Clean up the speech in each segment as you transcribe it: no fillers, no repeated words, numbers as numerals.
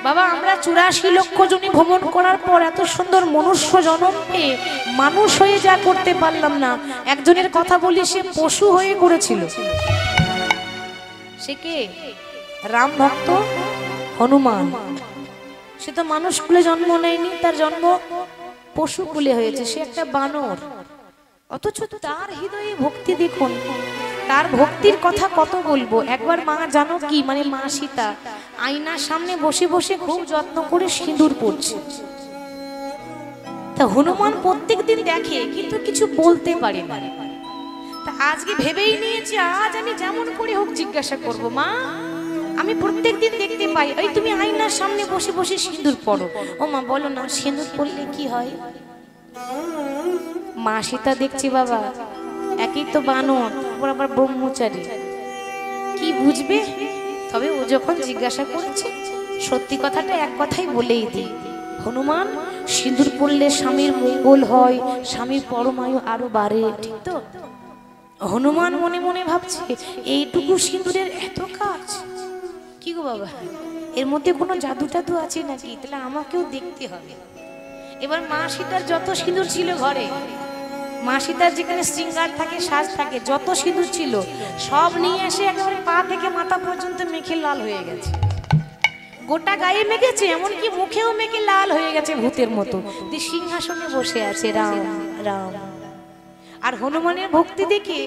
বাবা আমরা 84 লক্ষ জনি ভ্রমণ করার পর এত সুন্দর মনুষ্য জন্ম পেয়ে মানুষ হয়ে যা করতে পারলাম না, একজনের কথা বলি সে পশু হয়ে করেছিল। সে কে? রাম ভক্ত হনুমান। সে তো মানুষ কুলে জন্ম নেয়নি, তার জন্ম পশু কুলে হয়েছে, সে একটা বানর। অথচ তার হৃদয়ে ভক্তি দেখুন, তার ভক্তির কথা কত বলবো। একবার মা জানো কি, মানে মা সীতা আয়নার সামনে বসে বসে খুব যত্ন করে সিঁদুর পড়ছে। তা হনুমান প্রত্যেকদিন দেখে কিন্তু কিছু বলতে পারে না। তা আজকে ভেবেই নিয়েছে আজ আমি যেমন করে হোক জিজ্ঞাসা করব, মা আমি প্রত্যেকদিন দেখতে পাই এই তুমি আয়নার সামনে বসে বসে সিঁদুর পড়ো, ও মা বলো না সিঁদুর পড়লে কি হয়? মা সীতা দেখছি বাবা একই তো বানর, তারপর আবার ব্রহ্মচারী, কি বুঝবে? তবে ও যখন জিজ্ঞাসা করেছে সত্যি কথাটা এক কথাই বলেই দিই, হনুমান সিঁদুর পড়লে স্বামীর মঙ্গল হয়, স্বামীর পরমায়ু আরো বাড়ে, ঠিক তো? হনুমান মনে মনে ভাবছে এইটুকু সিঁদুরের এত কাজ, কি গো বাবা এর মধ্যে কোনো জাদু টাদু আছে নাকি? তাহলে আমাকেও দেখতে হবে। এবার মা সীতার যত সিঁদুর ছিল ঘরে, মা সীতার যেখানে শৃঙ্গার থাকে সাজ থাকে, যত সিঁদুর ছিল সব নিয়ে এসে একেবারে পা থেকে মাথা পর্যন্ত মেখে লাল হয়ে গেছে, গোটা গায়ে মেখেছে, এমনকি মুখেও মেখে লাল হয়ে গেছে ভূতের মতো। সিংহাসনে বসে আছে রাম রাম। আর হনুমানের ভক্তি দেখে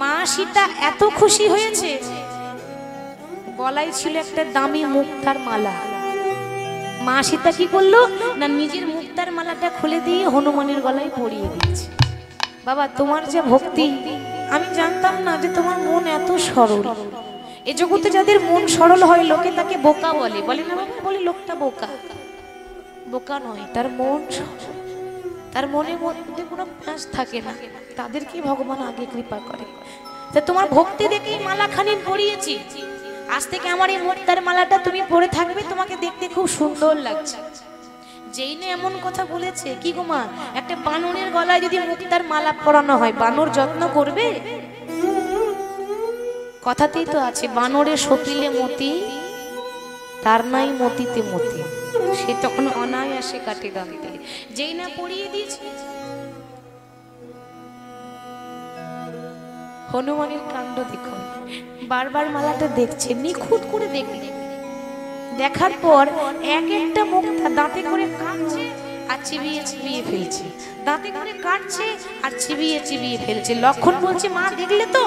মা সীতা এত খুশি হয়েছে, গলায় ছিল একটা দামি মুক্তার মালা। মা সীতা কি করলো না, নিজের মুক্তার মালাটা খুলে দিয়ে হনুমানের গলায় পরিয়ে দিয়েছে। বাবা তোমার যে ভক্তি, আমি জানতাম না যে তোমার মন এত সরল। এ জগতে যাদের মন সরল হয় লোকে তাকে বোকা বলে, বলে না বাবা? বলে লোকটা বোকা। বোকা নয়, তার মন সরল, তার মনের মধ্যে কোনো প্যাঁচ থাকে না, তাদেরকে ভগবান আগে কৃপা করে। তা তোমার ভক্তি দেখেই মালাখানি পরিয়েছি, আজ থেকে আমার এই মুক্তার মালাটা তুমি পরে থাকবে, তোমাকে দেখতে খুব সুন্দর লাগছে। যেই না এমন কথা বলেছে, কি গো মা একটা বানরের গলায় যদি মুক্তার মালা পরানো হয় বানর যত্ন করবে? কথাতেই তো আছে বানরে সপিলে মতি তার নাই মতিতে মতি, সে তখন অনায়াসে কাটে গানতে। যেই না পরিয়ে দিয়েছে, হনুমানের কাণ্ড দেখুন, বারবার মালাটা দেখছে, নিখুঁত করে দেখলে, দেখার পর এক একটা মুক্তা দাঁতে করে কাটছে আর চিবিয়ে চিবিয়ে ফেলছে, দাঁতে করে কাটছে আর চিবিয়ে চিবিয়ে ফেলছে। লক্ষণ বলছে মা দেখলে তো,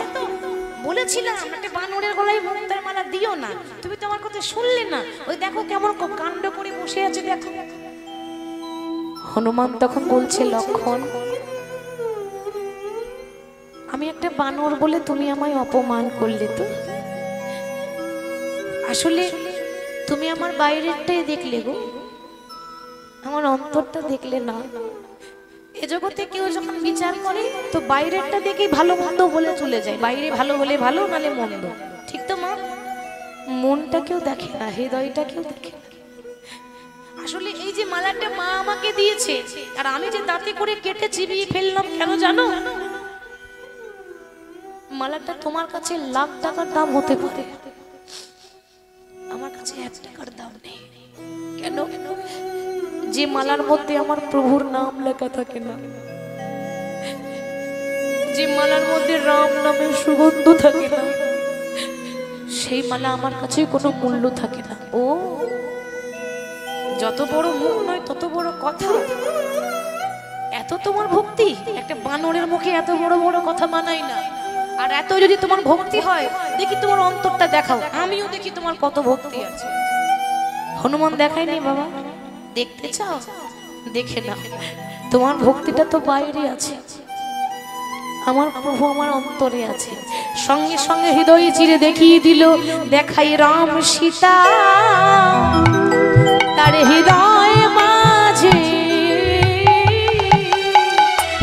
বলেছিলাম একটা বানরের গলায় মুক্তার মালা দিও না, তুমি তো আমার কথা শুনলে না, ওই দেখো কেমন কাণ্ড করে বসে আছে দেখো। হনুমান তখন বলছে লক্ষণ আমি একটা বানর বলে তুমি আমায় অপমান করলে তো, আসলে তুমি আমার বাইরেরটাই দেখলে গো, আমার অন্তরটা দেখলে না। এ জগতে কেউ যখন বিচার করে তো বাইরেরটা দেখেই ভালো মন্দ বলে চলে যায়, বাইরে ভালো হলে ভালো নালে মন্দ, ঠিক তো মা? মনটা কেউ দেখে না, হৃদয়টা কেউ দেখে না। আসলে এই যে মালাটা মা আমাকে দিয়েছে আর আমি যে দাঁতে করে কেটে চিবিয়ে ফেললাম, কেন জানো? মালাটা তোমার কাছে লাখ টাকার দাম হতে পারে, আমার কাছে 1 টাকার দাম নেই। কেন? যে মালার মধ্যে আমার প্রভুর নাম লেখা থাকে না, যে মালার মধ্যে রাম নামের সুগন্ধ থাকে না, সেই মালা আমার কাছে কোনো মূল্য থাকে না। ও যত বড় মুখ নয় তত বড় কথা, এত তোমার ভক্তি, একটা বানরের মুখে এত বড় বড় কথা মানাই না। আর এত যদি তোমার ভক্তি হয় দেখি তোমার অন্তরটা দেখাও, আমিও দেখি তোমার কত ভক্তি আছে। হনুমান দেখায়নি বাবা, দেখতে চাও দেখে নাও, তোমার ভক্তিটা তো বাইরে আছে, আমার প্রভু আমার অন্তরে আছে। সঙ্গে সঙ্গে হৃদয় চিরে দেখিয়ে দিল, দেখাই রাম সীতা তার হৃদয় মাঝে,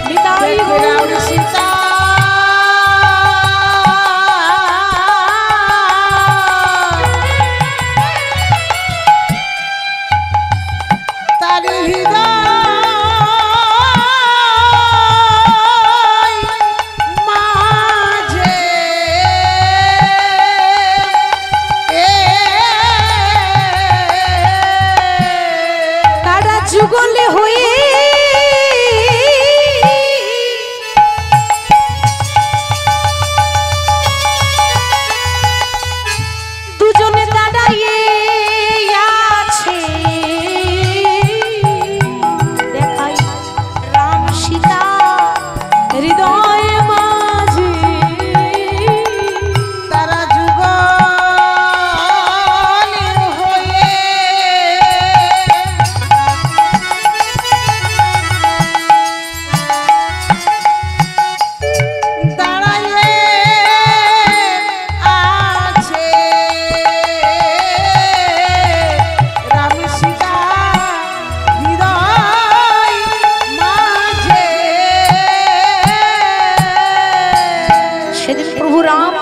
হৃদয় রাম সীতা যুগল হয়ে দুজনে দাঁড়াইয়ে আছে দেখাই রাম সীতা হৃদয় মাঝে তারা যুগল হয়ে দাঁড়াইয়ে আছে রাম সীতা হৃদয় মাঝে। সেদিন প্রভু রাম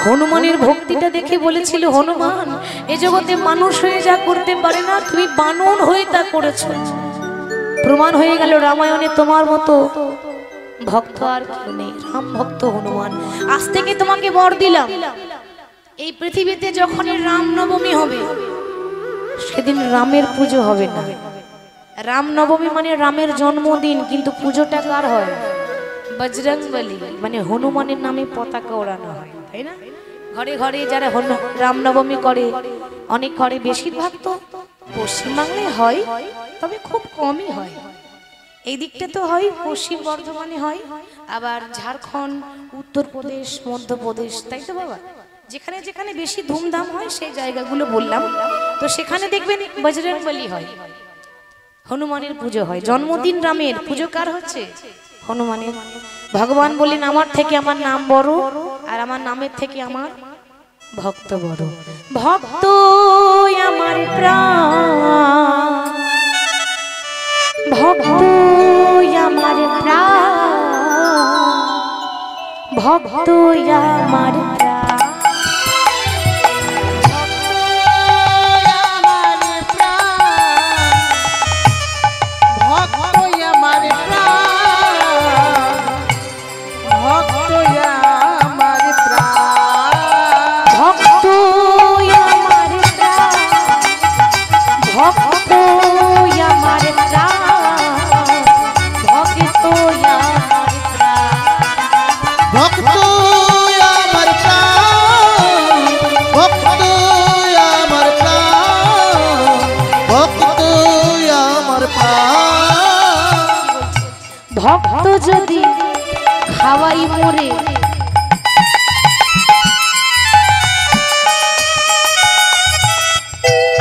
হনুমানের ভক্তিটা দেখে বলেছিল, হনুমান এ জগতে মানুষ হয়ে যা করতে পারে না তুমি বানর হয়ে তা করেছো। প্রমাণ হয়ে গেল রামায়ণে তোমার মতো ভক্ত আর কেউ নেই, রাম ভক্ত হনুমান। আজ থেকে তোমাকে বর দিলাম, এই পৃথিবীতে যখন রাম নবমী হবে সেদিন রামের পুজো হবে না। রাম নবমী মানে রামের জন্মদিন, কিন্তু পুজোটা কার হয়? বজরংবলী মানে হনুমানের নামে পতাকা ওড়ানো হয়, তাই না? ঘরে ঘরে যারা রামনবমী করে, অনেক ঘরে, বেশিরভাগ তো পশ্চিমবাংলায় হয়, তবে খুব কমই হয়। এই দিকটা তো হয়, পশ্চিম বর্ধমানে হয়, আবার ঝাড়খণ্ড, উত্তরপ্রদেশ, মধ্যপ্রদেশ, তাই তো বাবা? যেখানে যেখানে বেশি ধুমধাম হয় সেই জায়গাগুলো বললাম। তো সেখানে দেখবেন বজরংবলী হয়, হনুমানের পুজো হয়। জন্মদিন রামের, পুজো কার হচ্ছে? হনুমানের। ভগবান বললেন আমার থেকে আমার নাম বড়, আর আমার নামের থেকে আমার ভক্ত বড়। ভক্ত আমার প্রাণ, ভক্ত আমার প্রাণ, ভক্ত আমার প্রাণ। ভক্ত যদি খাওয়াই মরে,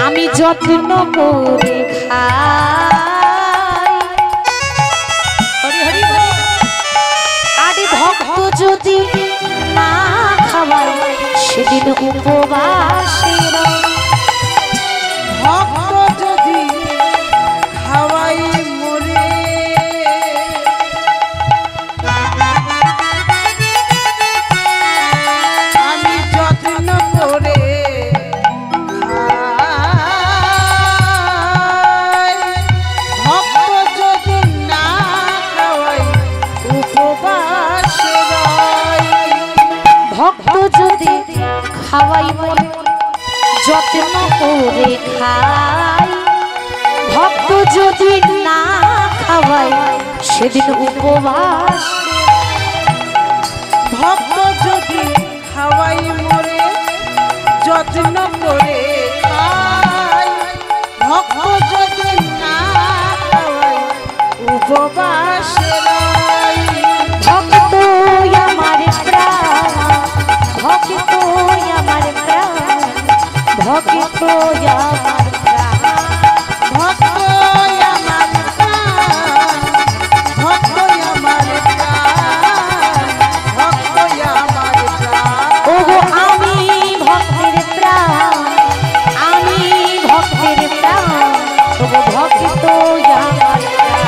আমি যত্ন করে খাই। হরি হরি হরি। আরে ভক্ত যদি না খাওয়াই সেদিন উপবাসের। ভক্ত যদি খাওয়াই মরে, আমি যত্ন করে খাই। ভক্ত যদি না খাওয়াই উপবাসে রই। ভক্ত যদি খাওয়াই মরে যত্ন করে খাই, ভক্ত যদি না খাওয়াই সেদিন উপবাস। ভক্ত যদি খাওয়াই মরে যত্ন করে খাই, ভক্ত যদি না খাওয়াই উপবাসে রই। ভক্ত আমার প্রাণ, ভক্ত আমার প্রাণ, ভক্ত আমার প্রাণ। ভক্ত আমার প্রাণ, ভক্ত আমার প্রাণ, ভক্ত আমার প্রাণ। ওগো আমি ভক্তের প্রাণ, আমি ভক্তের প্রাণ, ওগো ভক্ত আমার প্রাণ।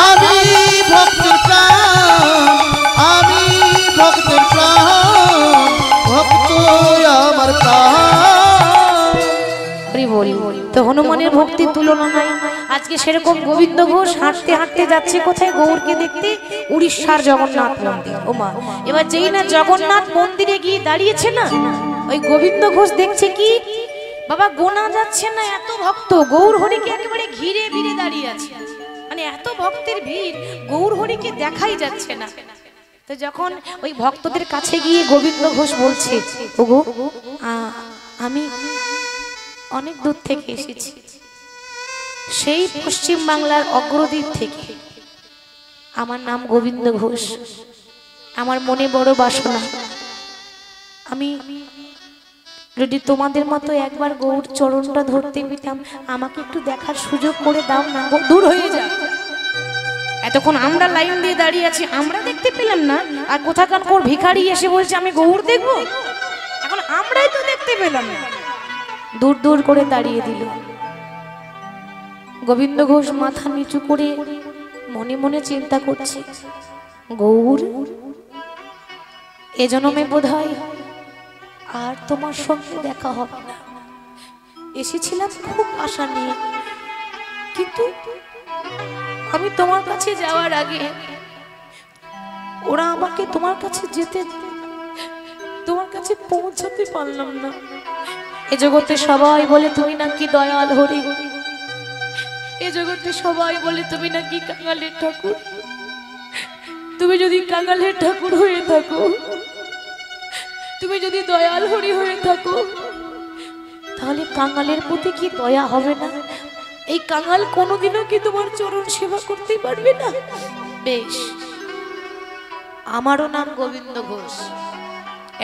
আমি ভক্তের প্রাণ, আমি ভক্তের প্রাণ, ভক্ত আমার প্রাণ। হরি বল। তো হনুমানের ভক্তির তুলনা নাই। আজকে সেরকম গোবিন্দ ঘোষ হাঁটতে হাঁটতে যাচ্ছে কোথায়? গৌরকে দেখতে, উড়িষ্যার জগন্নাথ মন্দির। ওমা, এবার যেই না জগন্নাথ মন্দিরে গিয়ে দাঁড়িয়েছে না, ওই গোবিন্দ ঘোষ দেখছে কি বাবা গোনা যাচ্ছে না, এত ভক্ত গৌর হরিকে একেবারে ঘিরে ঘিরে দাঁড়িয়ে আছে, মানে এত ভক্তের ভিড় গৌর হরিকে দেখাই যাচ্ছে না। তো যখন ওই ভক্তদের কাছে গিয়ে গোবিন্দ ঘোষ বলছে, ওগো আমি অনেক দূর থেকে এসেছি, সেই পশ্চিম বাংলার অগ্রদ্বীপ থেকে, আমার নাম গোবিন্দ ঘোষ, আমার মনে বড় বাসনা, আমি যদি তোমাদের মতো একবার গৌর চরণটা ধরতে পেতাম, আমাকে একটু দেখার সুযোগ করে দাও না গো। দূর হয়ে যা, এতক্ষণ আমরা লাইন দিয়ে দাঁড়িয়ে আছি, আমরা দেখতে পেলাম না, আর কোথাকার পর ভিখারি এসে বলছে আমি গৌর দেখবো, এখন আমরাই তো দেখতে পেলাম না। দূর দূর করে দাঁড়িয়ে দিল। গোবিন্দ ঘোষ মাথা নিচু করে মনে মনে চিন্তা করছে, গৌর এ জন্মে বোধহয় আর তোমার সঙ্গে দেখা হবে না, এসেছিলাম খুব আশা নিয়ে, কিন্তু আমি তোমার কাছে যাওয়ার আগে ওরা আমাকে তোমার কাছে যেতে, তোমার কাছে পৌঁছাতে পারলাম না। এ জগতে সবাই বলে তুমি নাকি দয়াল হরি, এ জগতে সবাই বলে তুমি নাকি কাঙালের ঠাকুর। তুমি যদি কাঙালের ঠাকুর হয়ে থাকো, তুমি যদি দয়াল হরি হয়ে থাকো, তাহলে কাঙালের প্রতি কি দয়া হবে না? এই কাঙাল কোনোদিনও কি তোমার চরণ সেবা করতে পারবে না? বেশ, আমারও নাম গোবিন্দ ঘোষ,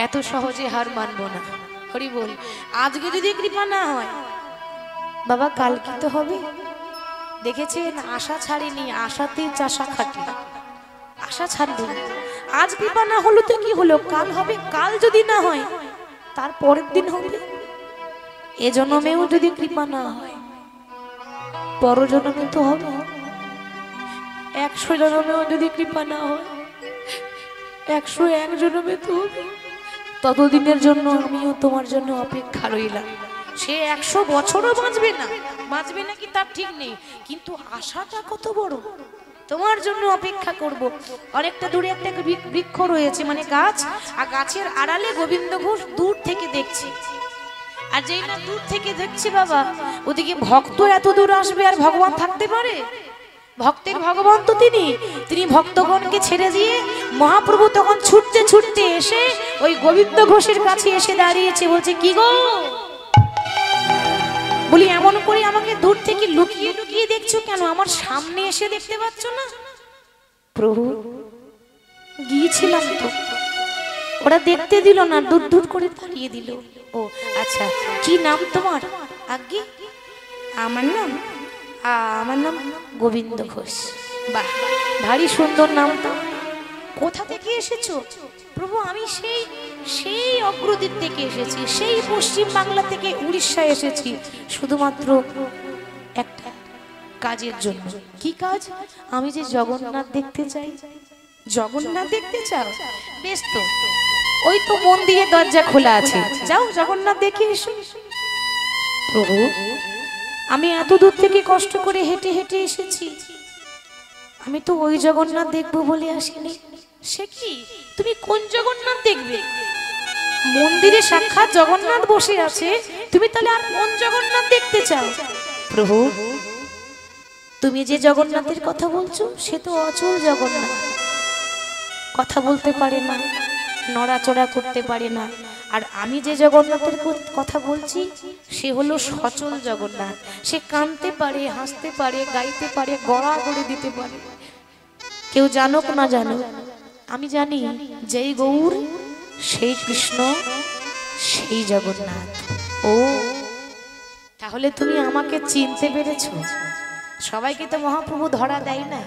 এত সহজে হার মানব না। হরি বল। আজকে যদি কৃপা না হয় বাবা, কাল কি তো হবে? দেখেছেন, আশা ছাড়িনি, আশাতেই চাষা খাটি, আশা ছাড়লি। আজ কৃপা না হলো তো কি হলো, কাল হবে। কাল যদি না হয় তার পরের দিন হবে। এ জন্মেও যদি কৃপা না হয় পরজন্মে তো হবে। 100 জন্মেও যদি কৃপা না হয় 101 জন্মে তো হবে। ততদিনের জন্য আমিও তোমার জন্য অপেক্ষা রইলাম। সে 100 বছরও বাঁচবে না, বাঁচবে নাকি তার ঠিক নেই, কিন্তু আশাটা কত বড়, তোমার জন্য অপেক্ষা করব। অনেকটা দূরে একটা বৃক্ষ রয়েছে, মানে গাছ, আর গাছের আড়ালে গোবিন্দ ঘোষ দূর থেকে দেখছে। আর যেই না দূর থেকে দেখছি বাবা, ওদিকে ভক্ত এত দূর আসবে আর ভগবান থাকতে পারে? ভক্তের ভগবান তো তিনি ভক্তগণকে ছেড়ে দিয়ে মহাপ্রভু তখন ছুটতে ছুটতে এসে ওই গোবিন্দ ঘোষের কাছে এসে দাঁড়িয়েছে, বলছে কি গো, বলি এমন করে আমাকে দূর থেকে লুকিয়ে লুকিয়ে দেখছো কেন? আমার সামনে এসে দেখতে পাচ্ছ না? প্রভু, গিয়েছিলাম তো, ওরা দেখতে দিল না, দূর দূর করে তাড়িয়ে দিল। ও আচ্ছা, কি নাম তোমার? আজ্ঞে, আমার নাম গোবিন্দ ঘোষ। বাহ, ভারী সুন্দর নাম তো। কোথা থেকে এসেছো? প্রভু, আমি সেই অগ্রদ্বীপ থেকে এসেছি, সেই পশ্চিম বাংলা থেকে উড়িষ্যা এসেছি, শুধুমাত্র একটা কাজের জন্য। কি কাজ? আমি যে জগন্নাথ দেখতে চাই। জগন্নাথ দেখতে চাও? বেশ, তো ওই তো মন্দিরের দরজা খোলা আছে, যাও জগন্নাথ দেখে এসো। প্রভু, আমি এত দূর থেকে কষ্ট করে হেঁটে হেঁটে এসেছি, আমি তো ওই জগন্নাথ দেখবো বলে আসিনি। সে কি, তুমি কোন জগন্নাথ দেখবে? মন্দিরে সাক্ষাৎ জগন্নাথ বসে আছে, তুমি তাহলে আর কোন জগন্নাথ দেখতে চাও? প্রভু, তুমি যে জগন্নাথের কথা বলছো সে তো অচল জগন্নাথ, কথা বলতে পারে না, নড়াচড়া করতে পারে না। আর আমি যে জগন্নাথের কথা বলছি সে হলো সচল জগন্নাথ। সে কাঁদতে পারে, হাসতে পারে, গাইতে পারে, গড়াগড়ি দিতে পারে। কেউ জানুক না জানুক, আমি জানি যেই গৌর সেই কৃষ্ণ, সেই জগন্নাথ। ও, তাহলে তুমি আমাকে চিনতে পেরেছো? সবাইকে তো মহাপ্রভু ধরা দেয় না,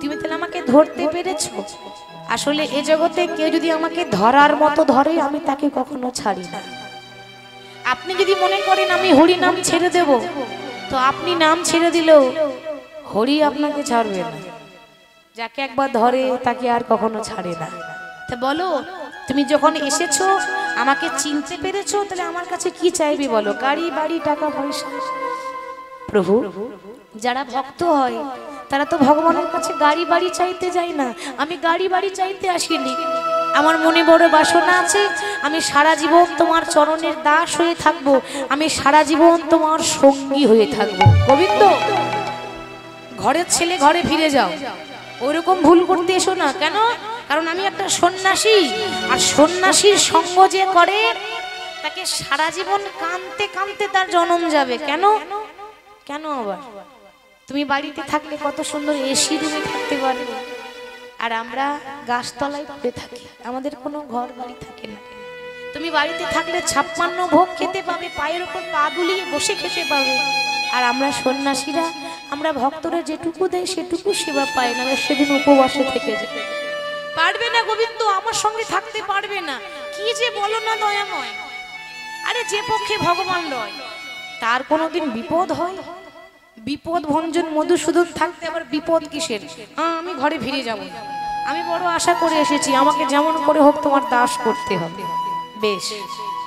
তুমি তাহলে আমাকে ধরতে পেরেছো? আসলে এ জগতে কেউ যদি আমাকে ধরার মতো ধরে, আমি তাকে কখনো ছাড়ি না। আপনি যদি মনে করেন আমি হরি নাম ছেড়ে দেব, তো আপনি নাম ছেড়ে দিলেও হরি আপনাকে ছাড়বে না। যাকে একবার ধরে তাকে আর কখনো ছাড়ে না। তা বলো, তুমি যখন এসেছো, আমাকে চিনতে পেরেছো, তাহলে আমার কাছে কি চাইবে বলো? গাড়ি, বাড়ি, টাকা পয়সা? প্রভু, যারা ভক্ত হয় তারা তো ভগবানের কাছে গাড়ি বাড়ি চাইতে যায় না। আমি গাড়ি বাড়ি চাইতে আসিনি, আমার মনে বড় বাসনা আছে, আমি সারা জীবন তোমার চরণের দাস হয়ে থাকবো, আমি সারা জীবন তোমার সঙ্গী হয়ে থাকবো। গোবিন্দ, ঘরের ছেলে ঘরে ফিরে যাও, ওইরকম ভুল করতে এসো না। কেন? কারণ আমি একটা সন্ন্যাসী, আর সন্ন্যাসীর সঙ্গ যে করে তাকে সারা জীবন কাঁদতে কাঁদতে তার জন্ম যাবে। কেন? কেন আবার? তুমি বাড়িতে থাকলে কত সুন্দর এসি রুমে থাকতে পারবে, আর আমরা গাছতলায় পড়ে থাকি, আমাদের কোনো ঘর বাড়ি থাকে না। তুমি বাড়িতে থাকলে 56 ভোগ খেতে পাবে, পায়ের উপর পা দুলিয়ে বসে খেতে পাবে, আর আমরা সন্ন্যাসীরা আমরা ভক্তরা যেটুকু দেয় সেটুকু সেবা পাই না, সেদিন উপবাসে থেকে যায়। পারবে না গোবিন্দ, আমার সঙ্গে থাকতে পারবে না। কি যে বলো না দয়াময়, আরে যে পক্ষে ভগবান রয় তার কোনোদিন বিপদ হয়? বিপদ ভঞ্জন মধুসূদন থাকতে আবার বিপদ কিসের? আমি ঘরে ফিরে যাব, আমি বড় আশা করে এসেছি, আমাকে যেমন করে হোক তোমার দাস করতে হবে। বেশ,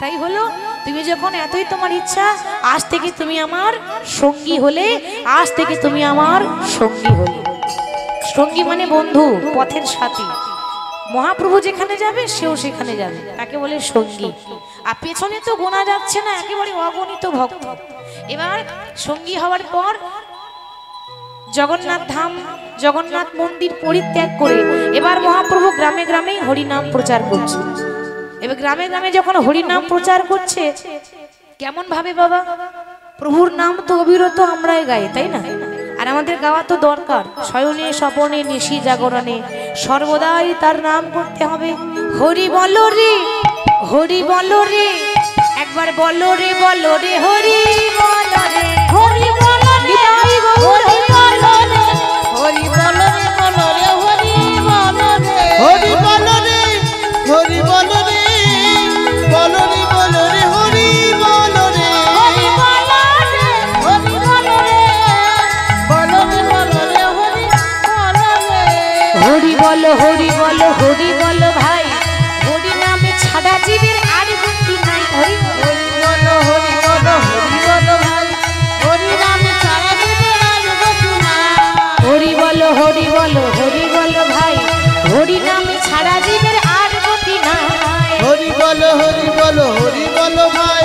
তাই হলো। তুমি যখন এতই তোমার ইচ্ছা, আজ থেকে তুমি আমার সঙ্গী হলে, আজ থেকে তুমি আমার সঙ্গী হলে। সঙ্গী মানে বন্ধু, পথের সাথী। মহাপ্রভু যেখানে যাবে সেও সেখানে যাবে, তাকে বলে সঙ্গী। আর পেছনে তো গোনা যাচ্ছে না, একেবারে অগণিত ভক্ত। এবার সঙ্গী হওয়ার পর জগন্নাথ ধাম, জগন্নাথ মন্দির পরিত্যাগ করে এবার মহাপ্রভু গ্রামে গ্রামেই হরিনাম প্রচার করছে। এবার গ্রামে গ্রামে যখন হরিনাম প্রচার করছে, কেমন ভাবে বাবা? প্রভুর নাম তো অবিরত আমরাই গাই, তাই না? আর আমাদের গাওয়া তো দরকার, শয়নে স্বপনে নিশি জাগরণে সর্বদাই তার নাম করতে হবে। হরি বলো রে, হরি বলো রে, একবার বলো রে, বলো রে, হরি বলো রে, হরি বলো রে, হরি বলো রে, হরি বলো রে, বলো রে, হরি বলো রে, হরি বলো রে, হরি বলো রে, বলো রে, বলো রে, হরি বলো রে, হরি বলো রে, হরি বলো রে, বলো রে, বলো রে, হরি বলো রে। হরি বলো, হরি বলো, হরি বলো ভাই, হরি নামে ছাড়া জীবের আর গতি নাই। হরি হরি বলো, হরি বলো, হরি বলো ভাই, হরি নামে ছাড়া জীবের আর গতি নাই। হরি বলো, হরি বলো, হরি বলো ভাই, হরি নামে ছাড়া জীবের আর গতি নাই। হরি বলো, হরি বলো, হরি বলো ভাই,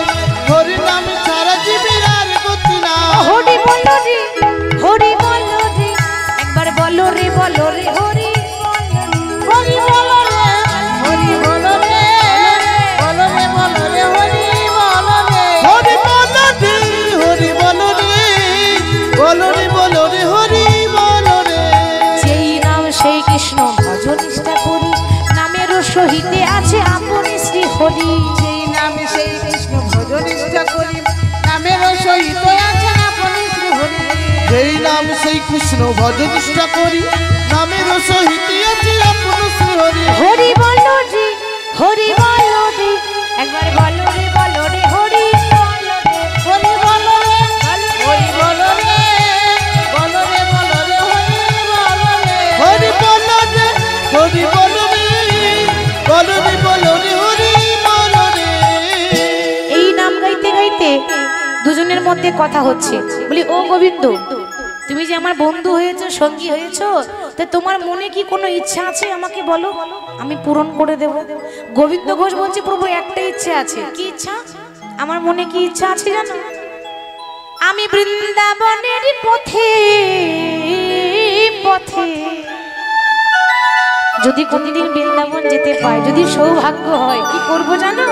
হরি নাম ছাড়া জীবের আর গতি না। হরি বলো রে, হরি বলো রে, একবার বলো রে, বলো রে, হরি হরি বলো রে, হরি বলো রে, বলো রে, বলো রে, হরি বলো রে। হরি বলো রে, হরি বলো রে, বলো রে, বলো রে, হরি বলো রে। যেই নাম সেই কৃষ্ণ ভজ নিষ্ঠা করি, নামের সহিতে আছে আপনি শ্রী হরি। সেই নামে সেই কৃষ্ণ ভজ নিষ্ঠা করি, নামের সহিত আছেন আপনি শ্রী হরি। যেই নাম সেই কৃষ্ণ ভজ নিষ্ঠা করি, নামের সহিত আছে আপন শ্রী হরি। হরি বলো রে, হরি বলো রে, একবার বলো রে, বলো রে, হরি বলো রে, হরি বলো রে, হরি বলো রে, বলো রে, বলো রে, হরি বলো রে। হরি বলো রে, হরি বলো রে, বলো রে, বলো রে, হরি বলো রে। এই নাম গাইতে গাইতে দুজনের মধ্যে কথা হচ্ছে। বলি, ও গোবিন্দ, তুমি যে আমার বন্ধু হয়েছো, সঙ্গী হয়েছো, তা তোমার মনে কি কোনো ইচ্ছা আছে? আমাকে বলো, আমি পূরণ করে দেব। গোবিন্দ ঘোষ বলছে, প্রভু একটা ইচ্ছা আছে। কি ইচ্ছা? আমার মনে কি ইচ্ছা আছে জানো? আমি বৃন্দাবনের পথে পথে যদি কোনদিন বৃন্দাবন যেতে পাই, যদি সৌভাগ্য হয়, কি করব জানো?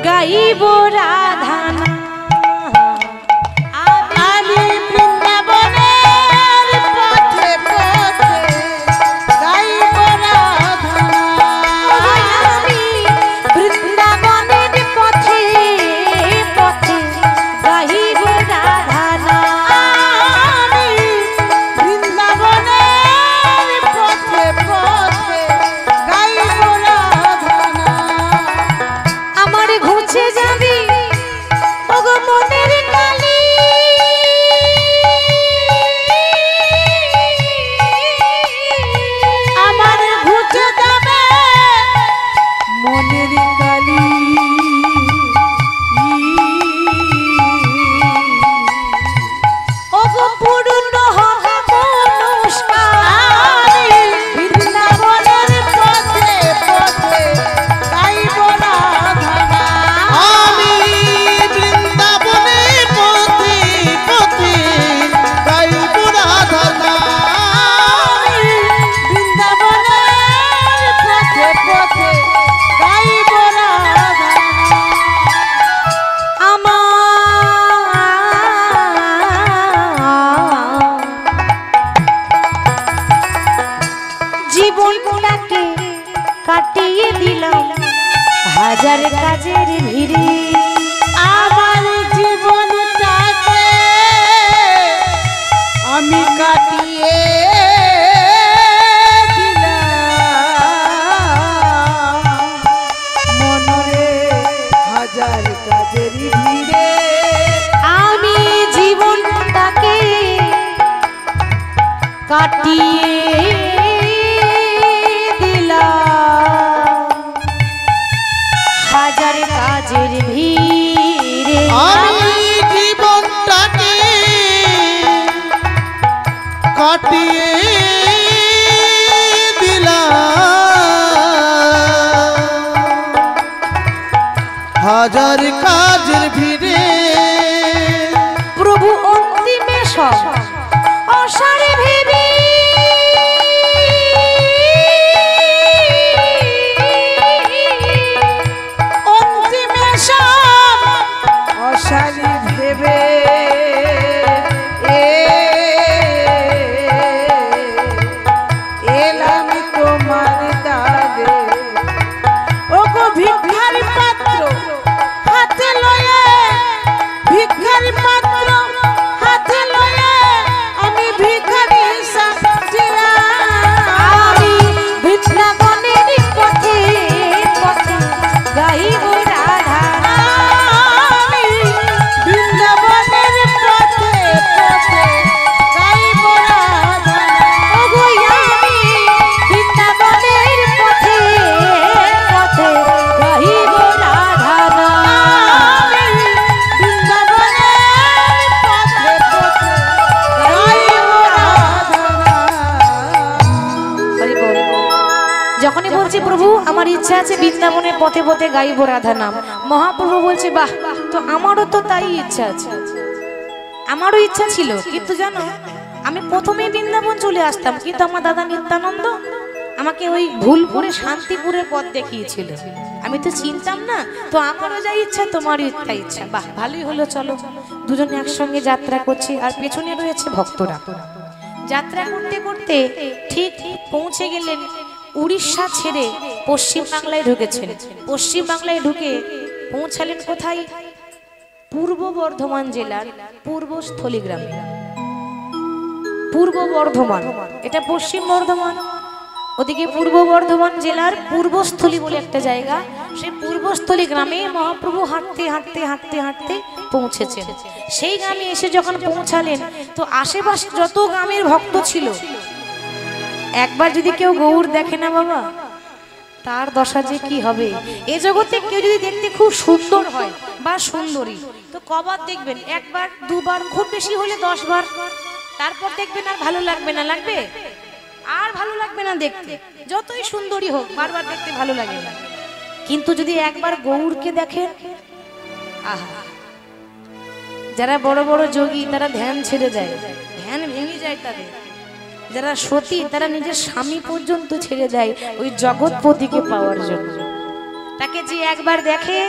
গাইব রাধা নাম। আমি বৃন্দাবনের পথে পথে গাইব রাধা নাম। আমি বৃন্দাবনের পথে পথে গাইব রাধা নাম। আমি বৃন্দাবনের পথে পথে গাইব রাধা নাম। আমার ঘুচে যাবি ও দিলাম হাজার কাজের ভিড়ে। আমার জীবনটাকে আমি কাটিয়ে কাটিয়ে দিলাম হাজার কাজের ভিড়ে। আমি জীবনটাকে কাটিয়ে দিলাম হাজার কাজের ভিড়ে। প্রভু অন্তিমে সব অসারে ভেবে অন্তিমে সব অসারি ভেবে এলাম তোমার দাগে। ও গো ভিক্ষার পাত্র হাতে লয়ে, ভিক্ষার পাত্র হাতে লয়ে আমি ভিখারি সাজিয়া। আমি বৃন্দাবনের পথে পথে গাইব রাধা। আমি বৃন্দাবনের পথে পথে গাইব রাধা। ওগো আমি বৃন্দাবনের পথে পথে গাইব রাধা। আমি বৃন্দাবনের পথে পথে গাইব রাধা। হরি বল। যখনই বলছি প্রভু আমার ইচ্ছা আছে বৃন্দাবনের পথে পথে গাইব রাধা নাম, মহাপ্রভু বলছে বাহ, তো আমারও তো তাই ইচ্ছা আছে। আমারও ইচ্ছা ছিল, কিন্তু জানো আমি প্রথমেই বৃন্দাবন চলে আসতাম, কিন্তু আমার দাদা নিত্যানন্দ আমাকে ওই ভুল করে শান্তিপুরের পথ দেখিয়েছিল। আমি তো চিনতাম না, তো আমারও যা ইচ্ছা তোমারও তাই ইচ্ছা। বাহ, ভালোই হলো, চলো দুজনে একসঙ্গে যাত্রা করছি। আর পেছনে রয়েছে ভক্তরা। যাত্রা করতে করতে ঠিক পৌঁছে গেলেন উড়িষ্যা ছেড়ে পশ্চিম বাংলায় ঢুকেছেন। পশ্চিম বাংলায় ঢুকে পৌঁছালেন কোথায়? পূর্ব বর্ধমান জেলার পূর্বস্থলী গ্রামে। পূর্ব বর্ধমান, এটা পশ্চিম বর্ধমান, ওদিকে পূর্ব বর্ধমান জেলার পূর্বস্থলী বলে একটা জায়গা। সেই পূর্বস্থলী গ্রামে মহাপ্রভু হাঁটতে হাঁটতে হাঁটতে হাঁটতে পৌঁছেছেন। সেই গ্রামে এসে যখন পৌঁছালেন, তো আশেপাশে যত গ্রামের ভক্ত ছিল, একবার যদি কেউ গৌর দেখে না বাবা, তার দশা যে কি হবে। এ জগতে কেউ যদি দেখতে খুব সুন্দর হয় বা সুন্দরী, তো কবার দেখবেন? একবার দুবার, খুব বেশি হলে 10 বার। তারপর দেখবেন আর ভালো লাগবে না। লাগবে? আর ভালো লাগবে না দেখতে, যতই সুন্দরী হোক বারবার দেখতে ভালো লাগে না। কিন্তু যদি একবার গৌরকে দেখেন, আহা, যারা বড় বড় যোগী তারা ধ্যান ছেড়ে যায়, ধ্যান ভেঙে যায় তাদের। যারা সতী তারা নিজের স্বামী পর্যন্ত ছেড়ে দেয় ওই জগৎপতিকে পাওয়ার জন্য। তাকে যে একবার দেখে,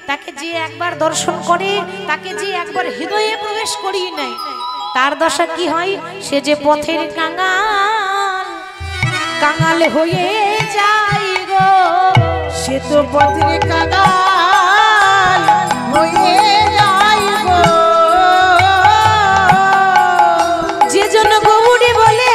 তাকে যে একবার দর্শন করে, তাকে যে একবার হৃদয়ে প্রবেশ করিয়ে নেয়, তার দশা কি হয়? সে যে পথের কাঙাল, কাঙাল হয়ে যায় গো। সে তো পথের কাঙাল হয়ে যায় গো। যে জন গৌরী বলে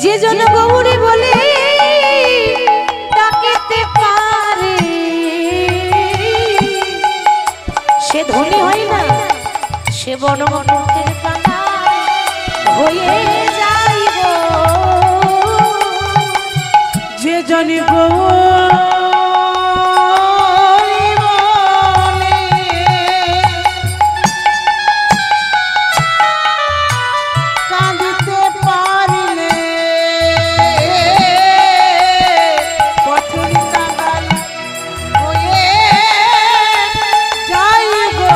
যে জন গৌরী বলে ডাকিতে পারে, সে ধনী হয় না, সে বড় মনের কাঙাল হয়ে যায় গো। যে জনি গৌরী বলে কাঁদিতে পারিলে পথের কাঙাল হয়ে যায় গো।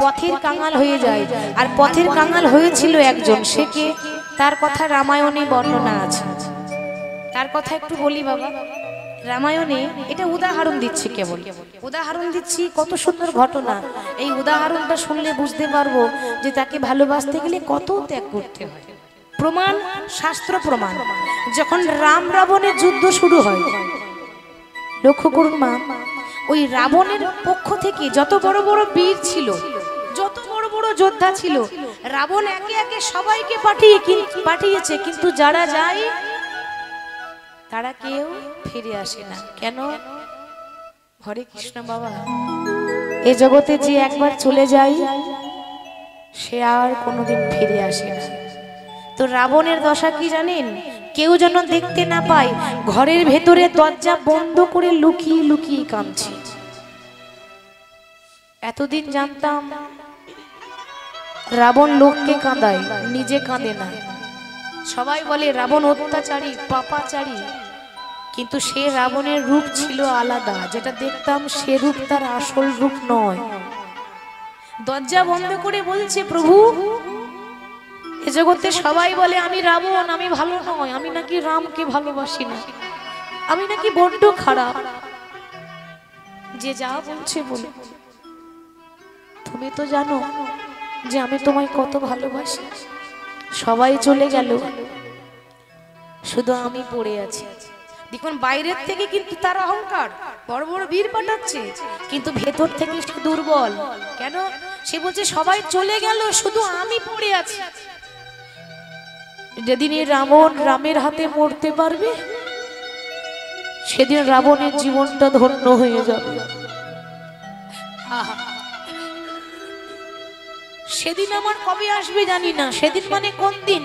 পথের কাঙাল হয়ে যায়। আর পথের কাঙাল হয়েছিল একজন, সে কে? তার কথা রামায়ণে বর্ণনা আছে। তার কথা একটু বলি বাবা। রামায়ণে এটা উদাহরণ দিচ্ছি, কেবল উদাহরণ দিচ্ছি, কত সুন্দর ঘটনা। এই উদাহরণটা শুনলে বুঝতে পারবো যে তাকে ভালোবাসতে গেলে কত ত্যাগ করতে হয়। প্রমাণ, শাস্ত্র প্রমাণ। যখন রাম রাবণের যুদ্ধ শুরু হয়, লক্ষ্য করুন মা, ওই রাবণের পক্ষ থেকে যত বড় বড় বীর ছিল, যত বড় বড় যোদ্ধা ছিল, রাবণ একে একে সবাইকে পাঠিয়েছে, কিন্তু যারা যায় তারা কেউ ফিরে আসে না। কেন? হরে কৃষ্ণ বাবা, এ জগতে যে একবার চলে যায় সে আর কোনোদিন ফিরে আসে না। তো রাবণের দশা কি জানেন? কেউ যেন দেখতে না পায়, ঘরের ভেতরে দরজা বন্ধ করে লুকিয়ে লুকিয়ে কাঁদছে। এতদিন জানতাম রাবণ লোককে কাঁদায়, নিজে কাঁদে না। সবাই বলে রাবণ অত্যাচারী, পাপাচারী, কিন্তু সে রাবণের রূপ ছিল আলাদা। যেটা দেখতাম সে রূপ তার আসল রূপ নয়। দরজা বন্ধ করে বলছে, প্রভু এ জগতে সবাই বলে আমি রাবণ, আমি ভালো নয়, আমি নাকি রামকে ভালোবাসি না, আমি নাকি বড্ড খারাপ। যে যা বলছে বলে, তুমি তো জানো যে আমি তোমায় কত ভালোবাসি। সবাই চলে গেল, শুধু আমি পড়ে আছি। দেখুন, বাইরের থেকে কিন্তু তার অহংকার, বড় বড় বীর পাঠাচ্ছে, কিন্তু ভেতর থেকে সে দুর্বল। কেন? সে বলছে সবাই চলে গেল, শুধু আমি পড়ে আছি। যেদিন এই রাবণ রামের হাতে মরতে পারবে, সেদিন রাবণের জীবনটা ধন্য হয়ে যাবে। সেদিন আমার কবে আসবে জানি না। সেদিন মানে কোন দিন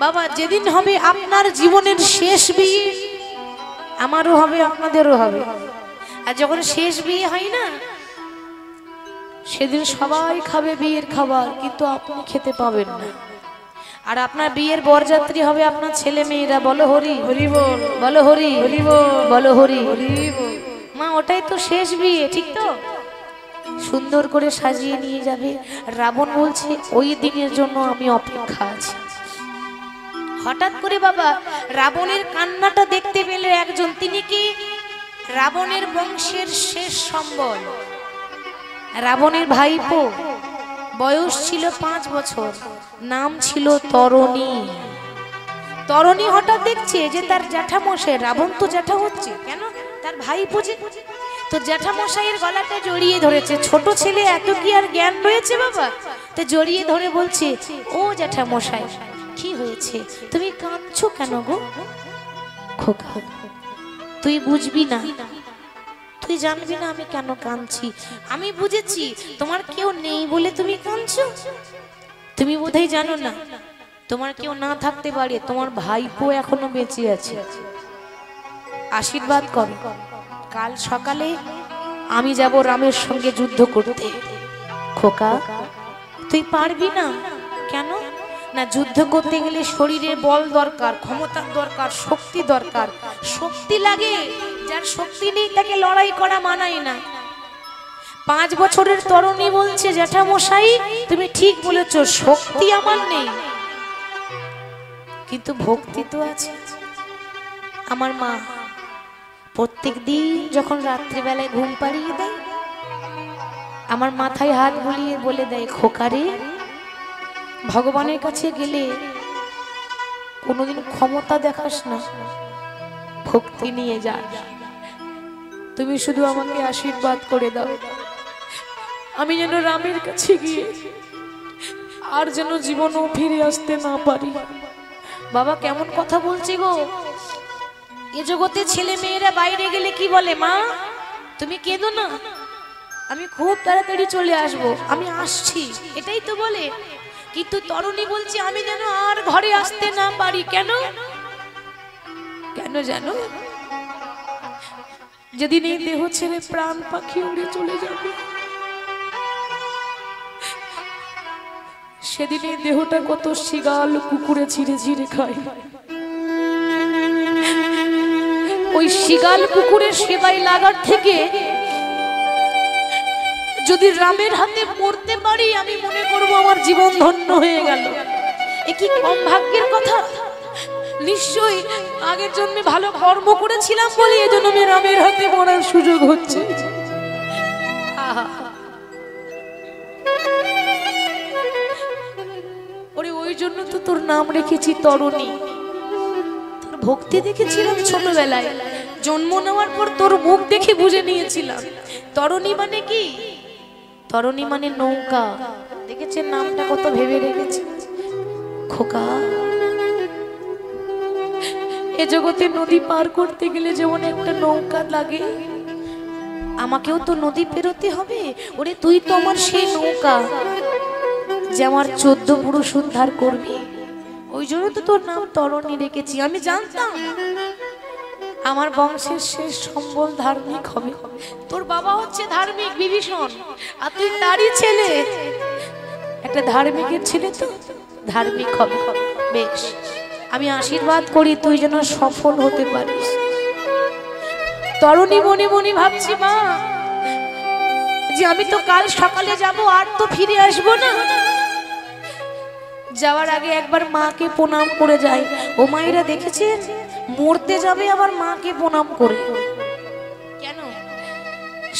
বাবা? যেদিন হবে আপনার জীবনের শেষ বিয়ে, আমারও হবে, আপনাদেরও হবে। আর যখন শেষ বিয়ে হয় না, সেদিন সবাই খাবে বিয়ের খাবার, কিন্তু আপনি খেতে পাবেন না। আর আপনার বিয়ের বরযাত্রী হবে আপনার ছেলে মেয়েরা। বলো হরি হরি বল, বলো হরি হরি বল, বলো হরি হরি বল। মা, ওটাই তো শেষ বিয়ে, ঠিক তো? সুন্দর করে সাজিয়ে নিয়ে যাবে। রাবণ বলছে ওই দিনের জন্য আমি অপেক্ষা আছি। হঠাৎ করে বাবা রাবণের কান্নাটা দেখতে পেলে একজন, তিনি কি? রাবণের বংশের শেষ সম্বল, রাবণের ভাইপো। বয়স ছিল 5 বছর, নাম ছিল তরণী। তরণী হঠাৎ দেখছে যে তার জ্যাঠামশাই, রাবণ তো জ্যাঠা হচ্ছে, কেন? তার ভাইপো যে, তো জ্যাঠামশাইয়ের গলাটা জড়িয়ে ধরেছে। ছোট ছেলে, এত কি আর জ্ঞান রয়েছে বাবা? তো জড়িয়ে ধরে বলছে, ও জ্যাঠামশাই কি হয়েছে? তুমি কাঁদছো কেন গো? খোকা, তুই বুঝবি না, তুই জানবি না আমি কেন কাঁদছি। আমি বুঝেছি, তোমার কেউ নেই বলে তুমি কাঁদছো। তুমি বোধহয় জানো না, তোমার কেউ না থাকতে পারে, তোমার ভাইপো এখনো বেঁচে আছে। আশীর্বাদ করো, কাল সকালে আমি যাব রামের সঙ্গে যুদ্ধ করতে। খোকা, তুই পারবি না। কেন? না, যুদ্ধ করতে গেলে শরীরে বল দরকার, ক্ষমতা দরকার, শক্তি দরকার। শক্তি লাগে, যার শক্তি নেই তাকে লড়াই করা মানায় না। 5 বছরের তরুণী বলছে, জ্যাঠামশাই তুমি ঠিক বলেছ, শক্তি আমার নেই, কিন্তু ভক্তি তো আছে। আমার মা প্রত্যেক দিন যখন রাত্রিবেলায় ঘুম পাড়িয়ে দেয়, আমার মাথায় হাত বুলিয়ে বলে দেয়, খোকারে, ভগবানের কাছে গেলে কোনোদিন ক্ষমতা দেখাস না, ভক্তি নিয়ে যা। তুমি শুধু আমাকে আশীর্বাদ করে দাও, আমি যেন রামের কাছে গিয়ে আর যেন জীবনও ফিরে আসতে না পারি। বাবা কেমন কথা বলছি গো! এ জগতে ছেলে মেয়েরা বাইরে গেলে কি বলে? মা তুমি কেঁদো না, আমি খুব তাড়াতাড়ি চলে আসব, আমি আসছি, এটাই তো বলে। কিন্তু তরুণী বলছে আমি যেন আর ঘরে আসতে না পারি। কেন? কেন জানো? যেদিন এই দেহ ছেড়ে প্রাণ পাখি উড়ে চলে যাবে, সেদিন এই দেহটা কত শিগাল কুকুরে ছিঁড়ে ছিঁড়ে খায়। ওই শিগাল কুকুরের সেবায় লাগার থেকে যদি রামের হাতে মরতে পারি, আমি মনে করব আমার জীবন ধন্য হয়ে গেল। এ কি কম ভাগ্যের কথা? নিশ্চয়ই আগের জন্মে ভালো কর্ম করেছিলাম বলে এই জন্মে রামের হাতে মরার সুযোগ হচ্ছে। আহা। ওরে ওই জন্য তো তোর নাম রেখেছি তরুণী। তোর ভক্তি দেখেছিলাম ছোটবেলায়, জন্ম নেওয়ার পর তোর মুখ দেখে বুঝে নিয়েছিলাম তরুণী মানে কি। তরুণী মানে নৌকা। দেখেছেন নামটা কত ভেবে রেখেছি। খোকা, এ জগতে নদী পার করতে গেলে যেমন একটা নৌকা লাগে, আমাকেও তো নদী পেরোতে হবে। ওরে তুই তো আমার সেই নৌকা যে আমার 14 পুরুষ উদ্ধার করবি। ওই জন্য তো তোর নাম তরুণী রেখেছি। আমি জানতাম আমার বংশের শেষ সম্বল ধার্মিক হবে। তোর বাবা হচ্ছে ধার্মিক বিভীষণ, আর তুই তারই ছেলে। একটা ধার্মিকের ছেলে তো ধার্মিক হবে। বেশ, আমি আশীর্বাদ করি তুই যেন সফল হতে পারিস। তরুণী মনে মনে ভাবছি মা, যে আমি তো কাল সকালে যাব, আর তো ফিরে আসবো না। যাওয়ার আগে একবার মাকে প্রণাম করে যাই। ও মায়েরা দেখেছেন মরতে যাবে আবার মাকে প্রণাম করে। কেন?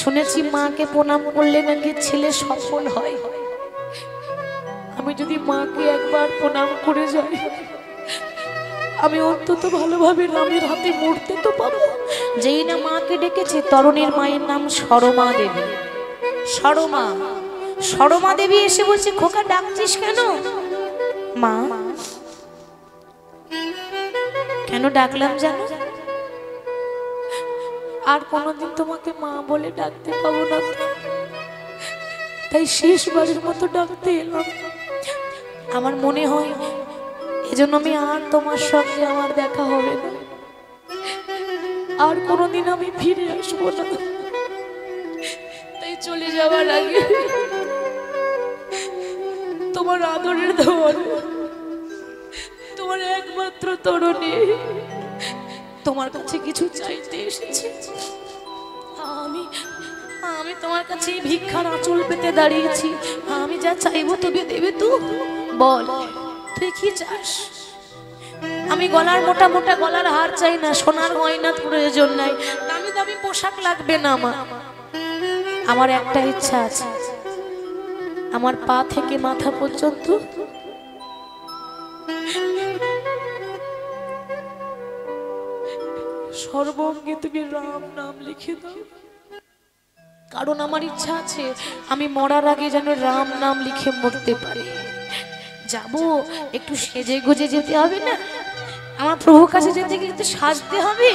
শুনেছি মাকে প্রণাম করলে নাকি ছেলে সফল হয়। আমি যদি মাকে একবার প্রণাম করে যাই, আমি অন্তত ভালোভাবে রামের হাতে মরতে তো পাবো। যেই না মাকে ডেকেছে, তরুণীর মায়ের নাম সরমা দেবী। সরমা, সরমা দেবী এসে বলছে, খোকা ডাকছিস কেন? মা, কেন ডাকলাম জানো? আর কোনোদিন তোমাকে মা বলে ডাকতে পাবো না, তাই শেষবারের মতো ডাকতে এলাম। আমার মনে হয় এজন্য আমি আর তোমার সঙ্গে আমার দেখা হবে না, আর কোনোদিন আমি ফিরে আসবো না। তাই চলে যাওয়ার আগে তোমার আদরের ধন, তোমার একমাত্র তরুণী তোমার কাছে কিছু চাইতে এসেছে। আমি তোমার কাছে ভিক্ষার আঁচল পেতে দাঁড়িয়েছি। আমি যা চাইবো তবে দেবে তো? বল তুই কি চাস? আমি গলার মোটা মোটা গলার হার চাই না, সোনার গয়না প্রয়োজন নাই, দামি দামি পোশাক লাগবে না। আমার একটা ইচ্ছা আছে, আমার পা থেকে মাথা পর্যন্ত সর্বঙ্গে তুমি রাম নাম লিখে দাও। কারণ আমার ইচ্ছা আছে আমি মরার আগে যেন রাম নাম লিখে মরতে পারি। যাব একটু সেজে গুজে যেতে হবে না? আমার প্রভুর কাছে যেতে গেলে একটু সাজতে হবে,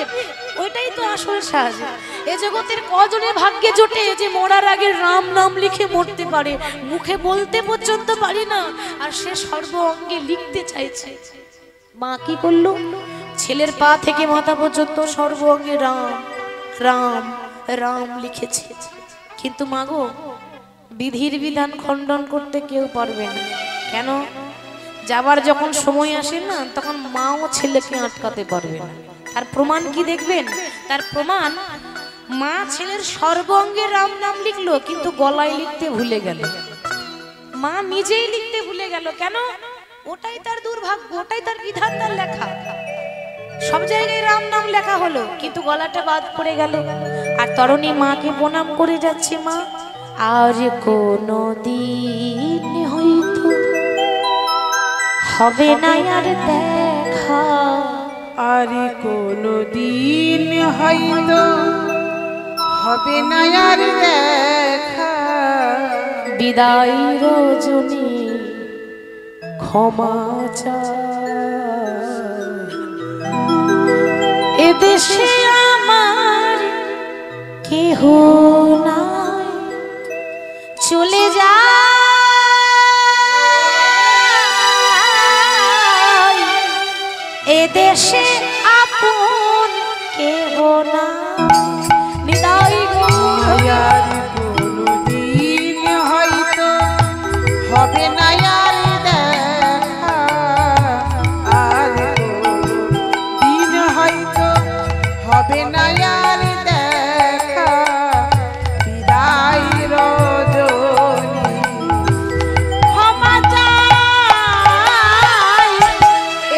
ওইটাই তো আসল সাজ। এ জগতের কজনের ভাগ্যে জোটে যে মরার আগে রাম নাম লিখে মরতে পারে? মুখে বলতে পর্যন্ত পারি না, আর সে সর্ব অঙ্গে লিখতে চাইছে। মা কি করলো? ছেলের পা থেকে মাথা পর্যন্ত সর্ব অঙ্গে রাম রাম রাম লিখেছে। কিন্তু মাগো, বিধির বিধান খণ্ডন করতে কেউ পারবে না। কেন? যাবার যখন সময় আসে না, তখন মাও ছেলেকে আটকাতে পারবে না। তার প্রমাণ কি দেখবেন? তার প্রমাণ, মা ছেলের সর্বাঙ্গে রাম নাম লিখলো, কিন্তু গলায় লিখতে ভুলে গেল। মা নিজেই লিখতে ভুলে গেল। কেন? ওটাই তার দুর্ভাগ্য, ওটাই তার বিধান, তার লেখা। সব জায়গায় রাম নাম লেখা হলো, কিন্তু গলাটা বাদ পড়ে গেল। আর তরুণী মাকে প্রণাম করে যাচ্ছে, মা আর কোনো দিন হয়তো হবে না আর দেখা, আর কোনো দিন হয়তো হবে না আর দেখা, বিদায় রজনী ক্ষমা চাই। এদেশে আমার কেহ নাই, চলে যায় এদেশে আপন কেহ নাই। নিতাই গৌর, আর কোনো দিন হয়তো হবে না আর দেখা, আর কোনো দিন হয়তো হবে না আর দেখা, বিদায় রজনী ক্ষমা চাই।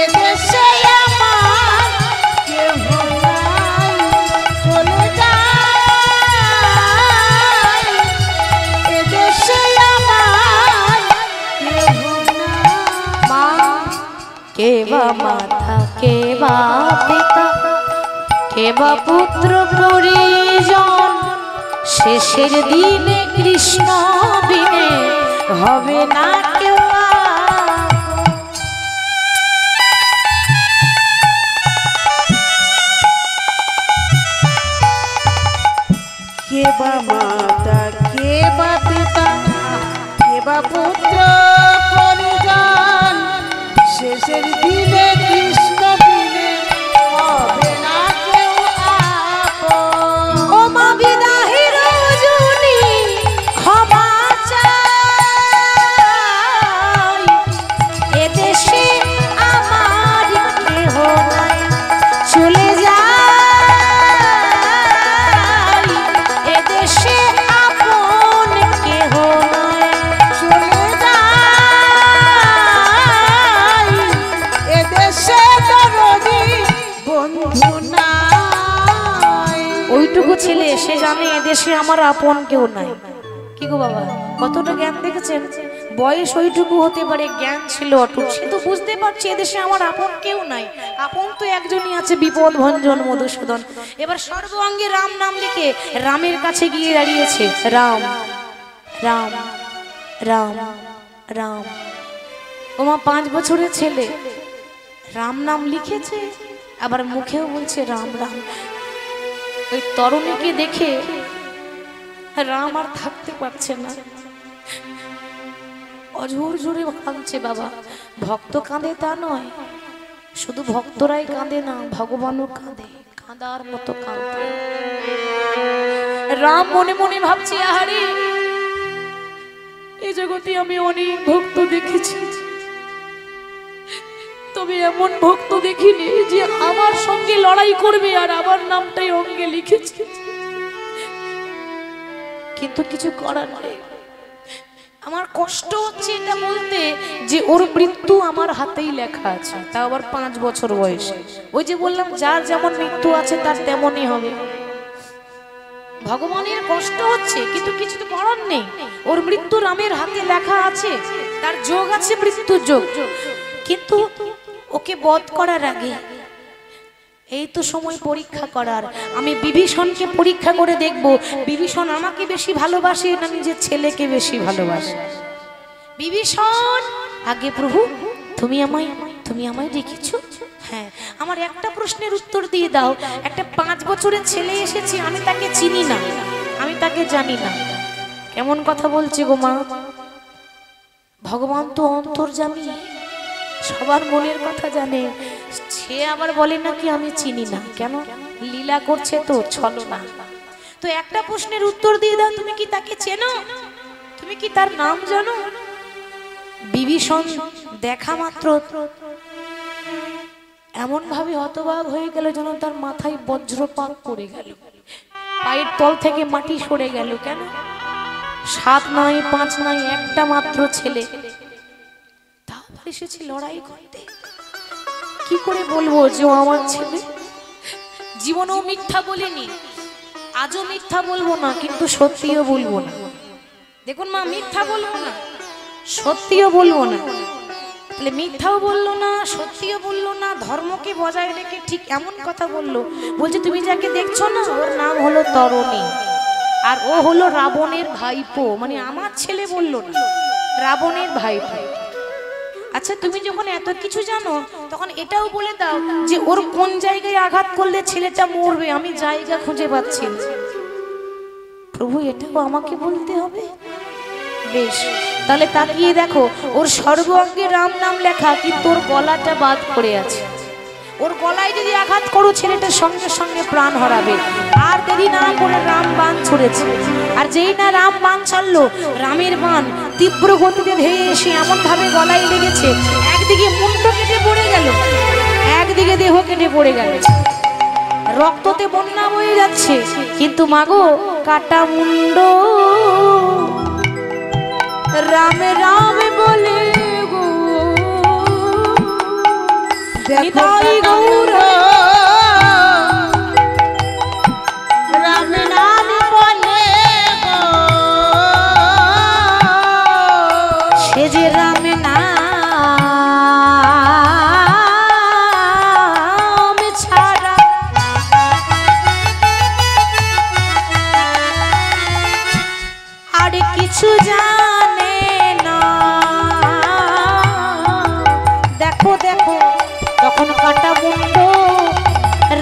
এদেশে আমার মাতা কে বা পিতা কে বা পুত্র পরিজন শেষের দিনে কৃষ্ণ বিনে হবে না কেউ কে বা মাতা কে বা পিতা কে বা পুত্র পরিজন শেষের দিনে কৃষ্ণ বিনে হবে না কেউ আপন। ও মা বিদাহী রজনী ক্ষমা চাই এদেশে আমার কেহ নাই চলে যাই এদেশে আপন কেহ নাই চলে যাই এদেশে দরদি বন্ধু নাই। ওইটুকু ছেলে সে জানে এদেশে আমার আপন কেউ নাই। কি গো বাবা কতটা জ্ঞান দেখেছেন? বয়স ওইটুকু হতে পারে, জ্ঞান ছিল অটুট। সে তো বুঝতে পারছে এদেশে আমার আপন কেউ নাই, আপন তো একজনই আছে, বিপদ ভঞ্জন মধুসূদন। এবার সর্বাঙ্গে রাম নাম লিখে রামের কাছে গিয়ে দাঁড়িয়েছে। রাম রাম রাম রাম। ওমা 5 বছরের ছেলে রাম নাম লিখেছে, আবার মুখেও বলছে রাম রাম। ওই তরুণীকে দেখে রাম আর থাকতে পারছে না, অঝোর জোরে কাঁদছে। বাবা ভক্ত কাঁদে তা নয়, শুধু ভক্তরাই কাঁদে না, ভগবানও কাঁদে, কাঁদার মতো কাঁদে। রাম মনে মনে ভাবছে আহারে এই জগতে আমি অনেক ভক্ত দেখেছি, তবে এমন ভক্ত দেখিনি যে আমার সঙ্গে লড়াই করবে আর আমার নামটাই অঙ্গে লিখেছে। কিন্তু কিছু করার নেই, আমার কষ্ট হচ্ছে এটা বলতে যে ওর মৃত্যু আমার হাতেই লেখা আছে, তা আবার 5 বছর বয়সে। ওই যে বললাম যার যেমন মৃত্যু আছে তার তেমনই হবে। ভগবানের কষ্ট হচ্ছে কিন্তু কিছু তো করার নেই, ওর মৃত্যু রামের হাতে লেখা আছে, তার যোগ আছে, মৃত্যুর যোগ। কিন্তু ওকে বধ করার আগে এই তো সময় পরীক্ষা করার, আমি বিভীষণকে পরীক্ষা করে দেখব বিভীষণ আমাকে বেশি ভালোবাসে না নিজের ছেলেকে বেশি ভালোবাসে। বিভীষণ আগে প্রভু তুমি আমায় রেখেছো, হ্যাঁ আমার একটা প্রশ্নের উত্তর দিয়ে দাও। একটা 5 বছরের ছেলে এসেছে, আমি তাকে চিনি না, আমি তাকে জানি না। কেমন কথা বলছে গো মা? ভগবান তো অন্তর্যামী, সবার মনের কথা জানে। সে আবার বলে নাকি আমি চিনি না, কেন? লীলা করছে তো, ছলো না। তো একটা প্রশ্নের উত্তর দিয়ে দাও, তুমি কি তাকে চেনো? তুমি কি তার নাম জানো? বিভীষণ দেখা মাত্র এমন ভাবে হতবাক হয়ে গেল যেন তার মাথায় বজ্রপাত পড়ে গেল, পায়ের তল থেকে মাটি সরে গেল। কেন? 7 নয় 5 নয়, একটা মাত্র ছেলে, তাও এসেছি লড়াই করতে। কি করে বলবো যে ও আমার ছেলে? জীবনেও মিথ্যা বলিনি, আজও মিথ্যা বলবো না, কিন্তু সত্যিও বলবো না। দেখুন মা, মিথ্যা বলবো না, সত্যিও বলবো না। তাহলে মিথ্যাও বললো না, সত্যিও বললো না, ধর্মকে বজায় রেখে ঠিক এমন কথা বললো। বলছে তুমি যাকে দেখছো না ওর নাম হলো তরণী, আর ও হলো রাবণের ভাইপো। মানে আমার ছেলে বললো না, রাবণের ভাইপো। আচ্ছা তুমি যখন এত কিছু জানো তখন এটাও বলে দাও যে ওর কোন জায়গায় আঘাত করলে ছেলেটা মরবে, আমি জায়গা খুঁজে পাচ্ছি না। প্রভু এটাও আমাকে বলতে হবে? বেশ, তাহলে তাকিয়ে দেখো, ওর সর্বাঙ্গে রাম নাম লেখা, কিন্তু ওর গলাটা বাদ পড়ে আছে। ওর গলায় যদি আঘাত করো ছেলেটার সঙ্গে সঙ্গে প্রাণ হারাবে। আর দেরি না করে রাম বাণ ছুড়েছে, আর যেই না রাম বাণ ছাড়লো, রামের বাণ তীব্র গতিতে ধেয়ে এসে এমন ভাবে গলায় লেগেছে, একদিকে মুন্ড কেটে পড়ে গেল, একদিকে দেহ কেটে পড়ে গেল, রক্ততে বন্যা বয়ে যাচ্ছে। কিন্তু মাগো কাটা মুন্ড রামে রামে বলে গো, নিতাই গৌর রামে নাম বলে গো, সে যে রামে মুন্ড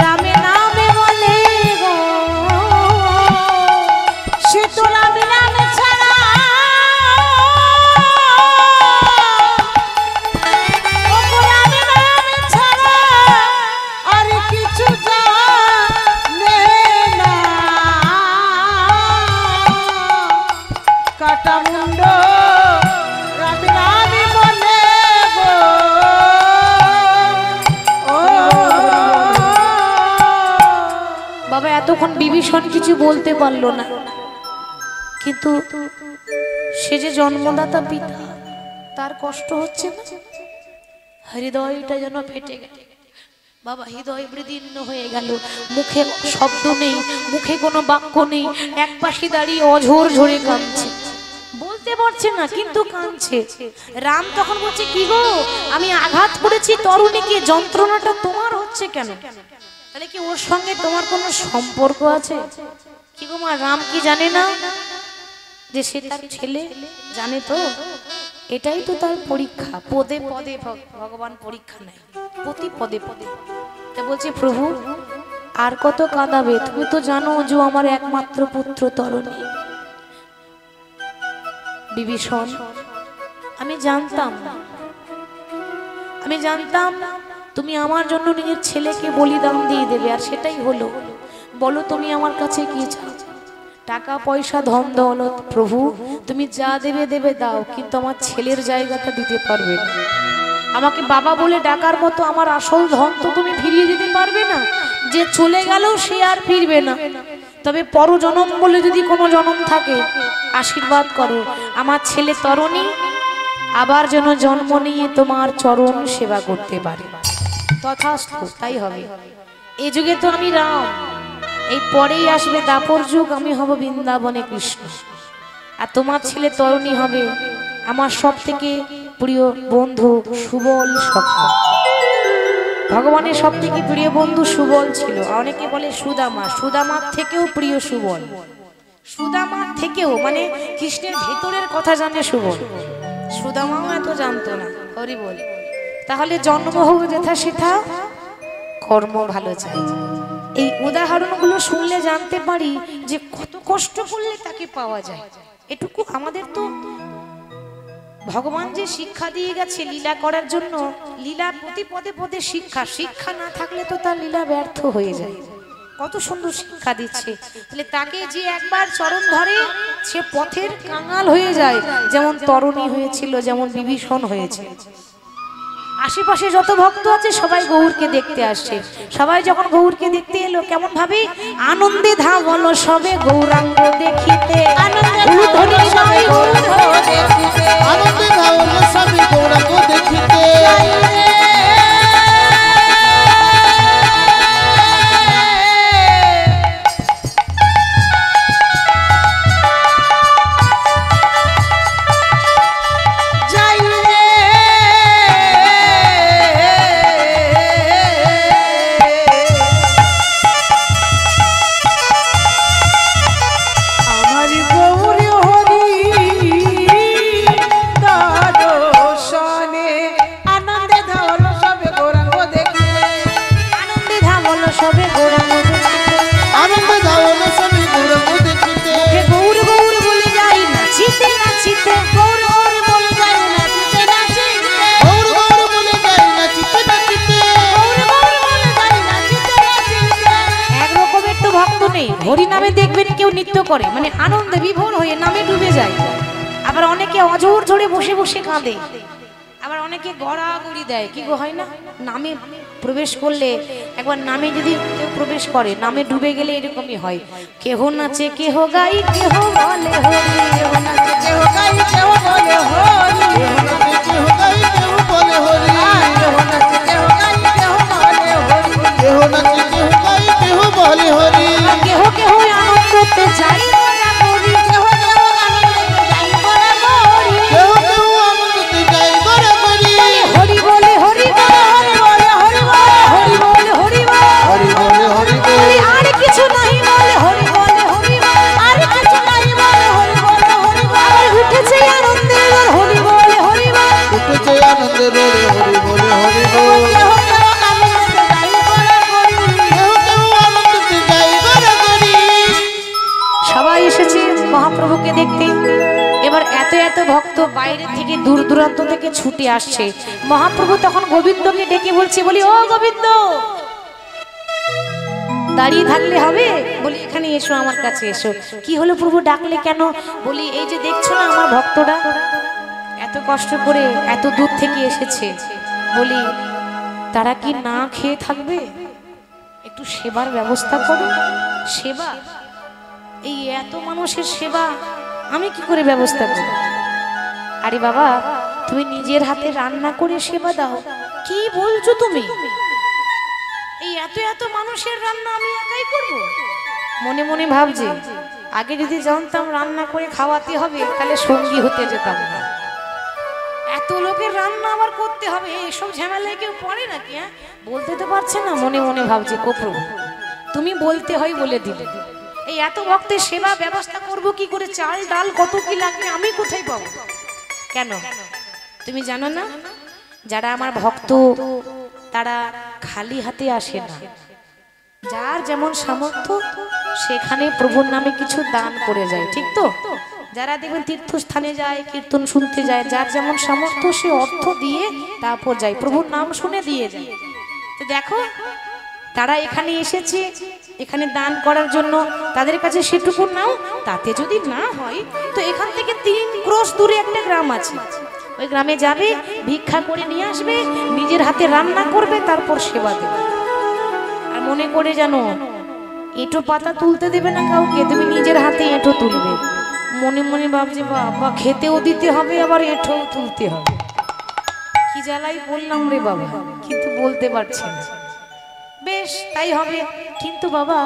রামে নামে বলে গো, সে তো রামে নামে ছাড়া রামে নামে ছাড়া আর কিছু জানে না। কাটা মুন্ড রামে রামে বলে গো। ও বাবা এতক্ষণ বিভীষণ কিছু বলতে পারলো না, কিন্তু সে যে জন্মদাতা পিতা, তার কষ্ট হচ্ছে না? হৃদয়টা যেন ফেটে গেল বাবা, হৃদয় বিদীর্ণ হয়ে গেল। মুখে শব্দ নেই, মুখে কোনো বাক্য নেই, এক পাশে দাঁড়িয়ে অঝোর ঝরে কাঁদছে, বলতে পারছে না কিন্তু কাঁদছে। রাম তখন বলছে, কি গো, আমি আঘাত করেছি তরুণীকে, যন্ত্রণাটা তোমার হচ্ছে কেন? তাহলে কি ওর সঙ্গে তোমার কোনো সম্পর্ক আছে? কি গো মা, রাম কি জানে না যে সে তার ছেলে? জানে তো, এটাই তো তার পরীক্ষা। পদে পদে ভগবান পরীক্ষা নেয়, প্রতি পদে পদে। তা বলছে, প্রভু আর কত কাঁদাবে? তুমি তো জানো যে আমার একমাত্র পুত্র তরুণী। বিভীষণ, আমি জানতাম তুমি আমার জন্য নিজের ছেলেকে বলিদান দিয়ে দেবে, আর সেটাই হলো। বলো তুমি আমার কাছে কি চাও? টাকা পয়সা ধন দৌলত প্রভু তুমি যা দেবে দেবে দাও, কিন্তু আমার ছেলের জায়গাটা দিতে পারবে না। আমাকে বাবা বলে ডাকার মতো আমার আসল ধন তো তুমি ফিরিয়ে দিতে পারবে না। যে চলে গেল সে আর ফিরবে না, তবে পরজনম বলে যদি কোনো জনম থাকে, আশীর্বাদ করো আমার ছেলে তরুণী আবার যেন জন্ম নিয়ে তোমার চরণ সেবা করতে পারে। তথাস্তু, তাই হবে। এই যুগে তো আমি রাম, এই পরেই আসবে দাপর যুগ, আমি হব বৃন্দাবনে কৃষ্ণ, আর তোমার ছেলে তরুণী হবে আমার সব থেকে প্রিয় বন্ধু সুবল সখা। ভগবানের সব থেকে প্রিয় বন্ধু সুবল ছিল। অনেকে বলে সুদামা, সুদামার থেকেও প্রিয় সুবল। সুদামার থেকেও, মানে কৃষ্ণের ভেতরের কথা জানে সুবল, সুদামাও এত জানতো না। হরি বল। তাহলে জন্ম হোক যেথা সেথা, কর্ম ভালো চাই। এই উদাহরণগুলো শুনলে জানতে পারি যে কত কষ্ট করলে তাকে পাওয়া যায়। এটুকু আমাদের তো ভগবান যে শিক্ষা দিয়ে গেছে লীলা করার জন্য, লীলা প্রতি পদে পদে শিক্ষা, শিক্ষা না থাকলে তো তার লীলা ব্যর্থ হয়ে যায়। কত সুন্দর শিক্ষা দিচ্ছে। তাহলে তাকে যে একবার চরণ ধরে সে পথের কাঙাল হয়ে যায়, যেমন তরুণী হয়েছিল, যেমন বিভীষণ হয়েছে। আশেপাশে যত ভক্ত আছে সবাই গৌরকে দেখতে আসছে। সবাই যখন গৌরকে দেখতে এলো, কেমন ভাবে আনন্দে ধাবল সবে গৌরাঙ্গ দেখিতে, আনন্দে ধাবল সবে গৌরাঙ্গ দেখিতে। হরি নামে দেখবেন কেউ নৃত্য করে, মানে আনন্দে বিভোর হয়ে নামে ডুবে যায়। আবার অনেকে অজোর ধরে বসে বসে কাঁদে, আবার অনেকে গড়াগড়ি দেয়। কি গো হয় না, নামে প্রবেশ করলে, একবার নামে যদি কেউ প্রবেশ করে, নামে ডুবে গেলে এরকমই হয়। কেহ নাচে কেহ গাই কেহ বলে হরি, কেহ নাচে কেহ গাই কেহ বলে হরি, কেহ গাই কেহ বলে হরি, কেহ নাচে কেহ গাই কেহ বলে হরি, কেহ নাচে কেহ গাই কেহ বলে হরি। কেহ কেহ আনন্দতে যাই বলা করি, কেহ কেহ আনন্দতে যাই বলা করি, কেহ কেহ আনন্দতে যাই বলা করি। হরি বলে হরি বলে হরি বলে হরি বলে হরি বলে হরি বলে হরি বলে হরি বলে, আর কিছু নাই বলে হরি বলে হরি বলে, আর কিছু নাই বলে হরি বলে হরি বলে, উঠেছে আনন্দের হরি বলে হরি বলে, উঠেছে আনন্দের হরি বলে হরি বলে। কেহ কেহ আনন্দতে যাই বাইরে থেকে দূর দূরান্ত থেকে ছুটে আসছে। মহাপ্রভু তখন গোবিন্দকে ডেকে বলছে, বলি ও গোবিন্দ, দাঁড়িয়ে থাকলে হবে? বলি এখানে এসো, আমার কাছে এসো। কি হলো প্রভু, ডাকলে কেন? বলি এই যে দেখছো না আমার ভক্তরা এত কষ্ট করে এত দূর থেকে এসেছে, বলি তারা কি না খেয়ে থাকবে? একটু সেবার ব্যবস্থা করো। সেবা? এই এত মানুষের সেবা আমি কি করে ব্যবস্থা করব? আরে বাবা, তুমি নিজের হাতে রান্না করে সেবা দাও। কি বলছো তুমি? এই এত এত মানুষের রান্না আমি একাই করব? মনে মনে ভাবছি, আগে যদি জানতাম রান্না করে খাওয়াতে হবে তাহলে সঙ্গী হতে যেতাম না। এত লোকের রান্না আবার করতে হবে, এসব ঝামেলায় কেউ পড়ে নাকি? হ্যাঁ, বলতে তো পারছে না। মনে মনে ভাবছি, প্রভু তুমি বলতে হয় বলে দিলে। এই এত ভক্তের সেবা ব্যবস্থা করব কি করে? চাল ডাল কত কি লাগবে আমি কোথায় পাবো? কেন তুমি জানো না, যারা আমার ভক্ত তারা খালি হাতে আসে না। যার যেমন সামর্থ্য সেখানে প্রভুর নামে কিছু দান করে যায়, ঠিক তো? যারা দেখবেন তীর্থস্থানে যায়, কীর্তন শুনতে যায়, যার যেমন সামর্থ্য সে অর্থ দিয়ে তারপর যায়, প্রভুর নাম শুনে দিয়ে যায়। তো দেখো তারা এখানে এসেছে, এখানে দান করার জন্য, তাদের কাছে সেটুকু নাও। তাতে যদি না হয় তো এখান থেকে 3 ক্রোশ দূরে একটা গ্রাম আছে, ওই গ্রামে যাবে, ভিক্ষা করে নিয়ে আসবে, নিজের হাতে রান্না করবে, তারপর সেবা দেবে। আর মনে করে জানো, এঁটো পাতা তুলতে দেবে না কাউকে, তুমি নিজের হাতে এঁটো তুলবে। মনে মনে ভাবছে, বাবা খেতেও দিতে হবে আবার এঁটোও তুলতে হবে। কি জ্বালাই বললাম রে বাবা, কিন্তু বলতে পারছি না। বেশ তাই হবে, কিন্তু বাবা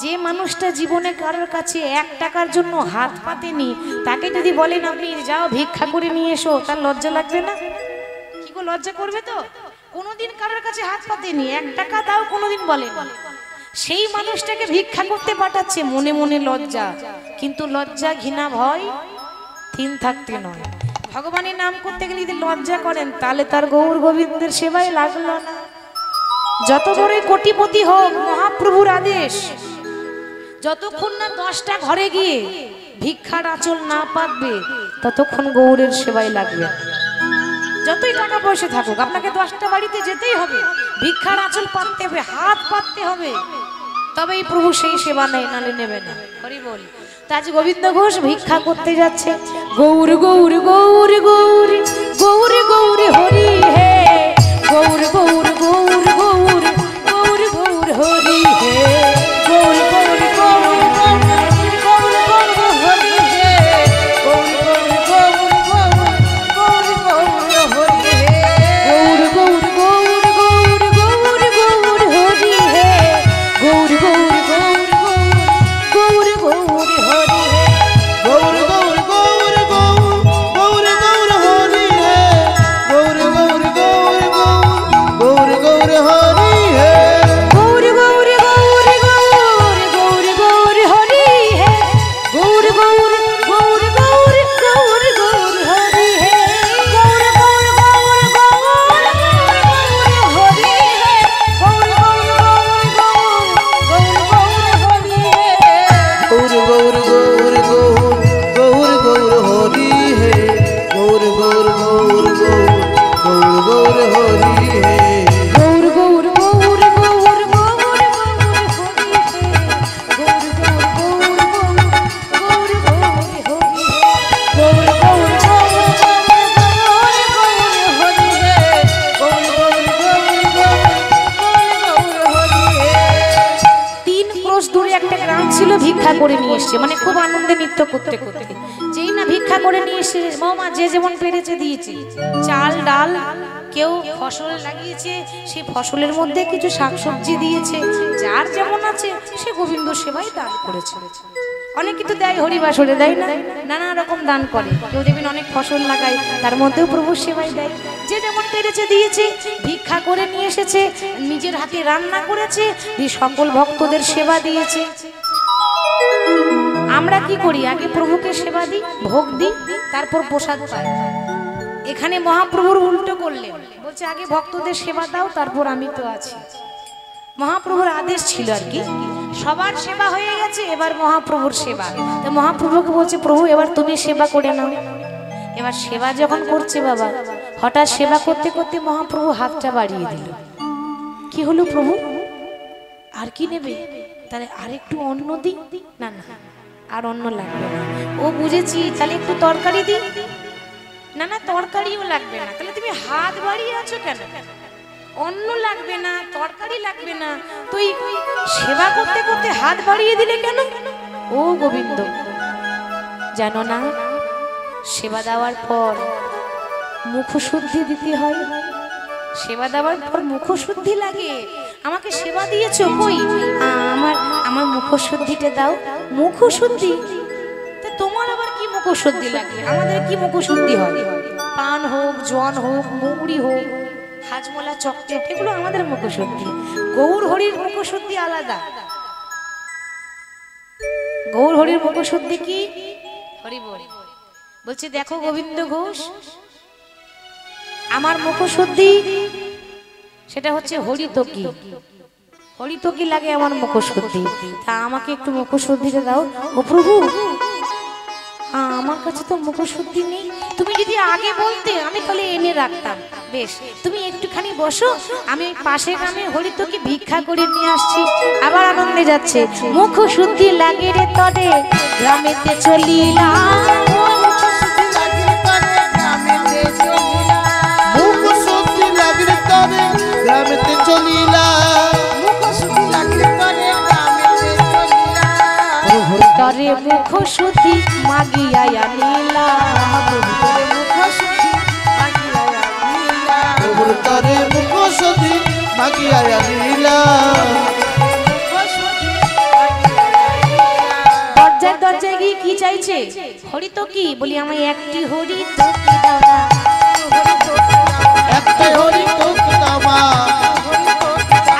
যে মানুষটা জীবনে কারোর কাছে 1 টাকার জন্য হাত পাতেনি, তাকে যদি বলেন আপনি যাও ভিক্ষা করে নিয়ে এসো, তার লজ্জা লাগবে না? কি গো, লজ্জা করবে তো? কোনোদিন কারোর কাছে হাত পাতেনি, 1 টাকা তাও কোনোদিন বলেন, সেই মানুষটাকে ভিক্ষা করতে পাঠাচ্ছে, মনে মনে লজ্জা। কিন্তু লজ্জা, ঘৃণা, ভয় 3 থাকতে নয়। ভগবানের নাম করতে গেলে যদি লজ্জা করেন তাহলে তার গৌর গোবিন্দের সেবায় লাগলো না। যত বড়ই কোটিপতি হোক, মহাপ্রভুর আদেশ, যতক্ষণ না 10টা ঘরে গিয়ে ভিক্ষার আঁচল না পাতবে ততক্ষণ গৌরের সেবায় লাগবে। যতই টাকা পয়সা থাকুক, আপনাকে 10টা বাড়িতে যেতেই হবে, ভিক্ষার আঁচল পাততে হবে, হাত পাততে হবে, তবেই প্রভু সেই সেবা নেয়, নালে নেবে না। হরি বল। আজ গোবিন্দ ঘোষ ভিক্ষা করতে যাচ্ছে। গৌর গৌর গৌর গৌর গৌর গৌর হরি হে, গৌর গৌর গৌর গৌর গৌর গৌর হরি হে, গৌর গৌর গৌর গৌর গৌর হরি হে, গৌর গৌর গৌর গৌর গৌর হরি হে, গৌর গৌর গৌর গৌর গৌর গৌর হরি হে, গৌর গৌর গৌর গৌর গৌর হরি হে, গৌর গৌর গৌর গৌর গৌর গৌর হরি হে, গৌর গৌর গৌর গৌর গৌর হরি হে, গৌর গৌর গৌর গৌর গৌর গৌর হরি হে, গৌর গৌর গৌর গৌর গৌর গৌর হরি হে, গৌর গৌর গৌর গৌর গৌর হরি হে, গৌর গৌর গৌর গৌর গৌর হরি হে, গৌর গৌর গৌর গৌর গৌর হরি হে, গৌর গৌর গৌর গৌর গৌর হরি হে, গৌর গৌর গৌর গৌর গৌর গৌর হরি হে, গৌর গৌর গৌর গৌর গৌর হরি হে, গৌর গৌর গৌর গৌর হরি হে, গৌর গৌর গৌর গৌর হরি হে। 3 ক্রোশ দূরে একটা গ্রাম ছিল, ভিক্ষা করে নিয়ে এসছে, মানে খুব আনন্দে নৃত্য করতে করতে। যেই না ভিক্ষা করে নিয়ে এসে বৌমা যে যেমন পেরেছে দিয়েছে, চাল ডাল, কেউ ফসল লাগিয়েছে সেই ফসলের মধ্যে কিছু শাকসবজি দিয়েছে, যার যেমন আছে সে গোবিন্দ সেবায় দান করেছে। অনেকে তো দেয় হরিবাসরে, দেয় না, নানা রকম দান করে। কেউ দেখবেন অনেক ফসল লাগায়, তার মধ্যেও প্রভু সেবায় দেয়। যে যেমন পেরেছে দিয়েছে, ভিক্ষা করে নিয়ে এসেছে, নিজের হাতে রান্না করেছে, দিয়ে সকল ভক্তদের সেবা দিয়েছে। আমরা কি করি, আগে প্রভুকে সেবা দিই, ভোগ দিই, তারপর প্রসাদ পাই। এখানে মহাপ্রভুর উল্টো করলেন, বলছে আগে ভক্তদের সেবা দাও, তারপর আমি তো আছি। মহাপ্রভুর আদেশ ছিল আর কি, সবার সেবা হয়ে গেছে, এবার মহাপ্রভুর সেবা। তো মহাপ্রভুকে বলছে, প্রভু এবার তুমি সেবা করে নাও। এবার সেবা যখন করছে বাবা, হঠাৎ সেবা করতে করতে মহাপ্রভু হাতটা বাড়িয়ে দিল। কি হলো প্রভু, আর কি নেবে? তাহলে আর একটু অন্ন দিই। না না, আর অন্ন লাগবে না। ও বুঝেছি, তাহলে একটু তরকারি দিই। না না, তরকারিও লাগবে না। তাহলে তুমি হাত বাড়িয়ে আছো কেন? অন্ন লাগবে না, তরকারি লাগবে না, তুই সেবা করতে করতে হাত বাড়িয়ে দিলে কেন? ও গোবিন্দ, জানো না সেবা দেওয়ার পর মুখশুদ্ধি দিতে হয়। সেবা দেওয়ার পর মুখশুদ্ধি লাগে। আমাকে সেবা দিয়েছো, কই আমার আমার মুখশুদ্ধিটা দাও। মুখশুদ্ধি? তা তোমার আবার কি মুখশুদ্ধি লাগবে? আমাদের কি মুখশুদ্ধি হয়? পান হোক, জোয়ান হোক, মৌরি হোক, হাজমোলা, চকচক, এগুলো আমাদের মুখশুদ্ধি। গৌর হরির মুখশুদ্ধি আলাদা। গৌর হরির মুখশুদ্ধি কি? হরি বল। বলছে দেখো গোবিন্দ ঘোষ, আমার মুখশুদ্ধি সেটা হচ্ছে হরিতকি। হরিতকি লাগে আমার মুখশুদ্ধি। তা আমাকে একটু মুখশুদ্ধিটা দাও। ও প্রভু, আমার কাছে তো মুখশুদ্ধি নেই। তুমি যদি আগে বলতে আমি তাহলে এনে রাখতাম। বেশ, তুমি একটুখানি বসো, আমি ওই পাশে গ্রামে হরিতকি ভিক্ষা করে নিয়ে আসছি। আবার আনন্দে যাচ্ছে। মুখশুদ্ধি লাগে রে তরে গ্রামেতে চলিলাম। মুখশুদ্ধি লাগলে তবে গ্রামেতে চলিলাম। তরে মুখশুদ্ধি মাগিয়া আনিলাম। প্রভুর তরে মুখশুদ্ধি মাগিয়া আনিলাম। দরজায় দরজায় গিয়ে কি চাইছে? হরি তো কি বলি, আমায় একটি হরি তো কি দাও না। একটা হরি তোকে দাও মা।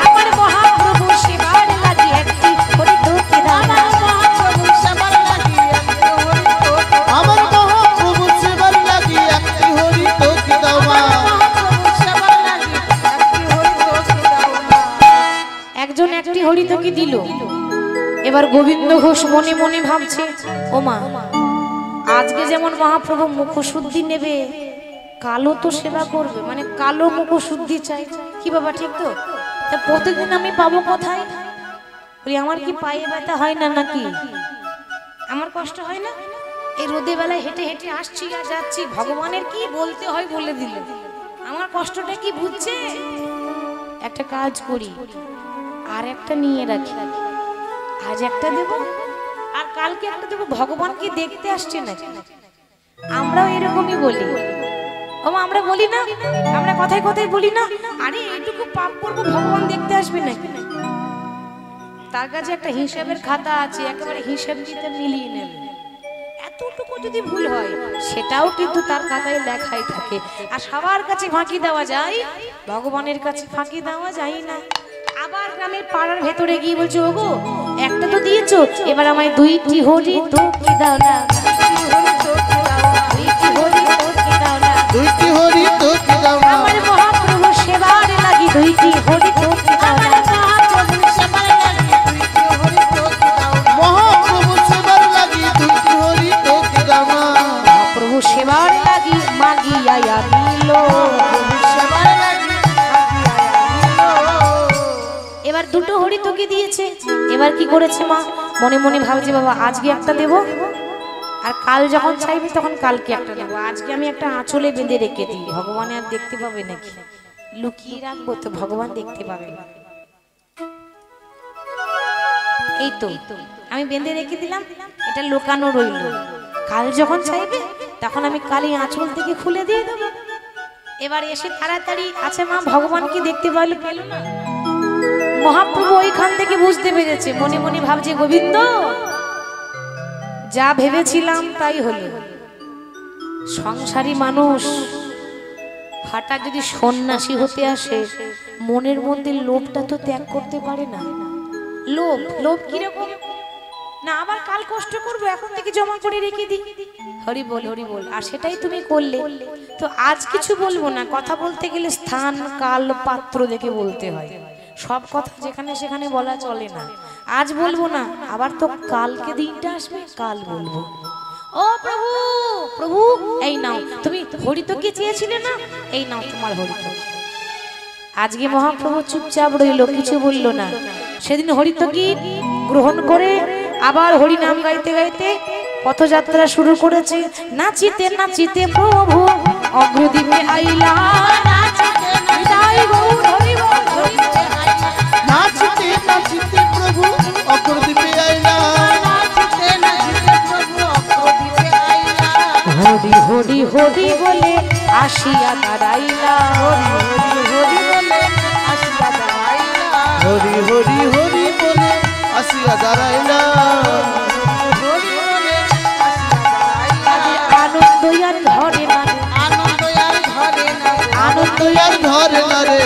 আমার মহাপ্রভু সেবার লাগি একটি হরি তো কি দাও না। আমার মহাপ্রভু সেবার লাগি একটি হরি তোকে দাও মা। একজন একটি হরি তো কি দিল। এবার গোবিন্দ ঘোষ মনে মনে ভাবছে, ও মা, আজকে যেমন মহাপ্রভু মুখশুদ্ধি নেবে, কালো তো সেবা করবে, মানে কালো মুখশুদ্ধি চাই। কি বাবা, ঠিক তো? তা প্রতিদিন আমি পাবো কোথায়? বলি আমার কি পায়ে ব্যথা হয় না নাকি? আমার কষ্ট হয় না? এই রোদে বেলায় হেঁটে হেঁটে আসছি আর যাচ্ছি, ভগবানের কি বলতে হয় বলে দিল। আমার কষ্টটা কি বুঝছে? একটা কাজ করি, আর একটা নিয়ে রাখি। আজ একটা দেব আর কালকে একটা দেব। ভগবান কি দেখতে আসছে নাকি? আমরাও এরকমই বলি। আমরা বলি না, আমরা কথায় কথায় বলি না, আরে এইটুকু পাপ করবো ভগবান দেখতে আসবে নাকি? তার কাছে একটা হিসাবের খাতা আছে, একেবারে হিসাব দিতে মিলিয়ে নেবে। এতটুকু যদি ভুল হয় সেটাও কিন্তু তার খাতায় লেখাই থাকে। আর সবার কাছে ফাঁকি দেওয়া যায়, ভগবানের কাছে ফাঁকি দেওয়া যায় না। আবার গ্রামের পাড়ার ভেতরে গিয়ে বলছে, ওগো একটা তো দিয়েছো, এবার আমায় দুইটি হরি তো কি দাও না। দুইটি হরি তোকে দাও মা। আমার মহাপ্রভু সেবার লাগি দুইটি হরি তো কি দাও না। মহাপ্রভু সেবার লাগি দুইটি হরি তোকে দাও মা। মহাপ্রভু সেবার লাগি মাগিয়া আনিল। এবার দুটো হরি তোকে দিয়েছে। এবার কি করেছে মা? মনে মনে ভাবছে, বাবা আজকে একটা দেব, আর কাল যখন চাইবে তখন কালকে একটা দেবো। আজকে আমি একটা আঁচলে বেঁধে রেখে দিই, ভগবান আর দেখতে পাবে নাকি? লুকিয়ে রাখবো তো ভগবান দেখতে পাবে না। এই তো আমি বেঁধে রেখে দিলাম, এটা লুকানো রইল। কাল যখন চাইবে তখন আমি কালি আঁচল থেকে খুলে দিয়ে দেবো। এবার এসে তাড়াতাড়ি, আচ্ছা মা ভগবান কি দেখতে পাইলো? পেল না। মহাপ্রভু ওইখান থেকে বুঝতে পেরেছে, মনে মনে ভাবছে, গোবিন্দ যা ভেবেছিলাম তাই হলো। সংসারী মানুষ হঠাৎ যদি সন্ন্যাসী হতে আসে, মনের মধ্যে লোভটা তো ত্যাগ করতে পারে না। লোভ, লোভ কিরকম না, আবার কাল কষ্ট করবো, এখন থেকে জমা করে রেখে দিই। হরি বল, হরি বল। আর সেটাই তুমি করলে। তো আজ কিছু বলবো না, কথা বলতে গেলে স্থান কাল পাত্র দেখে বলতে হয়। সব কথা যেখানে সেখানে বলা চলে না। আজ বলবো না, আবার তো কালকে দিনটা আসবে, কাল বলবো। ও প্রভু প্রভু, এই নাও, তুমি হরিতকি চেয়েছিলে না, এই নাও তোমার হরিতকি। আজকে মহাপ্রভু চুপচাপ রইল, কিছু বলল না। সেদিন হরিতকি গ্রহণ করে আবার হরি নাম গাইতে গাইতে পথযাত্রা শুরু করেছে। নাচিতে নাচিতে প্রভু অগ্রদ্বীপে আইলা, বিদায় গৌর হরি বল, হরি বল। নাচিতে নাচিতে প্রভু অগ্রদ্বীপে আইলা, হরি হরি হরি বলে আসিয়া দাঁড়াইলা, হরি হরি হরি বলে আসিয়া দাঁড়াইলা, হরি হরি হরি বলে আসিয়া দাঁড়াইলা, আনন্দ আর ধরে না রে, আনন্দ আর ধরে না রে,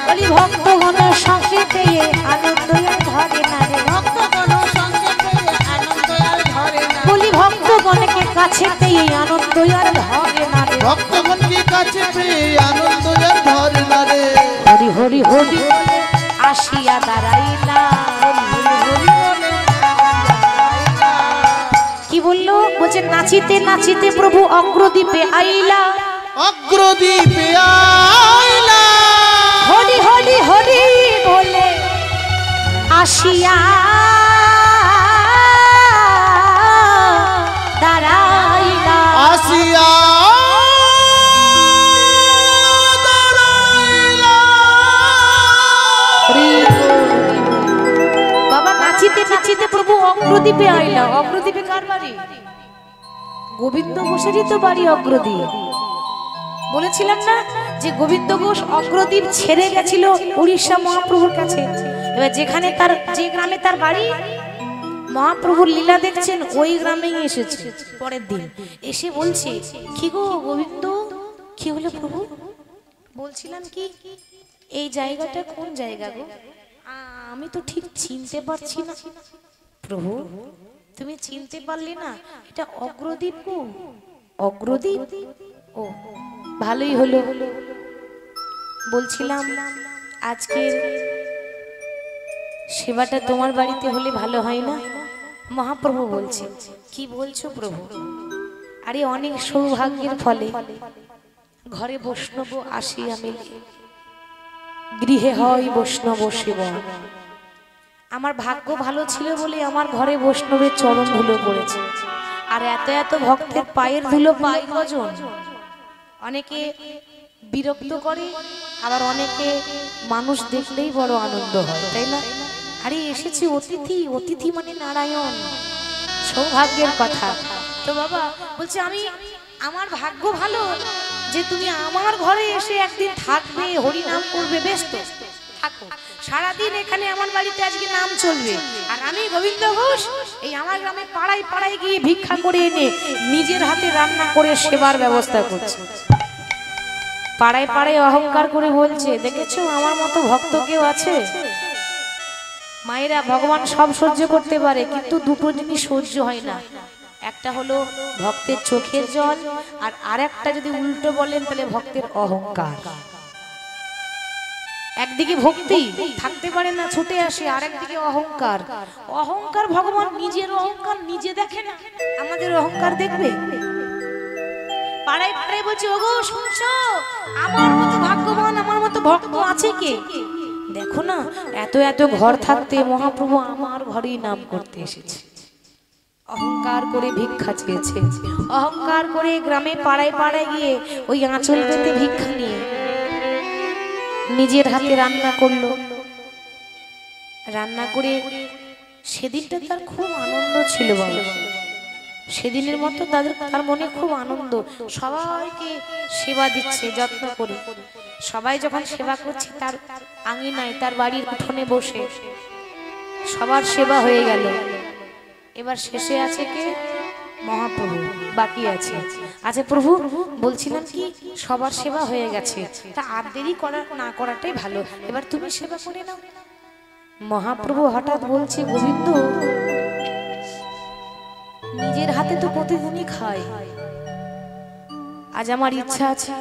বলি ভক্তগণের সঙ্গে পেয়ে আনন্দ আর ধরে না রে, বলি ভক্তগণকে কাছে পেয়ে আনন্দ আর ধরে না রে, ভক্তগণকে কাছে পেয়ে আনন্দ আর ধরে না রে, হরি হরি হরি বলে আসিয়া দাঁড়াইলা, হরি হরি হরি বলে কি বললো? বলছে নাচিতে নাচিতে প্রভু অগ্রদ্বীপে আইলা, অগ্রদ্বীপে আইলা, হরি হরি হরি বলে আসিয়া দাঁড়াইলা, আসিয়া দাঁড়াইলা। বাবা নাচিতে নাচিতে প্রভু অগ্রদ্বীপে আইলা। অগ্রদ্বীপে কার বাড়ি? গোবিন্দ ঘোষেরই তো বাড়ি অগ্রদ্বীপ। বলেছিলাম না যে গোবিন্দ ঘোষ অগ্রদ্বীপ ছেড়ে গেছিল উড়িষ্যা মহাপ্রভুর কাছে। এবার যেখানে তার, যে গ্রামে তার বাড়ি, মহাপ্রভুর লীলা দেখছেন ওই গ্রামেই এসেছে। পরের দিন এসে বলছে, কি গো গোবিন্দ? কি হলো প্রভু? বলছিলাম কি, এই জায়গাটা কোন জায়গা গো? আমি তো ঠিক চিনতে পারছি না। প্রভু তুমি চিনতে পারলে না? এটা অগ্রদ্বীপ গো। অগ্রদ্বীপ? ও ভালোই হলো। বলছিলাম আজকের সেবাটা তোমার বাড়িতে হলে ভালো হয় না? মহাপ্রভু বলছে, কি বলছো প্রভু? আরে অনেক সৌভাগ্যের ফলে ঘরে বৈষ্ণব আসিয়া মেলে, গৃহে হয় বৈষ্ণব সেবা। আমার ভাগ্য ভালো ছিল বলে আমার ঘরে বৈষ্ণবের চরণ ধুলো পড়েছে। আর এত এত ভক্তের পায়ের ধুলো পাই কজন? অনেকে বিরক্ত করে, আবার অনেকে মানুষ দেখলেই বড় আনন্দ হয়, তাই না? আরে এসেছি অতিথি, অতিথি মানে নারায়ণ, সৌভাগ্যের কথা। তো বাবা বলছে, আমি, আমার ভাগ্য ভালো যে তুমি আমার ঘরে এসে একদিন থাকবে, হরি নাম করবে। বেশ তো থাকো, সারাদিন এখানে আমার বাড়িতে আজকে নাম চলবে। আর আমি গোবিন্দ ঘোষ এই আমার গ্রামে পাড়ায় পাড়ায় গিয়ে ভিক্ষা করে এনে নিজের হাতে রান্না করে সেবার ব্যবস্থা করছি। পাড়ায় পাড়ায় অহংকার করে বলছে, দেখেছো আমার মতো ভক্ত কেউ আছে? মায়েরা, ভগবান সব সহ্য করতে পারে, কিন্তু দুটো জিনিস সহ্য হয় না। একটা হলো ভক্তের চোখের জল, আর আরেকটা যদি উল্টো বলেন তাহলে ভক্তের অহংকার। একদিকে ভক্তি থাকতে পারে না, ছুটে আসে, আর একদিকে অহংকার। অহংকার ভগবান নিজের অহংকার নিজে দেখে না, আমাদের অহংকার দেখবে? পাড়ায় পাড়ায় বলছে, ওগো শুনছো, আমার মতো ভাগ্যবান, আমার মতো ভক্ত আছে কে? দেখো না, এত এত ঘর থাকতে মহাপ্রভু আমার ঘরেই নাম করতে এসেছে। অহংকার করে ভিক্ষা চেয়েছে, অহংকার করে গ্রামে পাড়ায় পাড়ায় গিয়ে ওই আঁচল পেতে ভিক্ষা নিয়ে নিজের হাতে রান্না করলো। রান্না করে সেদিনটা তার খুব আনন্দ ছিল বাবা। সেদিনের মতো তার মনে খুব আনন্দ, সবাইকে সেবা দিচ্ছে যত্ন করে। সবাই যখন সেবা করছে তার আঙিনায়, তার বাড়ির উঠোনে বসে সবার সেবা হয়ে গেল। এবার শেষে আছে কে? মহাপ্রভু, বাকি আছে। আচ্ছা প্রভু, বলছিলাম কি, সবার সেবা হয়ে গেছে, তা আর দেরি না করাটাই ভালো, এবার তুমি সেবা করে নাও। মহাপ্রভু হঠাৎ বলছে, গোবিন্দ নিজের হাতে তো প্রতিদিনই খায়, আজ আমার ইচ্ছা আছে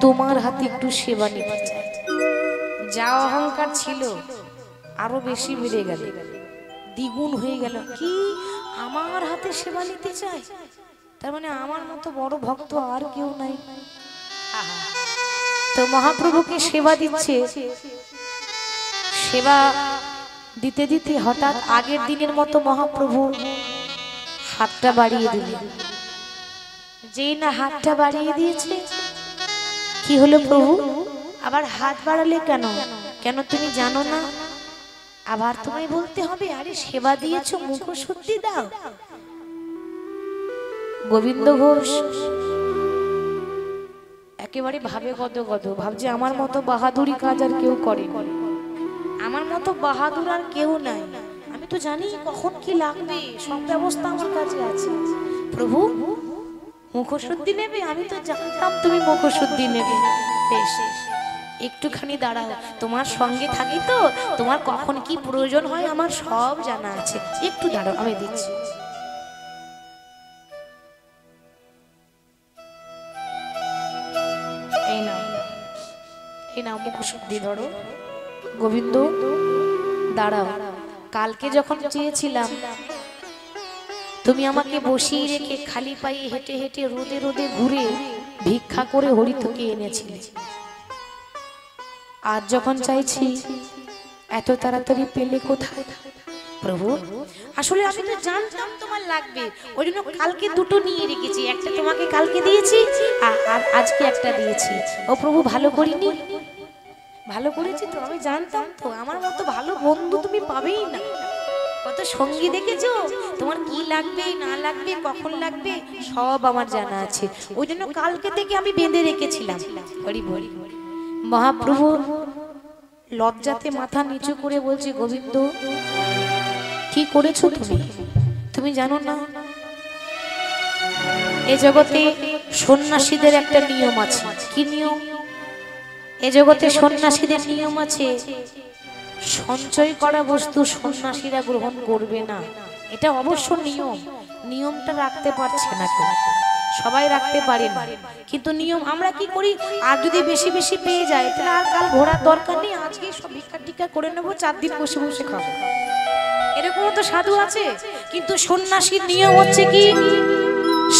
তোমার হাতে একটু সেবা নিতে চাই। যা অহংকার ছিল আরো বেশি বেড়ে গেল, দ্বিগুণ হয়ে গেল। কি আমার হাতে সেবা নিতে চায়, তার মানে আমার মতো বড় ভক্ত আর কেউ নাই। তো মহাপ্রভুকে সেবা দিচ্ছে, সেবা দিতে দিতে হঠাৎ আগের দিনের মতো মহাপ্রভু হাতটা বাড়িয়ে দিলেন। যেই না হাতটা বাড়িয়ে দিয়েছে, কি হলো প্রভু আবার হাত বাড়ালে কেন? কেন তুমি জানো না? আবার তোমায় বলতে হবে, আরে সেবা দিয়েছো মুখ শুদ্ধি দাও। গোবিন্দ ঘোষ একেবারে ভাবে গদ ভাবছে আমার মতো বাহাদুরি কাজ আর কেউ করে, আমার মতো বাহাদুর আর কেউ নাই। আমি তো জানি কখন কি লাগবে, সব ব্যবস্থা আমার কাছে আছে। প্রভু মুখশুদ্ধি নেবে? আমি তো জানতাম তুমি মুখশুদ্ধি নেবে। বেশ একটুখানি দাঁড়াও, তোমার সঙ্গে থাকি তো, তোমার কখন কি প্রয়োজন হয় আমার সব জানা আছে। একটু দাঁড়াও, আমি দিচ্ছি। এই নাও, এই নাও মুখশুদ্ধি ধরো। গোবিন্দ দাঁড়াও, কালকে যখন চেয়েছিলাম তুমি আমাকে বসিয়ে রেখে খালি পায়ে হেঁটে হেঁটে রোদে রোদে ঘুরে ভিক্ষা করে হরিতকে এনেছিলে, আজ যখন চাইছি এত তাড়াতাড়ি পেলে কোথায়? প্রভু আসলে আমি তো জানতাম তোমার লাগবে, ওই জন্য কালকে দুটো নিয়ে রেখেছি। একটা তোমাকে কালকে দিয়েছি আর আজকে একটা দিয়েছি। ও প্রভু ভালো করিনি? ভালো করেছি তো, আমি জানতাম তো আমার মতো ভালো বন্ধু তুমি পাবেই না। কত সঙ্গী দেখেছো, তোমার কি লাগবে না লাগবে কখন লাগবে সব আমার জানা আছে, ওই জন্য কালকে থেকে আমি বেঁধে রেখেছিলাম। হরি বলি। মহাপ্রভু লজ্জাতে মাথা নিচু করে বলছে, গোবিন্দ কি করেছো তুমি? তুমি জানো না এ জগতে সন্ন্যাসীদের একটা নিয়ম আছে। কি নিয়ম? এ জগতে সন্ন্যাসীদের নিয়ম আছে, সঞ্চয় করা বস্তু সন্ন্যাসীরা গ্রহণ করবে না। এটা অবশ্য নিয়ম, নিয়মটা রাখতে পারছে না কেউ, সবাই রাখতে পারে না, কিন্তু নিয়ম আমরা কি করি, আর যদি বেশি বেশি পেয়ে যায় তাহলে আর কাল ঘোরার দরকার নেই, আজকে সব ভিক্ষা টিক্ষা করে নেবো, 4 দিন বসে বসে খাবো। এরকমও তো সাধু আছে। কিন্তু সন্ন্যাসীর নিয়ম হচ্ছে কি,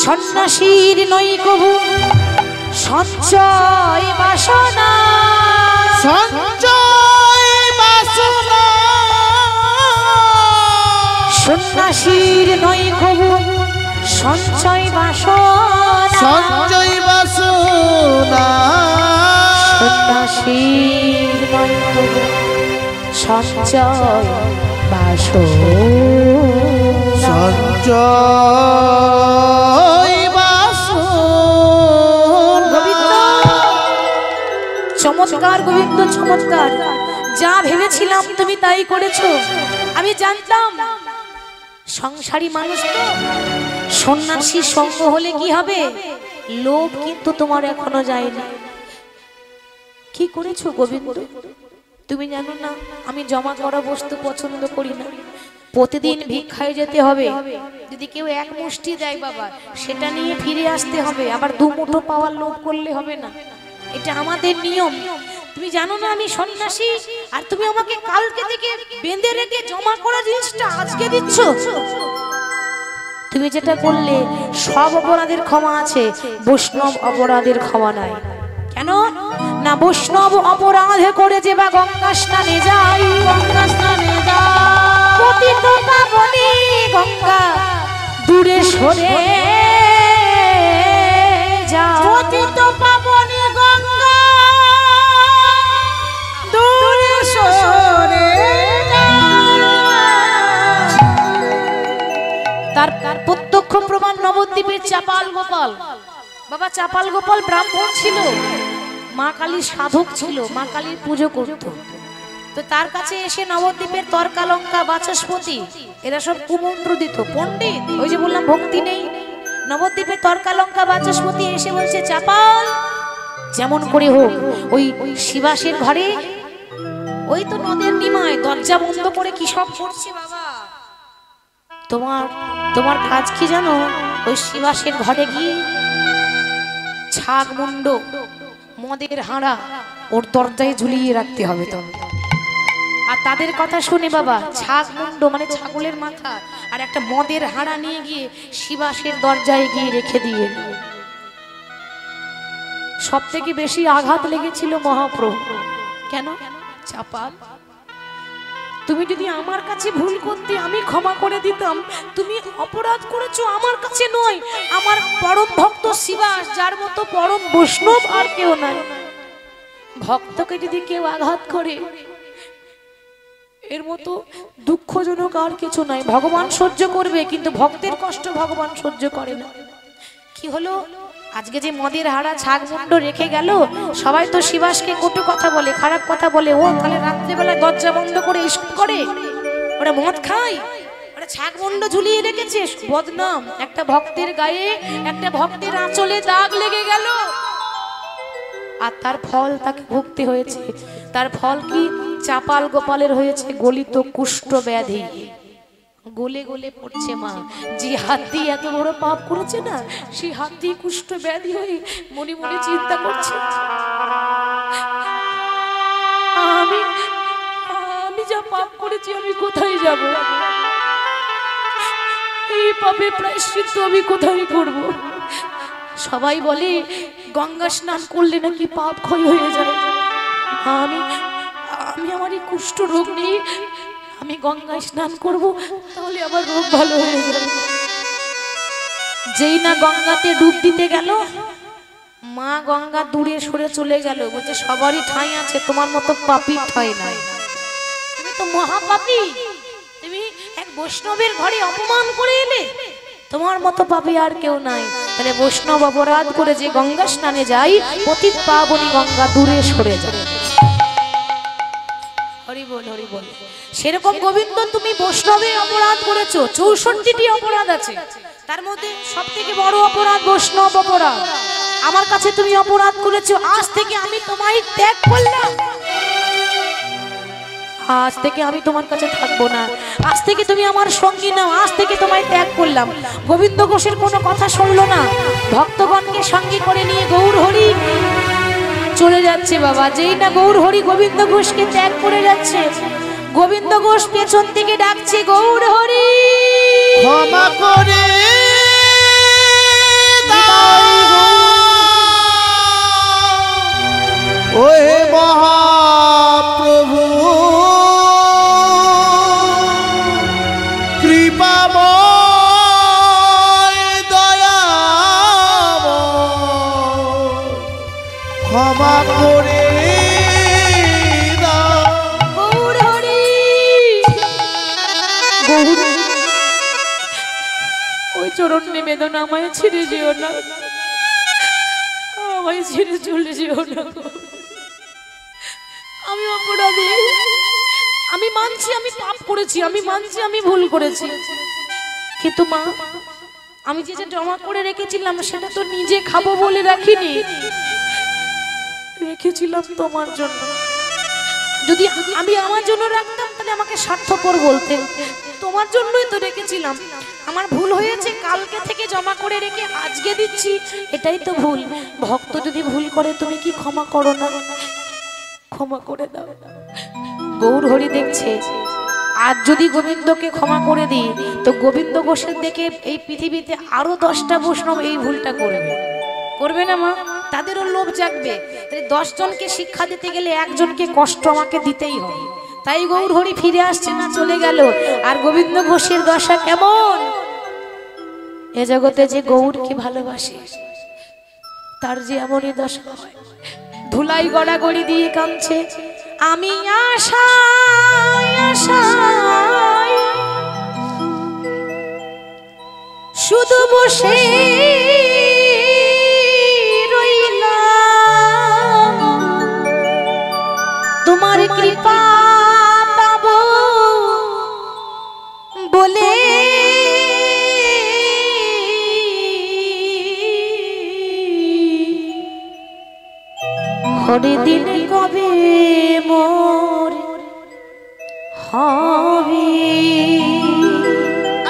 সন্ন্যাসীর নই কভু সঞ্চয় বাসনা, সঞ্চয় বাসনা, সন্ন্যাসীর নই কভু সঞ্চয় বাসনা, সঞ্চয় বাসনা, সন্ন্যাসীর নই কভু সঞ্চয় বাসনা, সঞ্চয় বাসনা। চমৎকার গোবিন্দ, চমৎকার। যা ভেবেছিলাম তুমি তাই করেছো। আমি জানতাম সংসারী মানুষ তো, সন্ন্যাসী সঙ্গ হলে কি হবে, লোভ কিন্তু তোমার এখনো যায়নি। কি করেছো গোবিন্দ? তুমি জানো না আমি জমা করা বস্তু পছন্দ করি না, প্রতিদিন ভিক্ষায় যেতে হবে। যদি কেউ এক মুষ্টি দেয় বাবা, সেটা নিয়ে ফিরে আসতে হবে, আবার 2 মুঠো পাওয়ার লোভ করলে হবে না, এটা আমাদের নিয়ম। তুমি জানো না আমি সন্ন্যাসী, আর তুমি আমাকে কালকে থেকে বেঁধে রেখে জমা করা জিনিসটা আজকে দিচ্ছ। তুমি যেটা করলে সব অপরাধের ক্ষমা আছে, বৈষ্ণব অপরাধের ক্ষমা নাই। কেন না, বৈষ্ণব অপরাধে করে যে বা গঙ্গা স্নানে যায়, গঙ্গা স্নানে যায়, পতিত পাবনী গঙ্গা দূরে সরে যায়, পতিত পাবনী গঙ্গা দূরে সরে যায়। তার প্রত্যক্ষ প্রমাণ নবদ্বীপের চাপাল গোপাল বাবা। চাপাল গোপাল ব্রাহ্মণ ছিল, মা কালী সাধক ছিল, মা কালীর পুজো করত। তো তার কাছে এসে নবদ্বীপের তর্কালঙ্কা বাচস্পতি এরা সব কুমন্ত্র দিত, পণ্ডিত, ওই যে বললাম ভক্তি নেই। নবদ্বীপের তর্কালঙ্কা বাচস্পতি এসে বলছে, চাপাল যেমন করে হোক ওই শিবাসের ঘরে, ওই তো নদের নিমায় দরজা বন্ধ করে কি সব করছে বাবা, তোমার কাজ কি জানো, ওই শিবাসের ঘরে গিয়ে ছাগ মুন্ড মদের হাঁড়া ওর দরজায় ঝুলিয়ে রাখতে হবে। আর তাদের কথা শুনে বাবা ছাগ মুন্ড মানে ছাগলের মাথা আর একটা মদের হাড়া নিয়ে গিয়ে শিবাসের দরজায় গিয়ে রেখে দিয়ে এলো। সব থেকে বেশি আঘাত লেগেছিল মহাপ্রভু। কেন? চাপাল, তুমি যদি আমার কাছে ভুল করতে আমি ক্ষমা করে দিতাম, তুমি অপরাধ করেছো আমার কাছে নয়, আমার পরম ভক্ত শিবাস, যার মতো পরম বৈষ্ণব আর কেউ নাই। ভক্তকে যদি কেউ আঘাত করে এর মতো দুঃখজনক আর কিছু নাই। ভগবান সহ্য করবে, কিন্তু ভক্তের কষ্ট ভগবান সহ্য করে না। কি হলো? আজকে যে মদের হাড়া ছাগ মুন্ড রেখে গেল, সবাই তো শিবাসকে কটু কথা বলে, খারাপ কথা বলে। ও তাহলে রাত্রেবেলায় দরজা বন্ধ করে এসব করে, ওরা মদ খায়, ওরা ছাগ মুন্ড ঝুলিয়ে রেখেছে। বদনাম একটা ভক্তের গায়ে, একটা ভক্তের আঁচলে দাগ লেগে গেল, আর তার ফল তাকে ভুগতে হয়েছে। তার ফল কি? চাপাল গোপালের হয়েছে গলিত কুষ্ঠ ব্যাধি, গলে গলে পড়ছে। মা যে হাত দিয়ে এত বড় পাপ করেছে না, সেই হাত দিয়ে কুষ্ঠ ব্যাধি হয়ে মনে মনে চিন্তা করছে, আমি আমি যা পাপ করেছি আমি কোথায় যাব? এই পাপে প্রায়শ্চিত্ত আমি কোথায় করব? সবাই বলে গঙ্গা স্নান করলে নাকি পাপ ক্ষয় হয়ে যায়। আমি আমি আমার এই কুষ্ঠ রোগ নিয়ে আমি গঙ্গায় স্নান করব, তাহলে আমার রোগ ভালো হয়ে যাবে। যেই না গঙ্গাতে ডুব দিতে গেল, মা গঙ্গা দূরে সরে চলে গেল। বলছে সবারই ঠাঁই আছে, তোমার মতো পাপীর ঠাঁই নাই, তুমি তো মহাপাপী, তুমি এক বৈষ্ণবের ঘরে অপমান করে এলে, তোমার মতো পাপী আর কেউ নাই। তাহলে বৈষ্ণব অপরাধ করে যে গঙ্গা স্নানে যায়, পতিত পাবনী গঙ্গা দূরে সরে যায়। হরি বল, হরি বল। সেরকম গোবিন্দ তুমি বৈষ্ণবে অপরাধ করেছো, 64টি অপরাধ আছে, তার মধ্যে সব থেকে বড় অপরাধ বৈষ্ণব অপরাধ। আমার কাছে তুমি অপরাধ করেছো, আজ থেকে আমি তোমায় ত্যাগ করলাম, আজ থেকে আমি তোমার কাছে থাকবো না, আজ থেকে তুমি আমার সঙ্গী নাও, আজ থেকে তোমায় ত্যাগ করলাম। গোবিন্দ ঘোষের কোনো কথা শুনলো না, ভক্তগণকে সঙ্গে করে নিয়ে গৌর হরি চলে যাচ্ছে। বাবা যেই না গৌর হরি গোবিন্দ ঘোষকে ত্যাগ করে যাচ্ছে, গোবিন্দ ঘোষ পেছন থেকে ডাকছে, গৌর হরি ক্ষমা করে ওহে মহাপ্রভু, কৃপাময় দয়াময়, ক্ষমা করে দাও। গৌর হরি, গৌর ওই চরণ নিবেদন, আমায় ছেড়ে যেও না, আমায় ছেড়ে চলে যেও না। আমি অপরাধী, আমি মানছি আমি পাপ করেছি, আমি মানছি আমি ভুল করেছি, কিন্তু মা আমি যে জমা করে রেখেছিলাম সেটা তো নিজে খাবো বলে রাখিনি, রেখেছিলাম তোমার জন্য। যদি আমি আমার জন্য রাখতাম তাহলে আমাকে স্বার্থপর বলতে, তোমার জন্যই তো রেখেছিলাম। আমার ভুল হয়েছে, কালকে থেকে জমা করে রেখে আজকে দিচ্ছি, এটাই তো ভুল। ভক্ত যদি ভুল করে তুমি কি ক্ষমা করো না? ক্ষমা করে দাও। গৌর হরি দেখছে, আজ যদি গোবিন্দকে ক্ষমা করে দিই তো গোবিন্দ ঘোষের দেখে এই পৃথিবীতে আরো 10টা বৈষ্ণব এই ভুলটা করবে, করবে না মা? তাদেরও লোভ জাগবে। 10 জনকে শিক্ষা দিতে গেলে একজনকে কষ্ট আমাকে দিতেই হবে। তাই গৌর হরি ফিরে আসছে না, চলে গেল। আর গোবিন্দ ঘোষের দশা কেমন? এ জগতে যে গৌরকে ভালোবাসে তার যে এমনই দশা হয়। ধুলাই গড়াগড়ি দিয়ে কাঁদছে, আমি আশায় আশায় শুধু বসে রইলাম, তোমার কৃপা পাবো বলে হরে দিন কবে মোর হবে,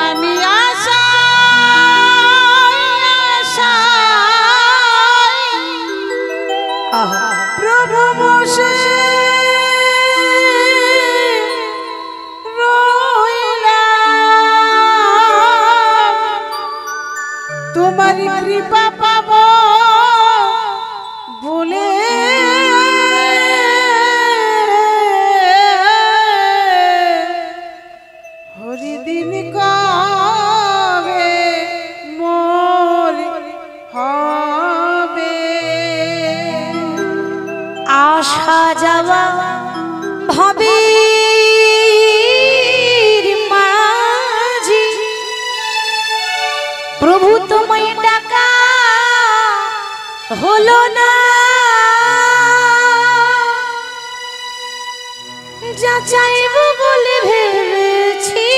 আমি আশায় আশায় প্রভু বসে হলো না, যা চাইবো বলে ভেবেছিলাম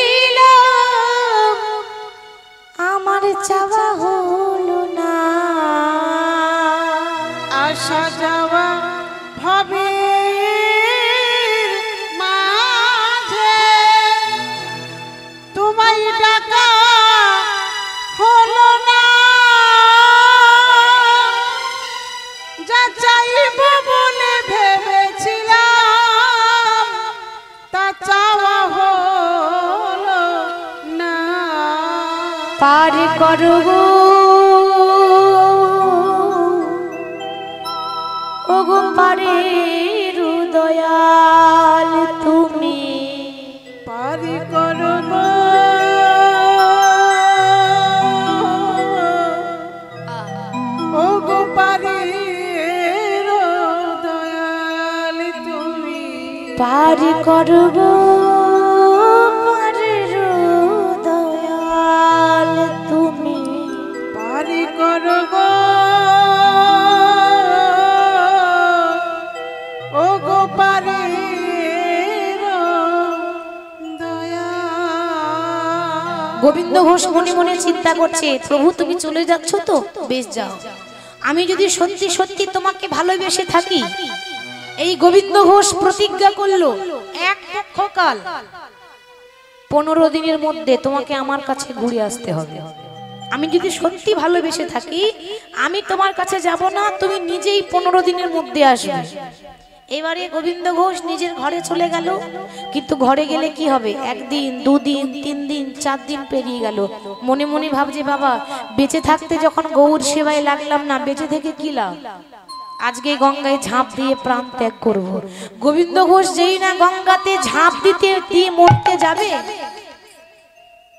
আমার চাওয়া হলো না। আসা যাওয়া ভাবে মাঝে তোমায় ডাকা হলো না, যা চাইব বলে ভেবেছিলাম তা চাওয়া হলো না। পার করবো ওগো পারে দয়াল তুমি, পারি করব ও গো পারি দয়াল তুমি, পার করবো পারে দয়াল তুমি, পারি করব ও গো পারি দয়া। গোবিন্দ ঘোষ মনে মনে চিন্তা করছে, প্রভু তুমি চলে যাচ্ছ তো বেশ যাও, আমি যদি সত্যি সত্যি তোমাকে ভালোবেসে থাকি। এই গোবিন্দ ঘোষ প্রতিজ্ঞা করলো এক পক্ষকাল 15 দিনের মধ্যে তোমাকে আমার কাছে ঘুরে আসতে হবে। আমি যদি সত্যি ভালোবেসে থাকি আমি তোমার কাছে যাব না, তুমি নিজেই 15 দিনের মধ্যে আসবে। এবারে গোবিন্দ ঘোষ নিজের ঘরে চলে গেল, কিন্তু ঘরে গেলে কি হবে, একদিন 2 দিন 3 দিন 4 দিন পেরিয়ে গেল। মনে মনে ভাবছে বাবা বেঁচে থাকতে যখন গৌর সেবায় লাগলাম না, বেঁচে থেকে কি লাভ, আজকে গঙ্গায় ঝাঁপ দিয়ে প্রাণ ত্যাগ করব। গোবিন্দ ঘোষ যেই না গঙ্গাতে ঝাঁপ দিতে দিয়ে মরতে যাবে,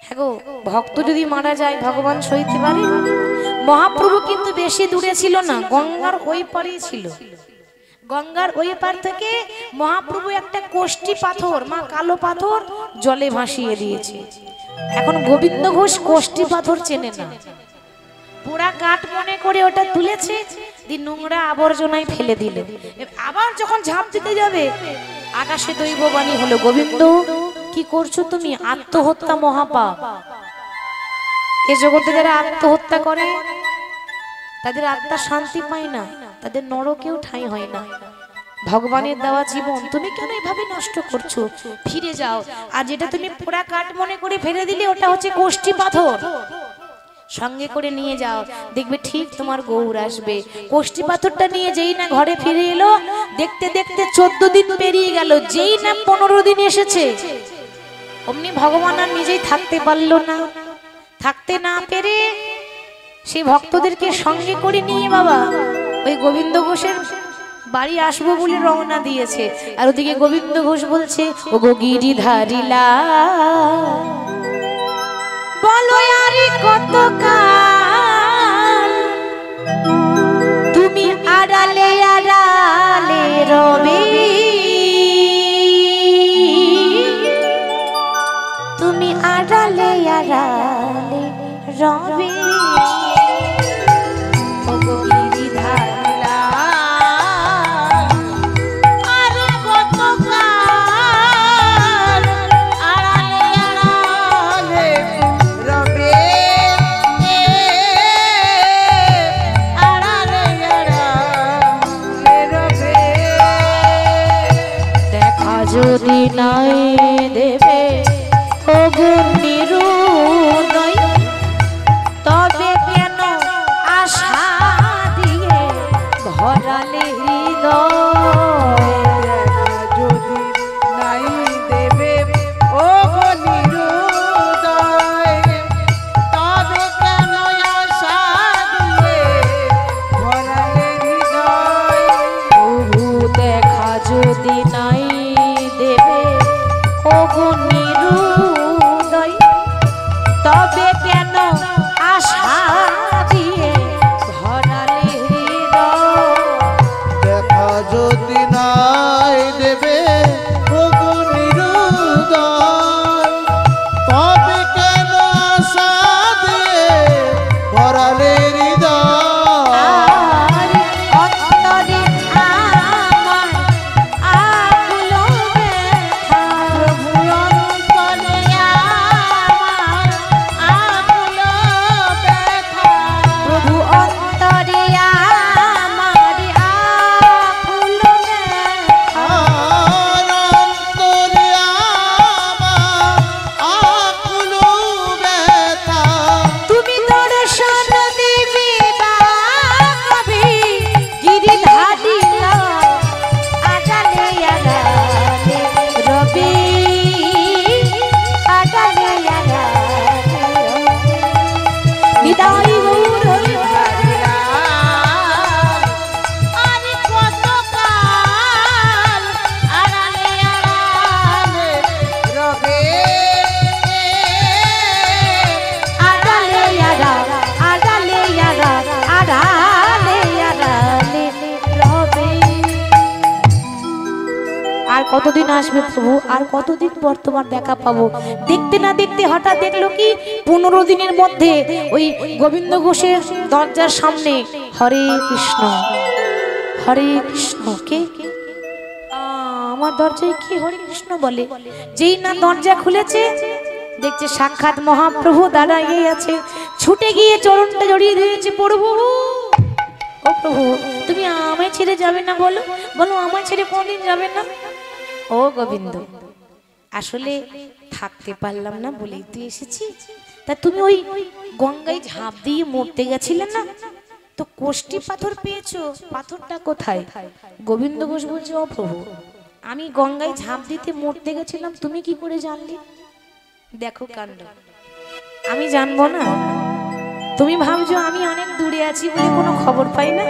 হ্যাঁ গো ভক্ত যদি মারা যায় ভগবান সইতে পারে? মহাপ্রভু কিন্তু বেশি দূরে ছিল না, গঙ্গার ওই পারেই ছিল। গঙ্গার ওই পার থেকে মহাপ্রভু একটা কোষ্টি পাথর, মা কালো পাথর জলে ভাসিয়ে দিয়েছে। এখন গোবিন্দ ঘোষ কোষ্টি পাথর চেনে না, পোড়া কাঠ মনে করে ওটা তুলেছে, দিয়ে নোংরা আবর্জনায় ফেলে দিল। আবার যখন ঝাঁপ দিতে যাবে আকাশে দৈববাণী হলো, গোবিন্দ কি করছো তুমি, আত্মহত্যা মহাপাপ। এ জগতে যারা আত্মহত্যা করে তাদের আত্মা শান্তি পায় না, তাদের নরকেও ঠাঁই হয় না। ভগবানের দেওয়া জীবন তুমি কেন এভাবে নষ্ট করছো, ফিরে যাও। আর যেটা তুমি পোড়া কাঠ মনে করে ফেলে দিলে ওটা হচ্ছে কোষ্টি পাথর, সঙ্গে করে নিয়ে যাও, দেখবে ঠিক তোমার গৌর আসবে। কোষ্টি পাথরটা নিয়ে যেই না ঘরে ফিরে এলো, দেখতে দেখতে 14 দিন পেরিয়ে গেল, যেই না 15 দিন এসেছে অমনি ভগবান আর নিজেই থাকতে পারলো না। থাকতে না পেরে সেই ভক্তদেরকে সঙ্গে করে নিয়ে বাবা ওই গোবিন্দ ঘোষের বাড়ি আসবো বলে রওনা দিয়েছে। আর ওদিকে গোবিন্দ ঘোষ বলছে, ও গো গিরিধারিলা বলো আরে কত কাল তুমি আড়ালে আড়ালে রবে, তুমি আড়ালে আড়ালে রবে। যদি নাই দেবে অগুণ নিরুদয়, তবে কেন আশা দিয়ে ভরালে হৃদয়। যদি নাই দেবে ও গো নিরুদয়, তবে কেন আশা দিয়ে ভরালে হৃদয়। প্রভু দেখা যদি নাই দেবে ওগো নিরুদয়, তবে কেন আশা দিয়ে ভরালে হৃদয়। দেখা যদি নাই দেবে ওগো নিরুদয়, তবে কেন আশা দিয়ে ভরালে হৃদয়। কতদিন আসবে প্রভু, আর কতদিন পর তোমার দেখা পাবো। দেখতে না দেখতে হঠাৎ দেখলো কি 15 দিনের মধ্যে ওই গোবিন্দ ঘোষের দরজার সামনে হরে কৃষ্ণ হরে কৃষ্ণ। কে? আমার দরজায় কি হরে কৃষ্ণ বলে? যেই না দরজা খুলেছে দেখছে সাক্ষাৎ মহাপ্রভু দাঁড়িয়ে আছে। ছুটে গিয়ে চরণটা জড়িয়ে ধরেছে, প্রভু ও প্রভু তুমি আমায় ছেড়ে যাবে না? বলো বলো আমায় ছেড়ে কোনদিন যাবে না? ও গোবিন্দ, আসলে থাকতে পারলাম না বলেই তুই এসেছি। তা তুমি ওই গঙ্গায় ঝাঁপ দিয়ে মরতে গেছিলে না, তো কোষ্টি পাথর পেয়েছো, পাথরটা কোথায়? গোবিন্দ ঘোষ বলছে, ও প্রভু আমি গঙ্গায় ঝাঁপ দিতে মরতে গেছিলাম, তুমি কি করে জানলে? দেখো কাণ্ড, আমি জানবো না? তুমি ভাবছো আমি অনেক দূরে আছি বলে কোনো খবর পাই না?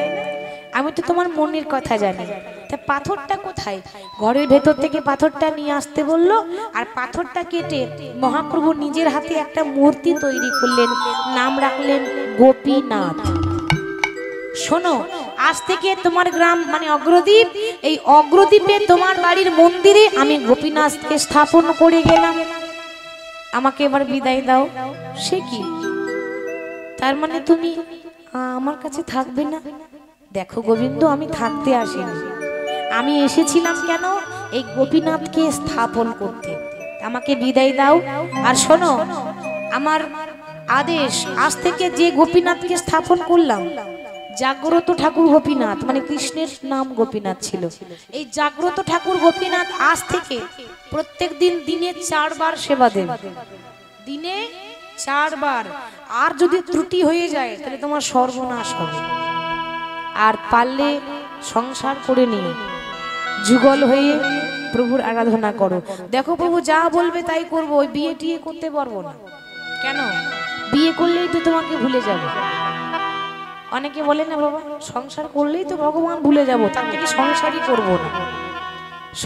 আমি তো তোমার মনের কথা জানি। তা পাথরটা কোথায়? ঘরের ভেতর থেকে পাথরটা নিয়ে আসতে বললো, আর পাথরটা কেটে মহাপ্রভু নিজের হাতে একটা মূর্তি তৈরি করলেন, নাম রাখলেন গোপীনাথ। শোনো, আজ থেকে তোমার গ্রাম মানে অগ্রদ্বীপ, এই অগ্রদ্বীপে তোমার বাড়ির মন্দিরে আমি গোপীনাথকে স্থাপন করে গেলাম, আমাকে এবার বিদায় দাও। সে কি? তার মানে তুমি আমার কাছে থাকবে না? দেখো গোবিন্দ, আমি থাকতে আসিনি, আমি এসেছিলাম কেন? এই গোপীনাথকে স্থাপন করতে। আমাকে বিদায় দাও। আর শোনো, আমার আদেশ, আজ থেকে যে গোপীনাথকে স্থাপন করলাম, জাগ্রত ঠাকুর গোপীনাথ, মানে কৃষ্ণের নাম গোপীনাথ ছিল, এই জাগ্রত ঠাকুর গোপীনাথ আজ থেকে প্রত্যেক দিন দিনে 4 বার সেবা দেব, দিনে 4 বার। আর যদি ত্রুটি হয়ে যায় তাহলে তোমার সর্বনাশ হবে। আর পারলে সংসার করে নিয়ে যুগল হয়ে প্রভুর আরাধনা করো। দেখো প্রভু যা বলবে তাই করবো, ওই বিয়ে টিয়ে করতে পারবো না। কেন? বিয়ে করলেই তো তোমাকে ভুলে যাবে। অনেকে বলে না বাবা সংসার করলেই তো ভগবান ভুলে যাবো, তার থেকে সংসারই করবো না।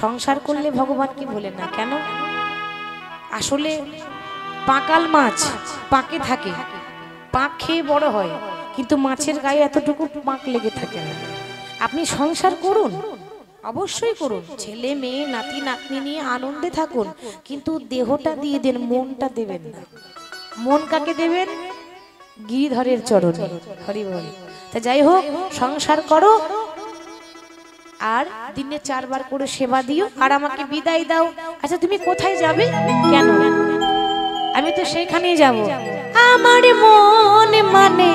সংসার করলে ভগবানকে ভুলে না। কেন? আসলে পাকাল মাছ পাকে থাকে, পাক খেয়ে বড় হয়, কিন্তু মাছের গায়ে এতটুকু পাক লেগে থাকে না। আপনি সংসার করুন, অবশ্যই করুন, ছেলে মেয়ে নাতি নাতনি নিয়ে আনন্দে থাকুন, কিন্তু দেহটা দিয়ে দেন, মনটা দেবেন না। মন কাকে দেবেন? গিরিধরের চরণে। হরি বল। তা যাই হোক, সংসার করো আর দিনে 4 বার করে সেবা দিও, আর আমাকে বিদায় দাও। আচ্ছা তুমি কোথায় যাবে? কেন? আমি তো সেখানেই যাব। আমার মন মানে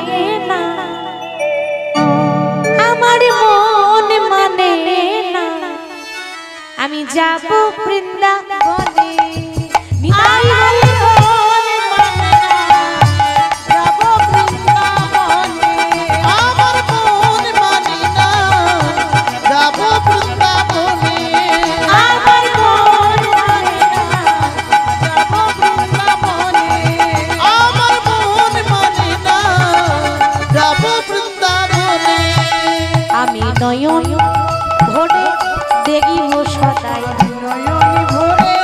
না, আমার মন মানে না, আমি যাব বৃন্দাবনে। আমি নয়ন ভরে দেখিব সদাই, নয়ন ভরে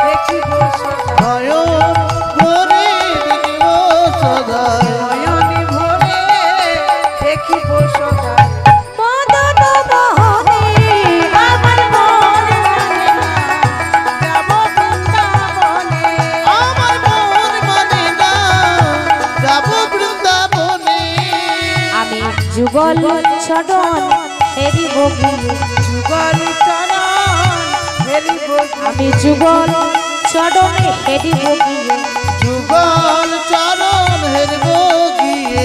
দেখিব সদাই, নয়ন ভরে দেখিব সদাই, নয়ন ভরে দেখিব সদাই। মদন মোহনে আমার মন মানে না, যাব বৃন্দাবনে। আমার মন মানে না, যাব বৃন্দাবনে। আমি যুগল চরণ হেরিব গিয়ে, যুগল চরণ হেরিব, আমি যুগল চরণে হেরিব গিয়ে, যুগল চরণ হেরব গিয়ে।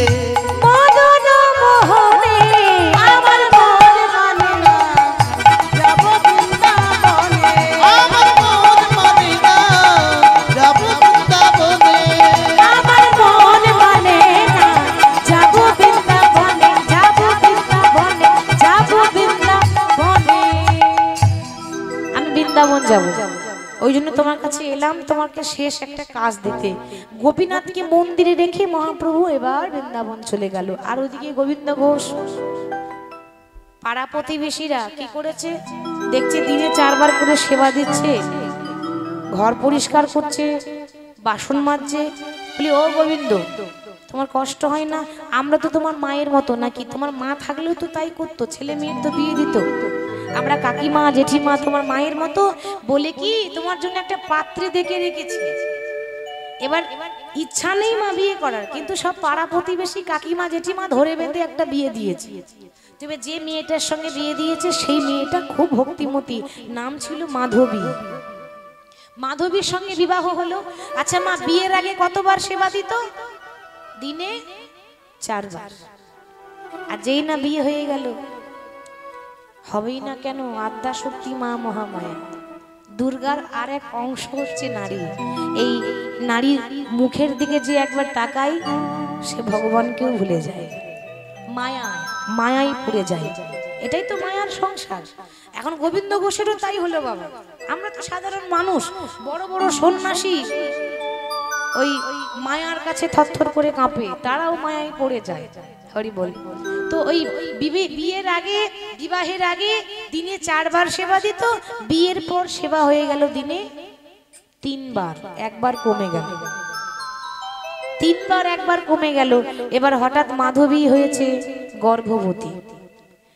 মদন মোহনে আমার মন মানে না, যাব বৃন্দাবনে। আমার মন মানে না, যাব বৃন্দাবনে। আমার মন মানে না, যাব বৃন্দাবনে, যাব বৃন্দাবনে, যাব বৃন্দাবনে। আমি বৃন্দাবন যাব, ওই জন্য তোমার কাছে এলাম, তোমাকে শেষ একটা কাজ দিতে। গোপীনাথকে মন্দিরে রেখে মহাপ্রভু এবার বৃন্দাবন চলে গেল। আর ওদিকে গোবিন্দ ঘোষ পাড়া প্রতিবেশীরা কি করেছে দেখছে, দিনে 4 বার করে সেবা দিচ্ছে, ঘর পরিষ্কার করছে, বাসন মাজছে। বলি ও গোবিন্দ তোমার কষ্ট হয় না? আমরা তো তোমার মায়ের মতো নাকি? তোমার মা থাকলেও তো তাই করতো, ছেলে মেয়ের তো বিয়ে দিত। আমরা কাকিমা জেঠিমা তোমার মায়ের মতো বলে কি তোমার জন্য একটা পাত্রে দেখে রেখেছি। এবার ইচ্ছা নেই মা বিয়ে করার, কিন্তু সব পাড়া প্রতিবেশী কাকিমা জেঠিমা ধরে বেঁধে একটা বিয়ে দিয়েছি। তবে যে মেয়েটার সঙ্গে বিয়ে দিয়েছে সেই মেয়েটা খুব ভক্তিমতী, নাম ছিল মাধবী। মাধবীর সঙ্গে বিবাহ হলো। আচ্ছা মা বিয়ের আগে কতবার সেবা দিত? দিনে 4 বার। আর যেই না বিয়ে হয়ে গেল, হবেই না কেন, আদ্যা শক্তি মা মহামায়া দুর্গার আর এক অংশ হচ্ছে নারী। এই নারীর মুখের দিকে যে একবার তাকায় সে ভগবানকেও ভুলে যায়, মায়া মায়াই পুড়ে যায়। এটাই তো মায়ার সংসার। এখন গোবিন্দ ঘোষেরও তাই হলো বাবা। আমরা তো সাধারণ মানুষ, বড় বড় সন্ন্যাসী ওই মায়ার কাছে থরথর করে কাঁপে, তারাও মায়ায় পড়ে যায়। হরি বল। তো ওই বিয়ের আগে, বিবাহের আগে দিনে 4 বার সেবা দিত, বিয়ের পর সেবা হয়ে গেল দিনে 3 বার, একবার কমে গেল। 3 বার একবার কমে গেল। এবার হঠাৎ মাধবী হয়েছে গর্ভবতী,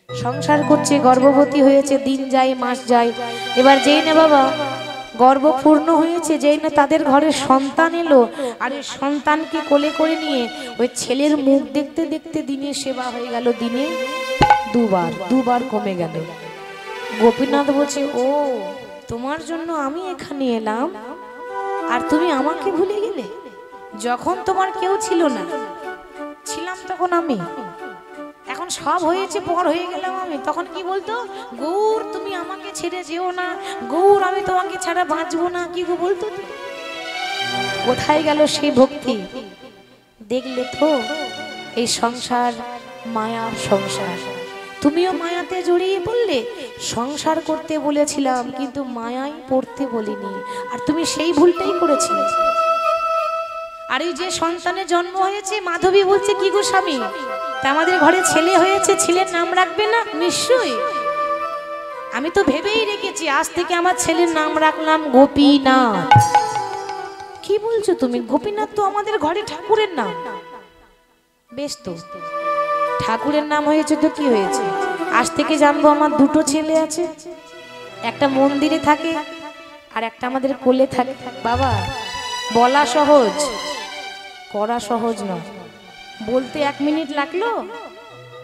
সংসার করছে, গর্ভবতী হয়েছে, দিন যায় মাস যায়। এবার যেই না বাবা গর্ভ পূর্ণ হয়েছে, যেই না তাদের ঘরে সন্তান এলো, আর এই সন্তানকে কোলে করে নিয়ে ওই ছেলের মুখ দেখতে দেখতে দিনে সেবা হয়ে গেল দিনে 2 বার, 2 বার কমে গেল। গোপীনাথ বলছে, ও তোমার জন্য আমি এখানে এলাম আর তুমি আমাকে ভুলে গেলে? যখন তোমার কেউ ছিল না, ছিলাম তখন আমি, এখন সব হয়েছে পর হয়ে গেলাম আমি। তখন কি বলতো? গৌর তুমি আমাকে ছেড়ে যেও না, গৌর আমি তোমাকে ছাড়া বাঁচবো না, কি গো বলতো? কোথায় গেল সেই ভক্তি? দেখলে তো এই সংসার মায়ার সংসার। তুমিও মায়াতে জড়িয়ে পড়লে। সংসার করতে বলেছিলাম কিন্তু মায়ায় পড়তে বলিনি, আর তুমি সেই ভুলটাই করেছিলে। আর এই যে সন্তানের জন্ম হয়েছে, মাধবী বলছে, কি গো স্বামী, তা আমাদের ঘরে ছেলে হয়েছে, ছেলের নাম রাখবে না? নিশ্চয়ই। আমি তো ভেবেই রেখেছি, আজ থেকে আমার ছেলের নাম রাখলাম গোপীনাথ। কি বলছো তুমি? গোপীনাথ তো আমাদের ঘরে ঠাকুরের নাম। বেশ তো, ঠাকুরের নাম হয়েছে তো কি হয়েছে? আজ থেকে জানবো আমার 2টো ছেলে আছে, একটা মন্দিরে থাকে আর একটা আমাদের কোলে থাকে। বাবা, বলা সহজ, করা সহজ নয়। বলতে 1 মিনিট লাগলো,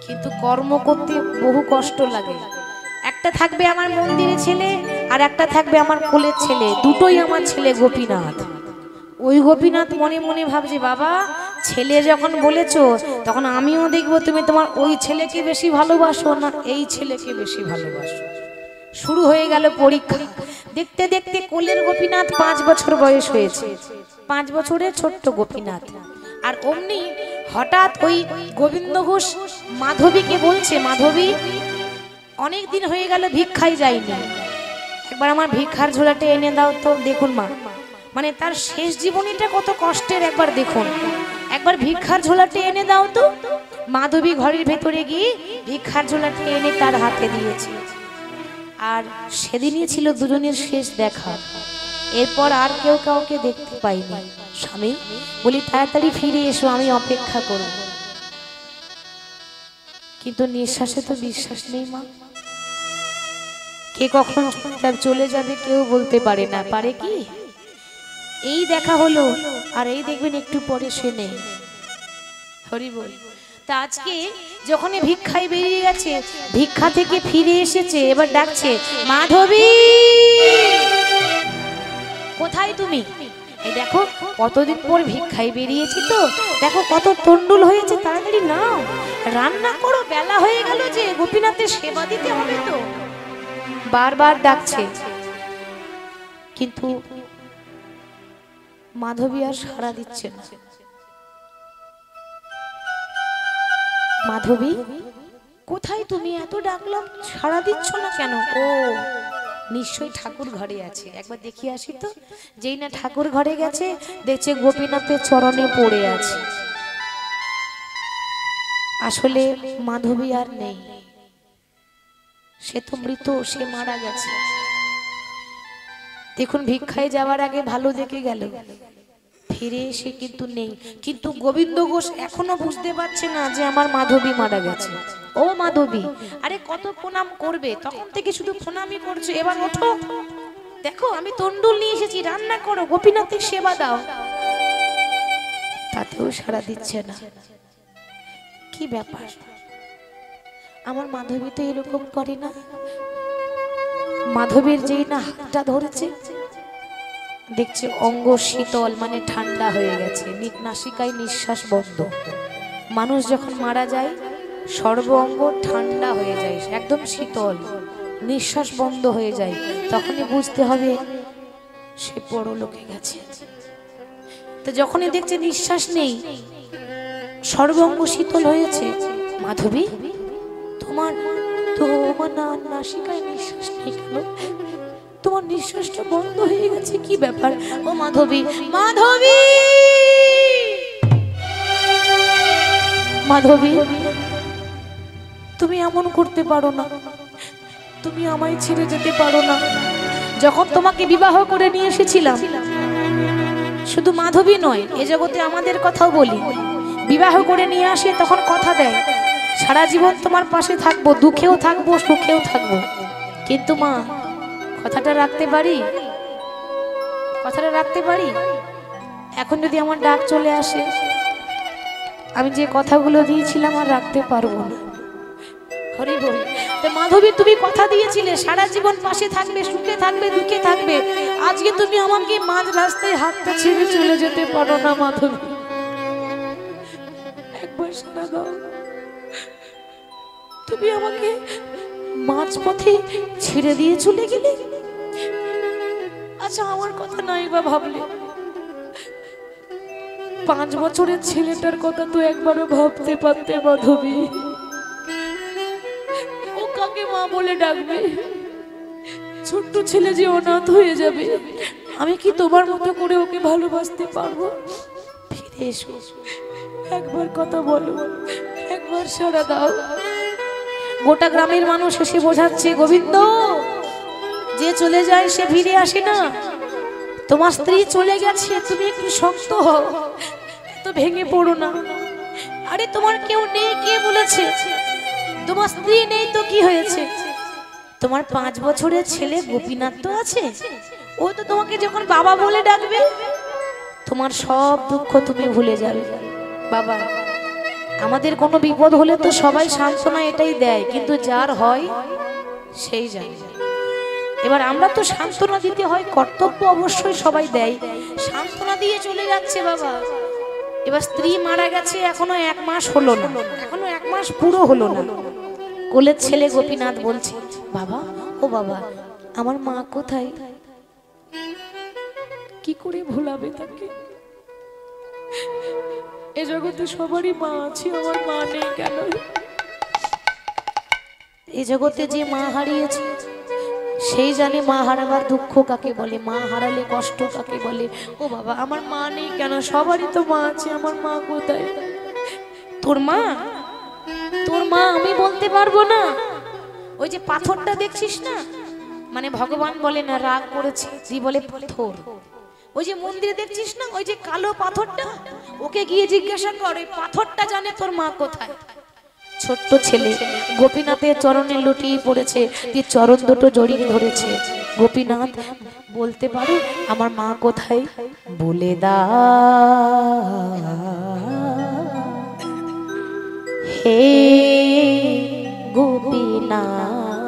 কিন্তু কর্ম করতে বহু কষ্ট লাগে। একটা থাকবে আমার মন্দিরে ছেলে, আর একটা থাকবে আমার কোলের ছেলে, দুটোই আমার ছেলে গোপীনাথ। ওই গোপীনাথ মনে মনে ভাবছে, বাবা ছেলে যখন বলেছো, তখন আমিও দেখবো তুমি তোমার ওই ছেলেকে বেশি ভালোবাসো না এই ছেলেকে বেশি ভালোবাসো। শুরু হয়ে গেল পরীক্ষা। দেখতে দেখতে কোলের গোপীনাথ 5 বছর বয়স হয়েছে, 5 বছরের ছোট্ট গোপীনাথ। আর অমনি হঠাৎ ওই গোবিন্দ ঘোষ মাধবীকে বলছে, মাধবী অনেক দিন হয়ে গেল ভিক্ষায় যাইনি, একবার আমার ভিক্ষার ঝোলাটা এনে দাও তো। দেখুন মা, মানে তার শেষ জীবনীটা কত কষ্টের, একবার দেখুন, একবার ভিক্ষার ঝোলাটা এনে দাও তো। মাধবী ঘরের ভেতরে গিয়ে ভিক্ষার ঝোলাটা এনে তার হাতে দিয়েছে। আর সেদিনই ছিল দুজনের শেষ দেখা। এরপর আর কেউ কাউকে দেখতে পাইনি। স্বামী বলি, তাড়াতাড়ি ফিরে এসো, আমি অপেক্ষা করব। কিন্তু নিঃশ্বাসে তো বিশ্বাস নেই মা। কে কখন চলে যাবে কেউ বলতে পারে না, পারে কি? এই দেখা হলো, আর এই দেখবেন একটু পরে সে নেই। হরি বল। তা আজকে যখন ভিক্ষায় বেরিয়ে গেছে, ভিক্ষা থেকে ফিরে এসেছে, এবার ডাকছে, মাধবী কোথায় তুমি? এই দেখো কতদিন পর ভিক্ষায় বেরিয়েছি তো, দেখো কত তন্ডুল হয়েছে, তাড়াতাড়ি নাও, রান্না করো, বেলা হয়ে গেল যে, গোপীনাথের সেবা দিতে হবে তো। বারবার ডাকছে, কিন্তু মাধবী আর সাড়া দিচ্ছে না। মাধবী কোথায় তুমি? এত ডাকলাম সাড়া দিচ্ছ না কেন? ও নিশ্চয়ই ঠাকুর ঘরে আছে, একবার দেখি আসি তো। যেই না ঠাকুর ঘরে গেছে, দেখছে গোপীনাথের চরণে পড়ে আছে। আসলে মাধবী আর নেই, সে তো মৃত, সে মারা গেছে। দেখুন ভিক্ষায় যাওয়ার আগে ভালো দেখে গেল, ফিরে এসে কিন্তু নেই। কিন্তু গোবিন্দ ঘোষ এখনো বুঝতে পারছে না যে আমার মাধবী মারা গেছে। ও মাধবী, আরে কত প্রণাম করবে, তখন থেকে শুধু প্রণামই করছে, এবার ওঠো, দেখো আমি তন্ডুল নিয়ে এসেছি, রান্না করো, গোপীনাথের সেবা দাও। তাতেও সাড়া দিচ্ছে না। কি ব্যাপার, আমার মাধবী তো এরকম করে না। মাধবীর যেই না হাতটা ধরেছে, দেখছে অঙ্গ শীতল, মানে ঠান্ডা হয়ে গেছে, নাসিকায় নিঃশ্বাস বন্ধ। মানুষ যখন মারা যায় সর্ব অঙ্গ ঠান্ডা হয়ে যায়, একদম শীতল, নিঃশ্বাস বন্ধ হয়ে যায়, তখনই বুঝতে হবে সে পরলোকে গেছে। তো যখনই দেখছে নিঃশ্বাস নেই, সর্বাঙ্গ শীতল হয়েছে, মাধবী তোমার নাসিকায় নিঃশ্বাস নেই কেন? তোমার নিঃশ্বাসটা বন্ধ হয়ে গেছে, কি ব্যাপার? ও মাধবী, মাধবী, মাধবী, তুমি এমন করতে পারো না, তুমি আমায় ছেড়ে যেতে পারো না। যখন তোমাকে বিবাহ করে নিয়ে এসেছিলাম, শুধু মাধবী নয়, এ জগতে আমাদের কথাও বলি, বিবাহ করে নিয়ে আসে তখন কথা দেয় সারা জীবন তোমার পাশে থাকবো, দুঃখেও থাকবো, সুখেও থাকবো। কিন্তু মা, কথাটা রাখতে পারি? কথাটা রাখতে পারি? এখন যদি আমার ডাক চলে আসে, আমি যে কথাগুলো দিয়েছিলাম আর রাখতে পারবো না। হরি বল। তো মাধবী, তুমি কথা দিয়েছিলে সারা জীবন পাশে থাকবে, সুখে থাকবে, দুঃখে থাকবে, আজকে তুমি আমাকে মাঝ রাস্তায় হাতটা ছেড়ে চলে যেতে পারো না মাধবী, একবার সারা দাও। তুমি আমাকে মাঝ পথে ছেড়ে দিয়ে চলে গেলে। আচ্ছা, আমার কথা নাই বা ভাবলে, 5 বছরের ছেলেটার কথা তো একবারও ভাবতে পারতে মাধবী? ও কাকে মা বলে ডাকবে? ছোট্ট ছেলে যে অনাথ হয়ে যাবে, আমি কি তোমার মতো করে ওকে ভালোবাসতে পারবো? ফিরে এসো, একবার কথা বলো, একবার সাড়া দাও। গোটা গ্রামের মানুষ এসে বোঝাচ্ছে, গোবিন্দ, যে চলে যায় সে ফিরে আসে না। তোমার স্ত্রী চলে গেছে, তুমি একটু শক্ত হও, তো ভেঙে পড়ো না। আরে তোমার কেউ নেই কে বলেছে? তোমার স্ত্রী নেই তো কি হয়েছে? তোমার 5 বছরের ছেলে গোপীনাথ তো আছে, ও তো তোমাকে যখন বাবা বলে ডাকবে, তোমার সব দুঃখ তুমি ভুলে যাবে। বাবা, আমাদের কোনো বিপদ হলে তো সবাই সান্ত্বনা এটাই দেয়, কিন্তু যার হয় সেই জানে। এবার আমরা তো সান্ত্বনা দিতে হয়, কর্তব্য অবশ্যই সবাই দেয়, সান্ত্বনা দিয়ে চলে যাচ্ছে বাবা। এবার স্ত্রী মারা গেছে, এখনো 1 মাস হলো না, এখনো 1 মাস পুরো হলো না। কোলের ছেলে গোপীনাথ বলছে, বাবা, ও বাবা, আমার মা কোথায়? কি করে ভোলাবে তাকে? এ জগতে সবারই মা আছে, আমার মা নেই কেন? এ জগতে যে মা হারিয়েছে সেই জানে মা হারাবার দুঃখ কাকে বলে, মা হারালে কষ্ট কাকে বলে। ও বাবা, আমার মা নেই কেন? সবারই তো মা আছে, আমার মা কোথায়? তোর মা, তোর মা আমি বলতে পারবো না। ওই যে পাথরটা দেখছিস না, মানে ভগবান বলে না রাগ করেছে, বলে পাথর। ওই যে মন্দিরে দেখছিস না, ওই যে কালো পাথরটা, ওকে গিয়ে জিজ্ঞাসা কর, ওই পাথরটা জানে তোর মা কোথায়। ছোট্ট ছেলে গোপীনাথের চরণে লুটিয়ে পড়েছে, দিয়ে চরণ দুটো জড়িয়ে ধরেছে। গোপীনাথ, বলতে পারো আমার মা কোথায়? বলে দাও হে গোপীনাথ,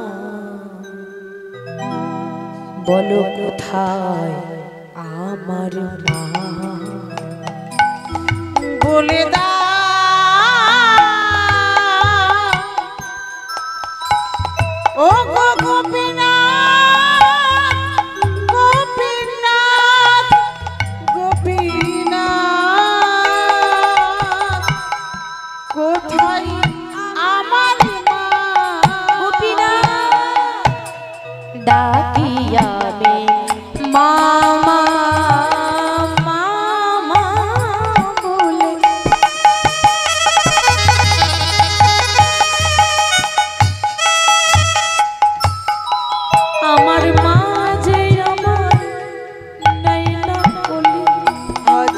বলো কোথায় আমার মা? বলে দাও ও গো গোপীনাথ, গোপীনাথ, গোপীনাথ, কোথায় আমার মা? গোপীনাথ, ডাকিয়াবে মামা মামা বলে, আমার মা যে আমার নাই না বলে, আজ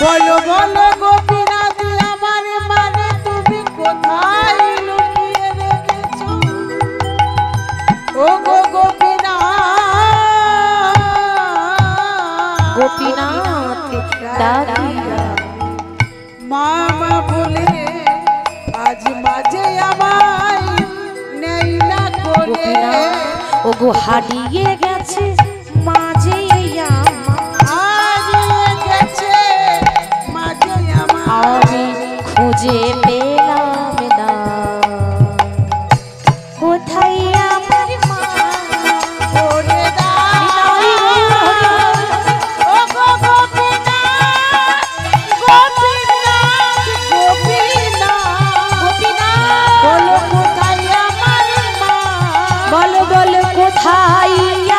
বলো বলো গোপীনাথ আমার মানে তুমি কোথায় লুকিয়ে রেখেছো ও গো গোপীনাথ গোপীনাথ ডাকিয়া মামা বলে আজ মাঝে আমায় নেই না করে গোপীনাথ ওগো হারিয়ে গেছে মাঝে হারিয়ে গেছে মাঝে আমার আমি খুঁজে পেলাম না কোথায় আমার মা ওরে দাও ও গো গোপীনাথ গোপীনাথ গোপীনাথ বলো কোথায় আমার মা বলো বলো কোথায়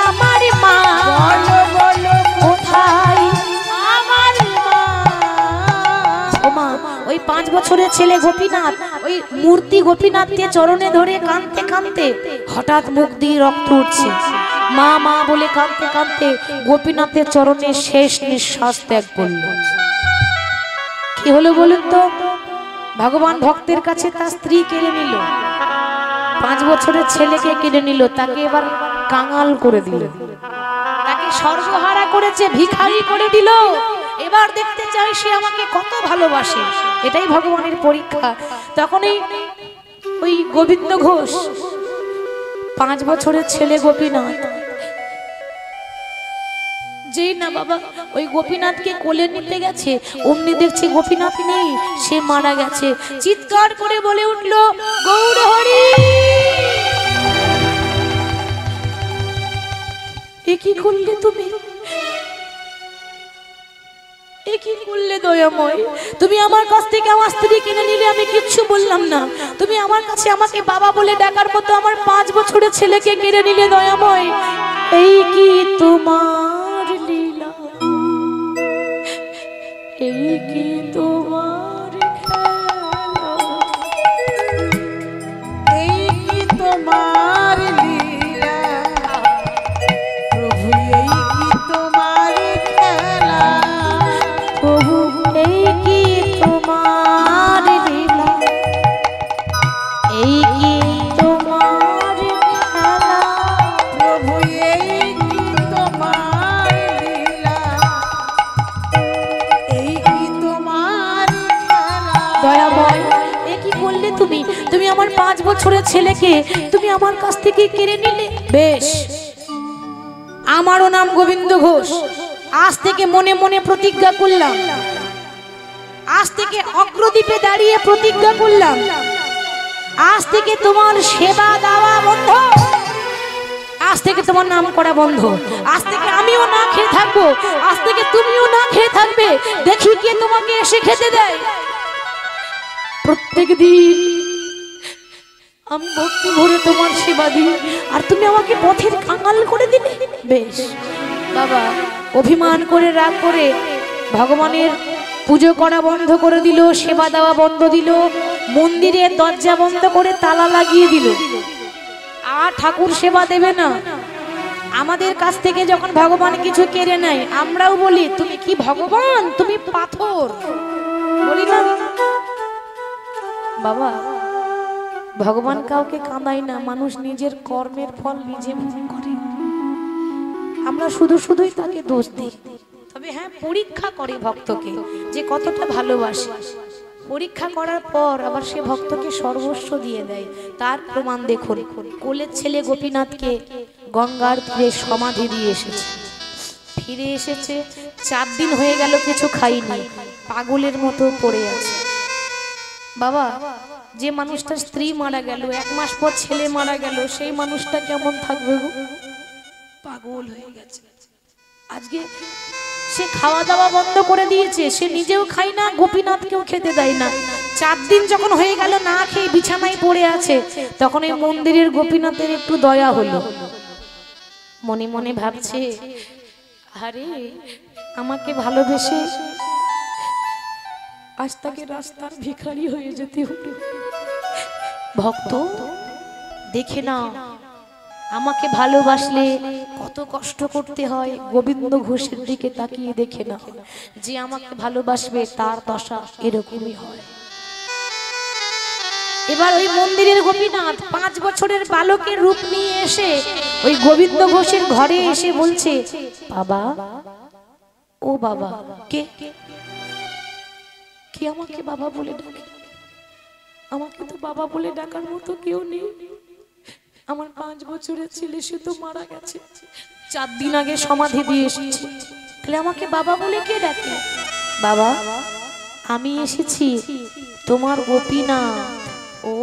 আমার মা বলো বলো কোথায় আমার মা ও মা ওই 5 বছরের ছেলে গোপীনাথ ওই মূর্তি গোপীনাথকে চরণে ধরে কাঁদতে কাঁদতে হঠাৎ মুখ দিয়ে রক্ত উঠছে মা মা বলে কাঁদতে কাঁদতে গোপীনাথের চরণে শেষ নিঃশ্বাস ত্যাগ করল কি হলো বলুন তো ভগবান ভক্তের কাছে তার স্ত্রী কেড়ে নিল 5 বছরের ছেলেকে কেড়ে নিল তাকে এবার কাঙাল করে দিল তাকে সর্বহারা করেছে ভিখারি করে দিল এবার দেখতে চাই সে আমাকে কত ভালোবাসে এটাই ভগবানের পরীক্ষা তখনই ওই গোবিন্দ ঘোষ 5 বছরের ছেলে গোপীনাথ যেই না বাবা ওই গোপীনাথকে কোলে নিতে গেছে অমনি দেখছে গোপীনাথ নেই সে মারা গেছে চিৎকার করে বলে উঠলো গৌর হরি এ কি করলে তুমি এ কি করলে দয়াময় তুমি আমার কাছ থেকে আমার স্ত্রী কিনে নিলে আমি কিচ্ছু বললাম না তুমি আমার কাছে আমাকে বাবা বলে ডাকার মতো আমার 5 বছরের ছেলেকে কেড়ে নিলে দয়াময় এই কি তোমার লীলা এই কি তোমার খেলা এই কি তোমার লীলা প্রভু এই কি তোমার খেলা প্রভু এই কি তোমার লীলা এই কি তোমার খেলা প্রভু এই কি তোমার লীলা এই কি তোমার খেলা দয়াময় এ কি করলে তুমি তুমি আমার 5 বছরের ছেলেকে তুমি আমার কাছ থেকে কেড়ে নিলে বেশ আমারও নাম গোবিন্দ ঘোষ আজ থেকে মনে মনে প্রতিজ্ঞা করলাম আজ থেকে অগ্রদ্বীপে দাঁড়িয়ে প্রতিজ্ঞা করলাম আজ থেকে তোমার সেবা দেওয়া বন্ধ আজ থেকে তোমার নাম করা বন্ধ আজ থেকে আমিও না খেয়ে থাকবো আজ থেকে তুমিও না খেয়ে থাকবে দেখি কে তোমাকে এসে খেতে দেয় প্রত্যেক দিন আমি ভক্তি ভরে তোমার সেবা দিই আর তুমি আমাকে পথের কাঙাল করে দিলে বেশ বাবা অভিমান করে রাগ করে ভগবানের পুজো করা বন্ধ করে দিল সেবা দেওয়া বন্ধ দিল মন্দিরের দরজা বন্ধ করে তালা লাগিয়ে দিল আর ঠাকুর সেবা দেবে না আমাদের কাছ থেকে যখন ভগবান কিছু কেড়ে নেয় আমরাও বলি তুমি কি ভগবান তুমি পাথর বলি না বাবা ভগবান কাউকে কাঁদায় না মানুষ নিজের কর্মের ফল নিজে ভোগ করে আমরা শুধু শুধুই তাকে দোষ দিই তবে হ্যাঁ পরীক্ষা করে ভক্তকে যে কতটা ভালোবাসে পরীক্ষা করার পর আবার সে ভক্তকে সর্বস্ব দিয়ে দেয় তার প্রমাণ দেখুন কোলের ছেলে গোপীনাথকে গঙ্গার তীরে সমাধি দিয়ে এসেছে ফিরে এসেছে 4 দিন হয়ে গেল কিছু খাইনি পাগলের মতো পড়ে আছে বাবা যে মানুষটার স্ত্রী মারা গেল 1 মাস পর ছেলে মারা গেল সেই মানুষটা কেমন থাকবে গো পাগল হয়ে গেছে আজকে সে খাওয়া দাওয়া বন্ধ করে দিয়েছে সে নিজেও খায় না গোপীনাথকেও খেতে দেয় না 4 দিন যখন হয়ে গেল না খেয়ে বিছানায় পড়ে আছে তখন এই মন্দিরের গোপীনাথের একটু দয়া হলো মনে মনে ভাবছে আরে আমাকে ভালোবেসে আজ তাকে রাস্তার ভিখারি হয়ে যেতে হলো ভক্ত দেখে না আমাকে ভালোবাসলে কত কষ্ট করতে হয় গোবিন্দ ঘোষের দিকে তাকিয়ে দেখে না, যে আমাকে ভালোবাসবে তার দশা এরকমই হয়। এবার ওই মন্দিরের গোপীনাথ 5 বছরের বালকের রূপ নিয়ে এসে ওই গোবিন্দ ঘোষের ঘরে এসে বলছে, বাবা, ও বাবা, কে কে আমাকে বাবা বলে ডাকে? আমাকে তো বাবা বলে ডাকার মতো কেউ নেই। আমার 5 বছরের ছেলে, সে তো মারা গেছে, 4 দিন আগে সমাধি দিয়ে এসেছে, তাহলে আমাকে বাবা বলে কে ডাকে? বাবা, আমি এসেছি তোমার গোপীনাথ। ও,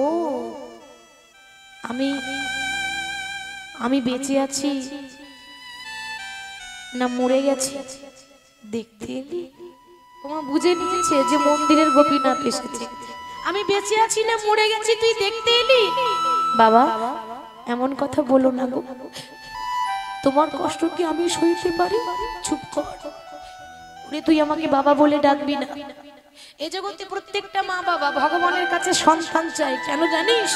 আমি বেঁচে আছি না মরে গেছি দেখতে এলি? তোমার বুঝে নিয়েছে যে মন্দিরের গোপীনাথ এসেছে। আমি বেঁচে আছি না মরে গেছি তুই দেখতে এলি? বাবা, এমন কথা বলো না গো, তোমার কষ্ট কি আমি সইতে পারি? চুপ কর, তুই আমাকে বাবা বলে ডাকবি না। এই জগতে প্রত্যেকটা মা বাবা ভগবানের কাছে সন্তান চায়, কেন জানিস?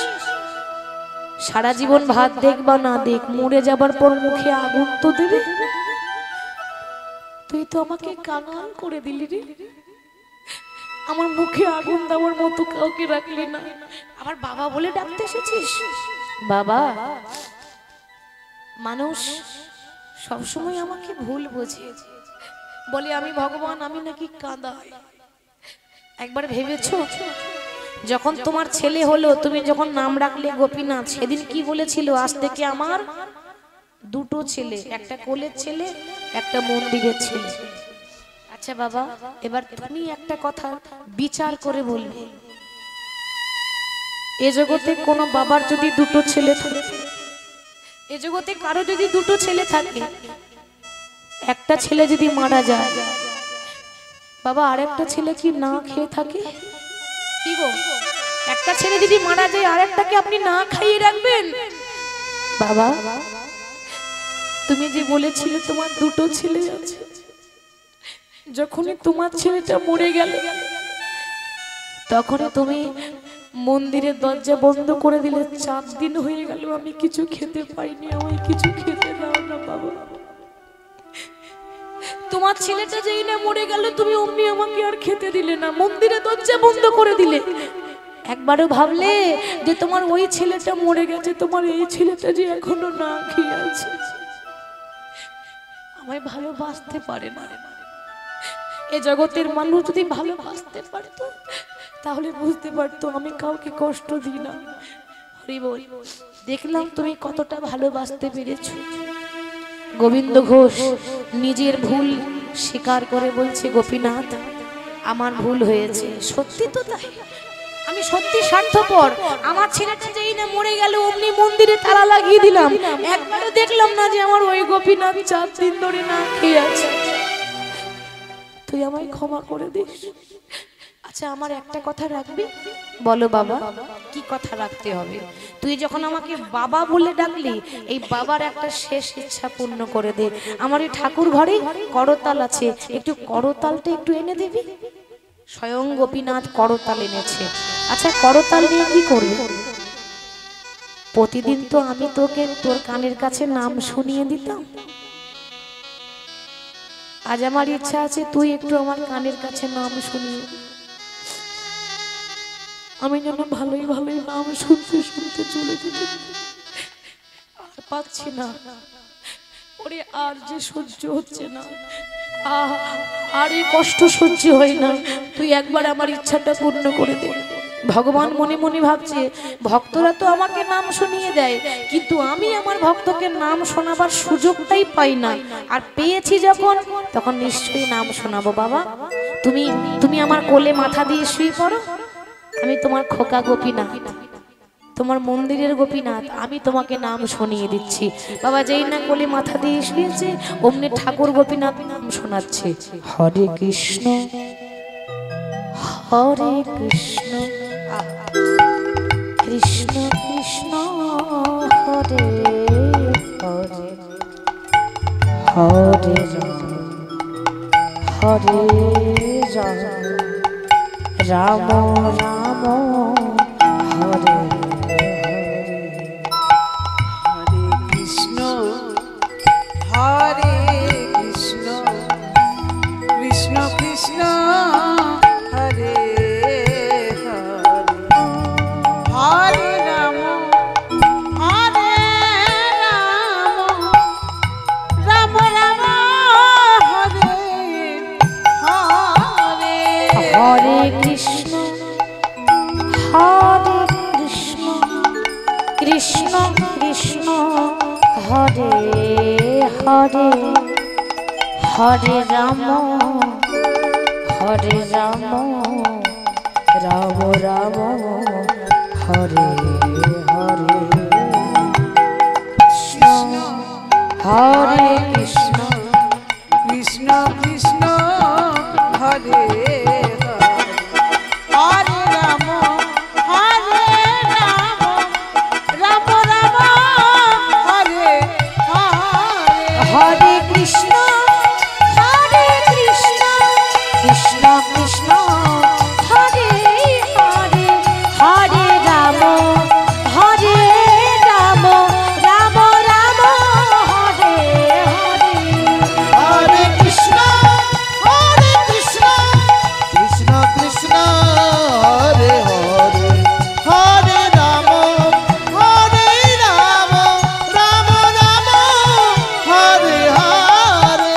সারা জীবন ভাত দেখ বা না দেখ, মরে যাবার পর মুখে আগুন তো দেবে। তুই তো আমাকে কাঙাল করে দিলি রে, আমার মুখে আগুন দেওয়ার মতো কাউকে রাখলি না, আবার বাবা বলে ডাকতে এসেছিস। বাবা, মানুষ সবসময় আমাকে ভুল বোঝে, বলে আমি ভগবান, আমি নাকি কাঁদাই। একবার ভেবেছো যখন তোমার ছেলে হলো, তুমি যখন নাম রাখলে গোপীনাথ, সেদিন কি বলেছিল? আজ থেকে আমার 2টো ছেলে, একটা কোলের ছেলে, একটা মন্দিরের ছেলে। আচ্ছা বাবা, এবার তুমি একটা কথা বিচার করে বলবে, এ জগতে কোনো বাবার যদি 2টো ছেলে থাকে, এ জগতে কারো যদি 2টো ছেলে থাকে, একটা ছেলে যদি মারা যায়, বাবা আরেকটা ছেলে কি না খেয়ে থাকে? কি গো, একটা ছেলে যদি মারা যায় আরেকটাকে আপনি না খাইয়ে রাখবেন? বাবা, তুমি যে বলেছিলে তোমার 2টো ছেলে আছে, যখনই তোমার ছেলেটা মরে গেল তখনই তুমি মন্দিরের দরজা বন্ধ করে দিলে। 4 দিন হয়ে গেল আমি কিছু খেতে পাইনি, আমায় কিছু খেতে দাও না বাবা। তোমার ছেলেটা যেই না মরে গেল, তুমি অমনি আমাকে আর খেতে দিলে না, মন্দিরের দরজা বন্ধ করে দিলে। একবারও ভাবলে যে তোমার ওই ছেলেটা মরে গেছে, তোমার এই ছেলেটা যে এখনো না খেয়ে আছে, আমায় ভালোবাসতে পারে না। এ জগতের মানুষ যদি ভালোবাসতে পারতো তাহলে বুঝতে পারতো আমি কাউকে কষ্ট দিই না। হরি বল। দেখলাম তুমি কতটা ভালোবাসতে পেরেছো। গোবিন্দ ঘোষ নিজের ভুল স্বীকার করে বলছে, গোপীনাথ আমার ভুল হয়েছে। সত্যি তো তাই, আমি সত্যি স্বার্থপর। আমার ছেলেটা যেই না মরে গেল অমনি মন্দিরে তালা লাগিয়ে দিলাম, একবারও দেখলাম না যে আমার ওই গোপীনাথ 4 দিন ধরে না খেয়ে আছে। তুই আমায় ক্ষমা করে দিস। আচ্ছা আমার একটা কথা রাখবি? বলো বাবা, কি কথা রাখতে হবে? তুই যখন আমাকে বাবা বলে ডাকলি, এই বাবার একটা শেষ ইচ্ছা পূর্ণ করে দে। আমার এই ঠাকুর ঘরে করতাল আছে, একটু করতালটা একটু এনে দিবি। স্বয়ং গোপীনাথ করতাল এনেছে। আচ্ছা করতাল নিয়ে কি করবি? প্রতিদিন তো আমি তোকে তোর কানের কাছে নাম শুনিয়ে দিতাম, আজ আমার ইচ্ছা আছে তুই একটু আমার কানের কাছে নাম শুনিয়ে, আমি যেন ভালোই ভালোই নাম শুনতে শুনতে চলে যেতে। আর পাচ্ছি না ওরে, আর যে সহ্য হচ্ছে না, আর এই কষ্ট সহ্য হয় না। তুই একবার আমার ইচ্ছাটা পূর্ণ করে দে। ভগবান মনে মনে ভাবছে, ভক্তরা তো আমাকে নাম শুনিয়ে দেয়, কিন্তু আমি আমার ভক্তকে নাম শোনাবার সুযোগটাই পাই না। আর পেয়েছি যখন, তখন নিশ্চয়ই নাম শোনাবো। বাবা তুমি আমার কোলে মাথা দিয়ে শুয়ে পড়ো, আমি তোমার খোকা গোপীনাথ, তোমার মন্দিরের গোপীনাথ, আমি তোমাকে নাম শুনিয়ে দিচ্ছি। বাবা যেই না কোলে মাথা দিয়ে শুয়েছে, অমনি ঠাকুর গোপীনাথ নাম শোনাচ্ছে, হরে কৃষ্ণ হরে কৃষ্ণ কৃষ্ণ কৃষ্ণ হরে হরে, হরে হরে রাম রাম হরে হরে, হরে হরে রাম হরে রাম রাম রাম হরে হরে কৃষ্ণ হরে কৃষ্ণ কৃষ্ণ কৃষ্ণ হরে হরে রাম হরে রাম রাম রাম হরে হরে হরে কৃষ্ণ হরে কৃষ্ণ কৃষ্ণ কৃষ্ণ হরে হরে হরে রাম হরে রাম রাম রাম হরে হরে হরে কৃষ্ণ কৃষ্ণ কৃষ্ণ হরে হরে হরে রাম রাম রাম হরে হরে।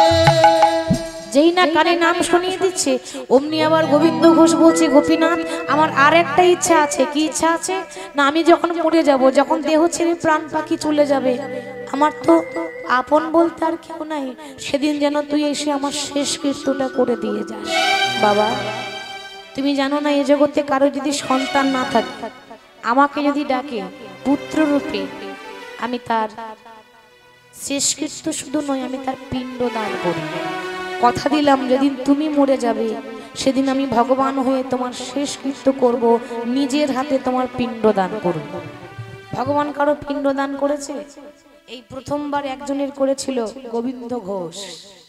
যেই না কানে নাম শুনিয়ে দিচ্ছে অমনি আবার গোবিন্দ ঘোষ বলছে, গোপীনাথ আমার আর একটা ইচ্ছা আছে। কি ইচ্ছা আছে না, আমি যখন মরে যাব, যখন দেহ ছেড়ে প্রাণ পাখি চলে যাবে, আমার তো আপন বলতে আর কেউ নাই, সেদিন যেন তুই এসে আমার শেষ কৃত্যটা করে দিয়ে যাস। বাবা তুমি জানো না, এ জগতে কারো যদি সন্তান না থাকে, আমাকে যদি ডাকে পুত্র রূপে, আমি তার শেষকৃত্য শুধু নয়, আমি তার পিণ্ড দান করি। কথা দিলাম যেদিন তুমি মরে যাবে, সেদিন আমি ভগবান হয়ে তোমার শেষকৃত্য করব, নিজের হাতে তোমার পিণ্ড দান করব। ভগবান কারো পিণ্ড দান করেছে? এই প্রথমবার একজনের করেছিল, গোবিন্দ ঘোষ।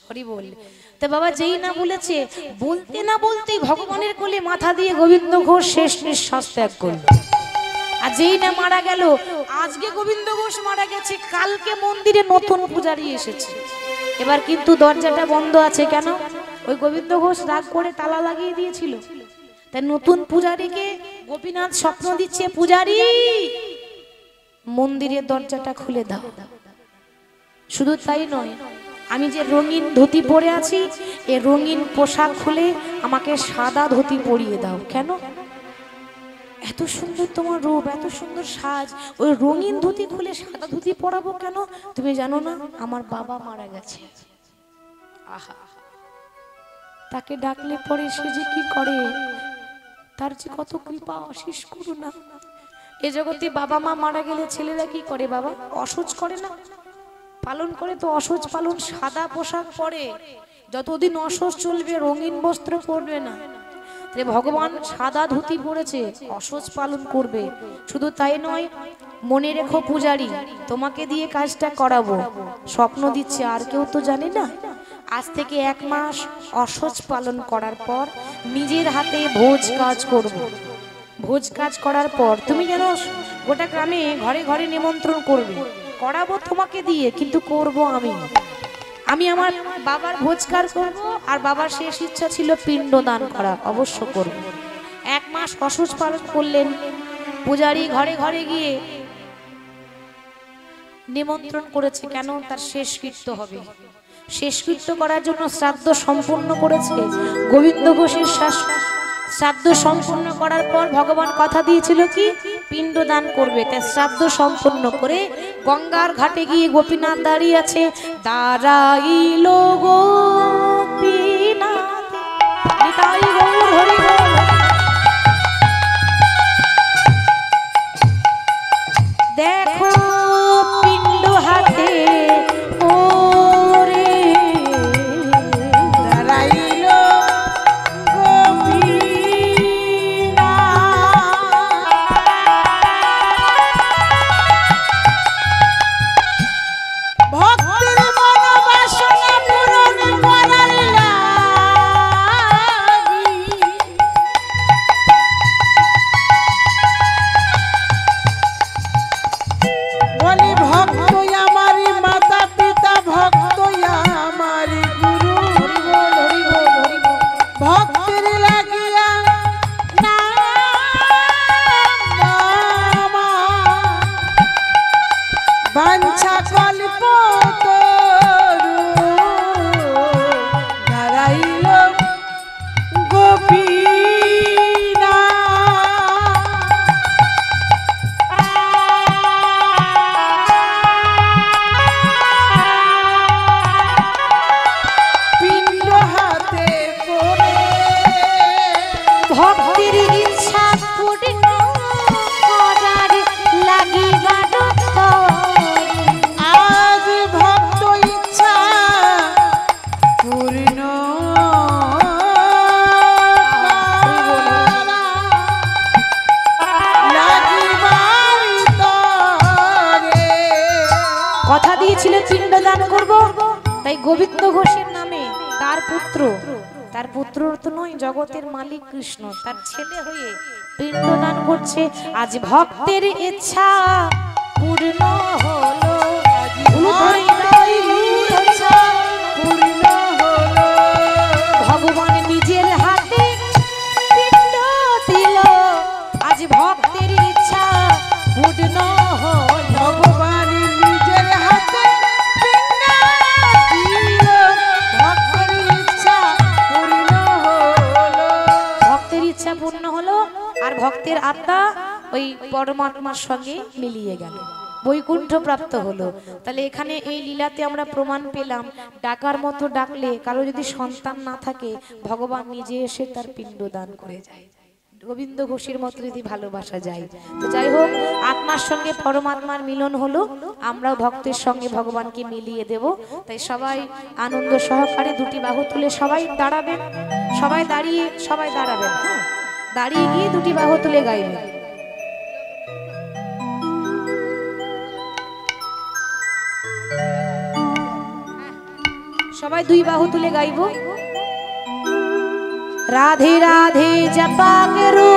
হরি বল। তা বাবা যেই না বলেছে, বলতে না বলতেই ভগবানের কোলে মাথা দিয়ে গোবিন্দ ঘোষ শেষ নিঃশ্বাস ত্যাগ করল। আর যেই না মারা গেল, আজকে গোবিন্দ ঘোষ মারা গেছে, কালকে মন্দিরে নতুন পূজারি এসেছে। এবার কিন্তু দরজাটা বন্ধ আছে। কেন? ওই গোবিন্দ ঘোষ রাগ করে তালা লাগিয়ে দিয়েছিল। তাই নতুন পূজারীকে গোপীনাথ স্বপ্ন দিচ্ছে, পূজারি মন্দিরের দরজাটা খুলে দাও। শুধু তাই নয়, আমি যে রঙিন ধুতি পরে আছি, এই রঙিন পোশাক খুলে আমাকে সাদা ধুতি পরিয়ে দাও। কেন? এত সুন্দর তোমার রূপ, এত সুন্দর সাজ, ওই রঙিন ধুতি খুলে সাদা ধুতি পরাবো কেন? তুমি জানো না আমার বাবা মারা গেছে। আহা, তাকে ডাকলে পরে সে যে কি করে, তার যে কত কৃপা আশিস করুণা। এ জগতে বাবা মা মারা গেলে ছেলেরা কি করে? বাবা অসহ্য করে না, পালন করে তো অসহ্য পালন, সাদা পোশাক পরে, যতদিন অসহ্য চলবে রঙিন বস্ত্র পরবে না। ভগবান সাদা ধুতি পরেছে, অসহ্য পালন করবে। শুধু তাই নয়, মনে রেখো পূজারি, তোমাকে দিয়ে কাজটা করাবো, স্বপ্ন দিচ্ছে, আর কেউ তো জানে না। আজ থেকে 1 মাস অসহ্য পালন করার পর নিজের হাতে ভোজ কাজ করব। ভোজ কাজ করার পর তুমি যেন গোটা গ্রামে ঘরে ঘরে নিমন্ত্রণ করবে, করাবো তোমাকে দিয়ে, কিন্তু করব আমি। আমি আমার বাবার ভোজকার করব, আর বাবার শেষ ইচ্ছা ছিল পিণ্ড দান করা, অবশ্য করব। 1 মাস অসহ্য পালন করলেন। পূজারি ঘরে ঘরে গিয়ে নিমন্ত্রণ করেছে। কেন? তার শেষকৃত্য হবে। শেষকৃত্য করার জন্য শ্রাদ্ধ সম্পূর্ণ করেছে। গোবিন্দ ঘোষের শ্রাদ্ধ সম্পূর্ণ করার পর ভগবান কথা দিয়েছিল কি পিণ্ড দান করবে। তাই শ্রাদ্ধ সম্পূর্ণ করে গঙ্গার ঘাটে গিয়ে গোপীনাথ দাঁড়িয়ে আছে। দাঁড়াইল গোপীনাথ, নিতাই গৌর হরি বল। দেখো পিণ্ড হাতে ওরে, দাঁড়াইল গোপীনাথ, ভক্তের মনোবাসনা পূরণ গোবিন্দ ঘোষের নামে তার পুত্র তো নয়, জগতের মালিক কৃষ্ণ তার ছেলে হয়ে পিণ্ডদান করছে। আজ ভক্তের ইচ্ছা পূর্ণ হলো, ভগবান নিজের হাতে পিণ্ড দিল। আজ ভক্তের ইচ্ছা পূর্ণ হলো, ভগবান নিজের হাতে পিণ্ড দিল, ভক্তের ইচ্ছা পূর্ণ হলো। ভক্তের ইচ্ছা পূর্ণ হলো আর ভক্তের আত্মা ওই পরমাত্মার সঙ্গে মিলিয়ে গেল, বৈকুণ্ঠ প্রাপ্ত হলো। তাহলে এখানে এই লীলাতে আমরা প্রমাণ পেলাম, ডাকার মতো ডাকলে কারো যদি সন্তান না থাকে ভগবান নিজে এসে তার পিণ্ড দান করে যায়। গোবিন্দ ঘোষের মতো যদি ভালোবাসা যায়, তো যাই হোক, আত্মার সঙ্গে পরমাত্মার মিলন হলো, আমরাও ভক্তের সঙ্গে ভগবানকে মিলিয়ে দেব। তাই সবাই আনন্দ সহকারে দুটি বাহু তুলে সবাই দাঁড়াবেন, সবাই দাঁড়াবেন, হ্যাঁ, দাঁড়িয়ে গিয়ে দুটি বাহু তুলে গাইবেন। সবাই দুই বাহু তুলে গাইব। রাধে রাধে জপা করো,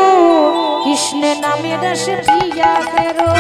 কৃষ্ণ নামে রস পিয়া করো।